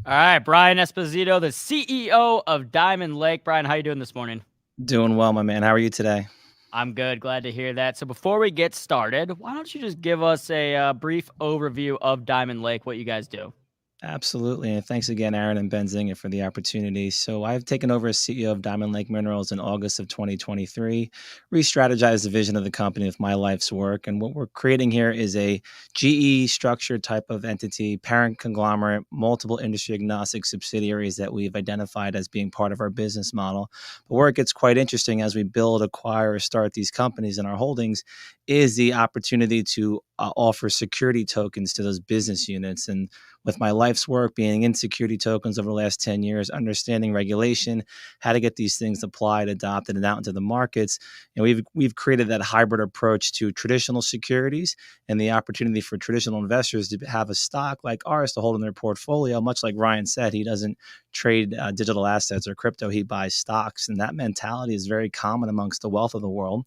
All right, Brian Esposito, the CEO of Diamond Lake. Brian, how you doing this morning? Doing well, my man. How are you today? I'm good. Glad to hear that. So before we get started, why don't you just give us a brief overview of Diamond Lake, what you guys do? Absolutely. And thanks again, Aaron and Benzinga, for the opportunity. So I've taken over as CEO of Diamond Lake Minerals in August of 2023, re-strategized the vision of the company with my life's work. And what we're creating here is a GE structured type of entity, parent conglomerate, multiple industry agnostic subsidiaries that we've identified as being part of our business model. But where it gets quite interesting as we build, acquire, or start these companies in our holdings is the opportunity to offer security tokens to those business units. And with my life's work being in security tokens over the last 10 years, understanding regulation, how to get these things applied, adopted, and out into the markets, and we've created that hybrid approach to traditional securities and the opportunity for traditional investors to have a stock like ours to hold in their portfolio. Much like Ryan said, he doesn't trade digital assets or crypto, he buys stocks. And that mentality is very common amongst the wealth of the world.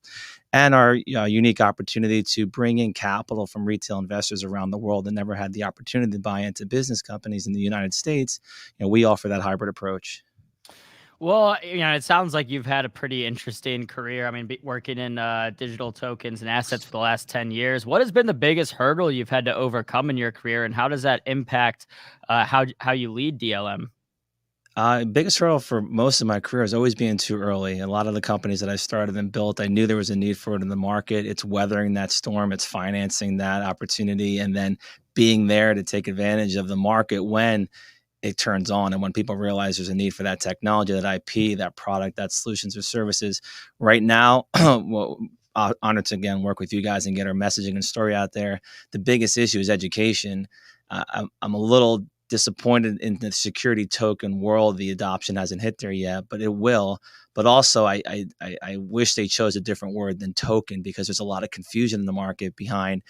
And our unique opportunity to bring in capital from retail investors around the world that never had the opportunity to buy into business companies in the United States. We offer that hybrid approach. Well, it sounds like you've had a pretty interesting career. I mean, working in digital tokens and assets for the last 10 years. What has been the biggest hurdle you've had to overcome in your career, and how does that impact how you lead DLM? Biggest hurdle for most of my career is always being too early. A lot of the companies that I started and built, I knew there was a need for it in the market. It's weathering that storm, it's financing that opportunity, and then being there to take advantage of the market when it turns on and when people realize there's a need for that technology, that IP, that product, that solutions or services. Right now, well, honored to again work with you guys and get our messaging and story out there. The biggest issue is education. I'm a little disappointed in the security token world. The adoption hasn't hit there yet, but it will. But also, I wish they chose a different word than token, because there's a lot of confusion in the market behind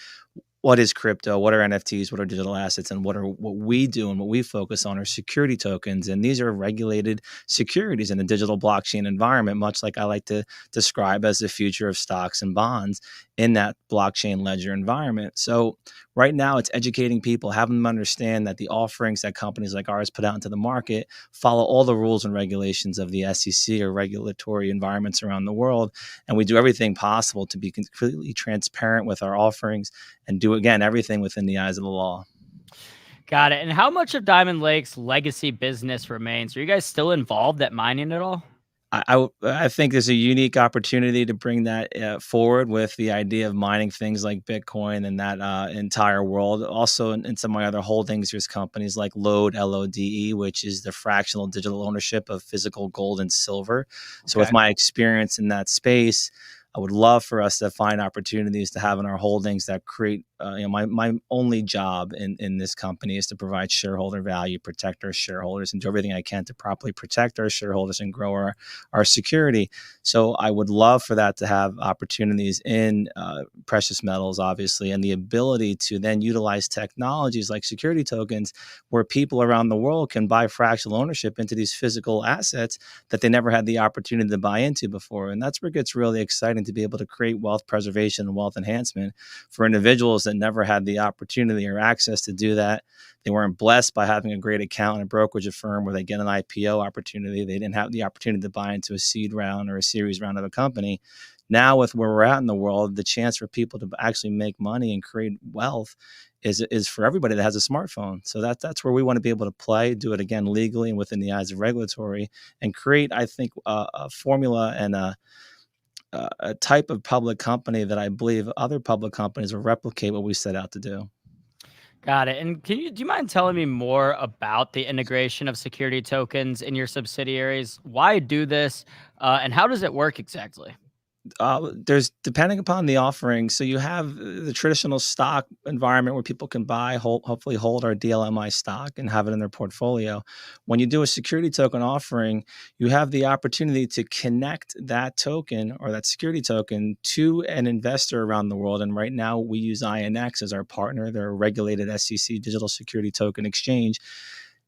what is crypto, what are NFTs, what are digital assets, and what we do and what we focus on are security tokens. And these are regulated securities in a digital blockchain environment, much like I like to describe as the future of stocks and bonds in that blockchain ledger environment. So right now it's educating people, having them understand that the offerings that companies like ours put out into the market follow all the rules and regulations of the SEC or regulatory environments around the world. And we do everything possible to be completely transparent with our offerings and do, again, everything within the eyes of the law. Got it. And how much of Diamond Lake's legacy business remains? Are you guys still involved at mining at all? I think there's a unique opportunity to bring that forward with the idea of mining things like Bitcoin and that entire world. Also, in some of my other holdings, there's companies like Lode, LODE, which is the fractional digital ownership of physical gold and silver. So with my experience in that space, I would love for us to find opportunities to have in our holdings that create, my only job in this company is to provide shareholder value, protect our shareholders, and do everything I can to properly protect our shareholders and grow our security. So I would love for that to have opportunities in precious metals, obviously, and the ability to then utilize technologies like security tokens where people around the world can buy fractional ownership into these physical assets that they never had the opportunity to buy into before. And that's where it gets really exciting, to be able to create wealth preservation and wealth enhancement for individuals that never had the opportunity or access to do that. They weren't blessed by having a great account in a brokerage firm where they get an IPO opportunity. They didn't have the opportunity to buy into a seed round or a series round of a company. Now, with where we're at in the world, the chance for people to actually make money and create wealth is for everybody that has a smartphone. So that's where we want to be able to play, do it again legally and within the eyes of regulatory, and create, I think, a formula and a type of public company that I believe other public companies will replicate what we set out to do. Got it. And do you mind telling me more about the integration of security tokens in your subsidiaries? Why do this, and how does it work exactly? There's, depending upon the offering. So you have the traditional stock environment where people can buy, hopefully hold our DLMI stock and have it in their portfolio. When you do a security token offering, you have the opportunity to connect that token or that security token to an investor around the world. And right now we use INX as our partner. They're a regulated SEC digital security token exchange.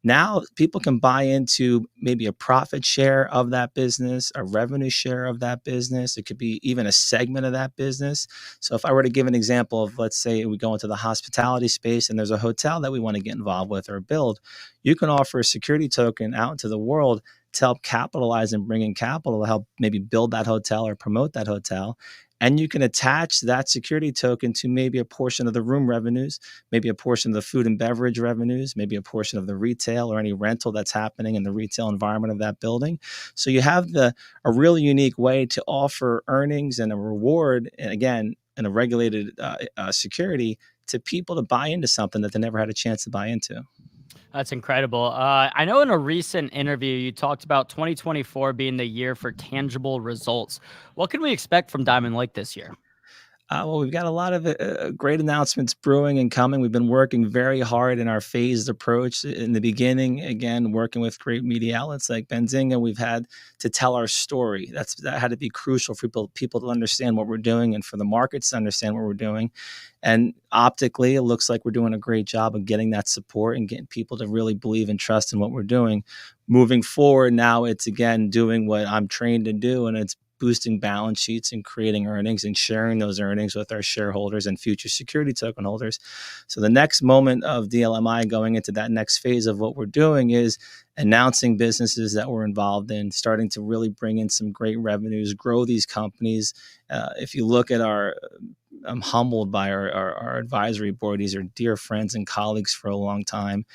Now people can buy into maybe a profit share of that business, a revenue share of that business. It could be even a segment of that business. So if I were to give an example of, let's say we go into the hospitality space and there's a hotel that we want to get involved with or build, you can offer a security token out into the world to help capitalize and bring in capital to help maybe build that hotel or promote that hotel. And you can attach that security token to maybe a portion of the room revenues, maybe a portion of the food and beverage revenues, maybe a portion of the retail or any rental that's happening in the retail environment of that building. So you have a really unique way to offer earnings and a reward, and again, in a regulated security, to people to buy into something that they never had a chance to buy into. That's incredible. I know in a recent interview, you talked about 2024 being the year for tangible results. What can we expect from Diamond Lake this year? Well, we've got a lot of great announcements brewing and coming. We've been working very hard in our phased approach. In the beginning, again, working with great media outlets like Benzinga, we've had to tell our story. That had to be crucial for people to understand what we're doing and for the markets to understand what we're doing. And optically, it looks like we're doing a great job of getting that support and getting people to really believe and trust in what we're doing. Moving forward, now it's, again, doing what I'm trained to do, and it's boosting balance sheets and creating earnings and sharing those earnings with our shareholders and future security token holders. So the next moment of DLMI going into that next phase of what we're doing is announcing businesses that we're involved in, starting to really bring in some great revenues, grow these companies. If you look at I'm humbled by our advisory board. These are dear friends and colleagues for a long time.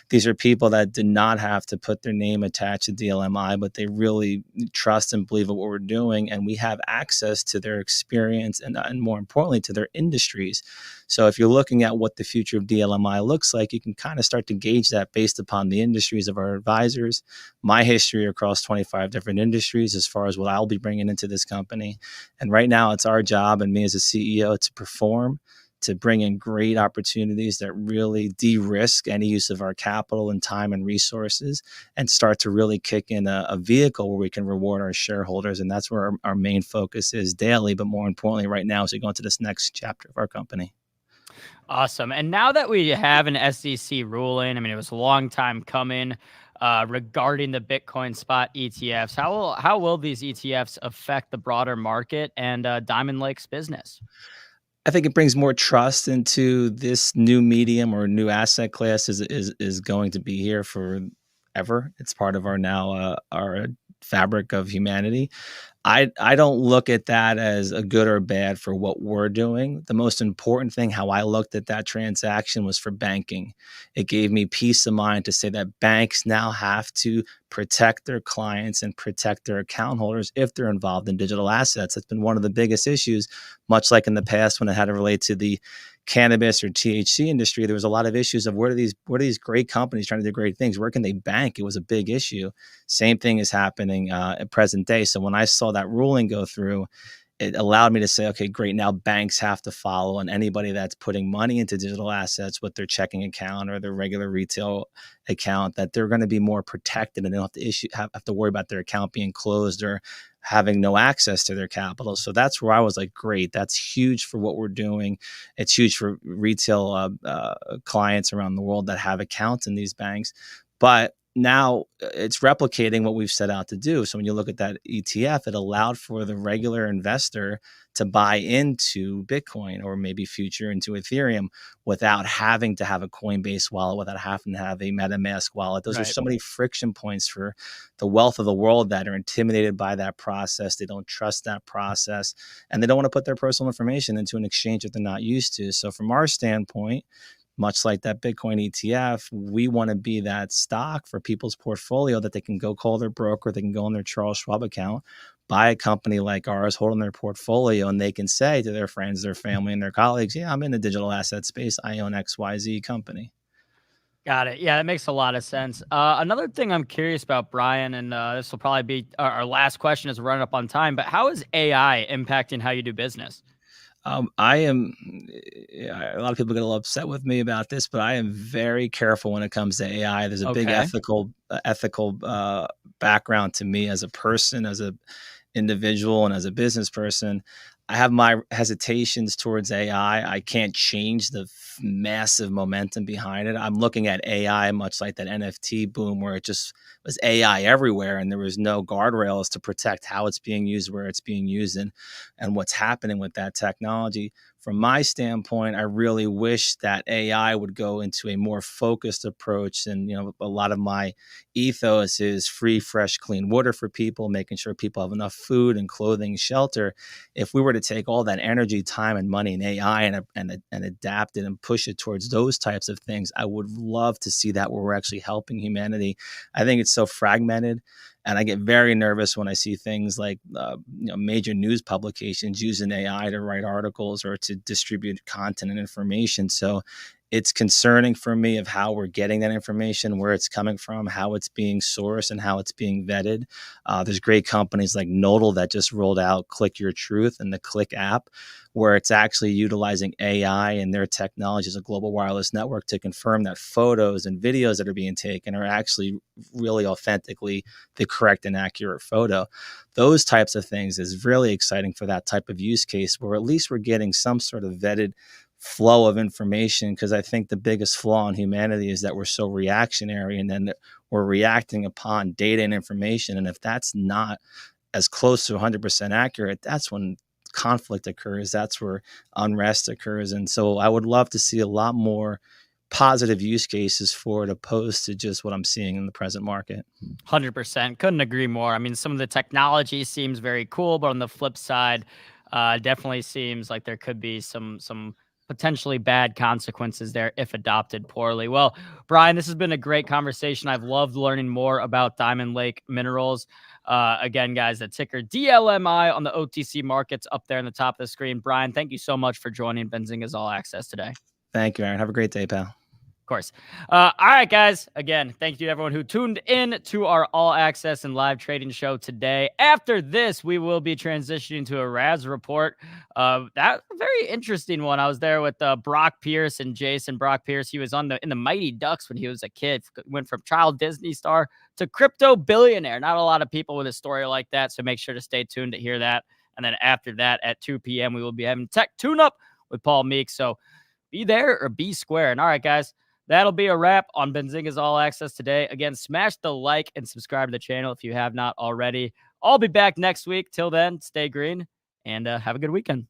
These are people that did not have to put their name attached to DLMI, but they really trust and believe in what we're doing. And we have access to their experience and more importantly, to their industries. So if you're looking at what the future of DLMI looks like, you can kind of start to gauge that based upon the industries of our advisors, my history across 25 different industries as far as what I'll be bringing into this company. And right now it's our job and me as a CEO to perform, to bring in great opportunities that really de-risk any use of our capital and time and resources and start to really kick in a vehicle where we can reward our shareholders. And that's where our main focus is daily, but more importantly right now as we go into this next chapter of our company. Awesome. And now that we have an SEC ruling, I mean, it was a long time coming regarding the Bitcoin spot ETFs. How will these ETFs affect the broader market and Diamond Lake's business? I think it brings more trust into this new medium or new asset class is going to be here forever. It's part of our fabric of humanity. I don't look at that as a good or bad for what we're doing. The most important thing, how I looked at that transaction, was for banking. It gave me peace of mind to say that banks now have to protect their clients and protect their account holders if they're involved in digital assets. That's been one of the biggest issues, much like in the past when it had to relate to the cannabis or THC industry. There was a lot of issues of where are these great companies trying to do great things? Where can they bank? It was a big issue. Same thing is happening at present day. So when I saw that ruling go through, it allowed me to say, okay, great. Now banks have to follow, and anybody that's putting money into digital assets with their checking account or their regular retail account, that they're going to be more protected and they don't have to worry about their account being closed or having no access to their capital. So that's where I was like, great, that's huge for what we're doing. It's huge for retail clients around the world that have accounts in these banks. But now it's replicating what we've set out to do. So when you look at that ETF, it allowed for the regular investor to buy into Bitcoin or maybe future into Ethereum without having to have a Coinbase wallet, without having to have a MetaMask wallet. Those are so many friction points for the wealth of the world that are intimidated by that process. They don't trust that process, and they don't want to put their personal information into an exchange that they're not used to. So from our standpoint, much like that Bitcoin ETF, we want to be that stock for people's portfolio that they can go call their broker, they can go on their Charles Schwab account, buy a company like ours, hold on their portfolio, and they can say to their friends, their family, and their colleagues, yeah, I'm in the digital asset space. I own XYZ company. Got it. Yeah, that makes a lot of sense. Another thing I'm curious about, Brian, and this will probably be our last question as we're running up on time, but how is AI impacting how you do business? A lot of people get a little upset with me about this, but I am very careful when it comes to AI. There's a big ethical background to me as a person, as an individual, and as a business person. I have my hesitations towards AI. I can't change the massive momentum behind it. I'm looking at AI much like that NFT boom where it just was AI everywhere and there was no guardrails to protect how it's being used, where it's being used, and what's happening with that technology. From my standpoint, I really wish that AI would go into a more focused approach. And, a lot of my ethos is free, fresh, clean water for people, making sure people have enough food and clothing, shelter. If we were to take all that energy, time, and money in AI and adapt it and push it towards those types of things, I would love to see that where we're actually helping humanity. I think it's so fragmented. And I get very nervous when I see things like major news publications using AI to write articles or to distribute content and information. So it's concerning for me of how we're getting that information, where it's coming from, how it's being sourced, and how it's being vetted. There's great companies like Nodal that just rolled out Click Your Truth and the Click app, where it's actually utilizing AI and their technology as a global wireless network to confirm that photos and videos that are being taken are actually really authentically the correct and accurate photo. Those types of things is really exciting for that type of use case, where at least we're getting some sort of vetted flow of information, because I think the biggest flaw in humanity is that we're so reactionary, and then we're reacting upon data and information. And if that's not as close to 100% accurate, that's when conflict occurs. That's where unrest occurs. And so I would love to see a lot more positive use cases for it, opposed to just what I'm seeing in the present market. 100%. Couldn't agree more. I mean, some of the technology seems very cool, but on the flip side, definitely seems like there could be some potentially bad consequences there if adopted poorly. Well, Brian, this has been a great conversation. I've loved learning more about Diamond Lake Minerals. Again, guys, the ticker DLMI on the OTC markets up there in the top of the screen. Brian, thank you so much for joining Benzinga's All Access today. Thank you, Aaron. Have a great day, pal. Of course. All right, guys. Again, thank you to everyone who tuned in to our All Access and live trading show today. After this, we will be transitioning to a Raz report. That's a very interesting one. I was there with Brock Pierce and Jason. Brock Pierce, he was in the Mighty Ducks when he was a kid. Went from child Disney star to crypto billionaire. Not a lot of people with a story like that, so make sure to stay tuned to hear that. And then after that, at 2 p.m., we will be having Tech Tune-Up with Paul Meeks. So be there or be square. And all right, guys. That'll be a wrap on Benzinga's All Access today. Again, smash the like and subscribe to the channel if you have not already. I'll be back next week. Till then, stay green and have a good weekend.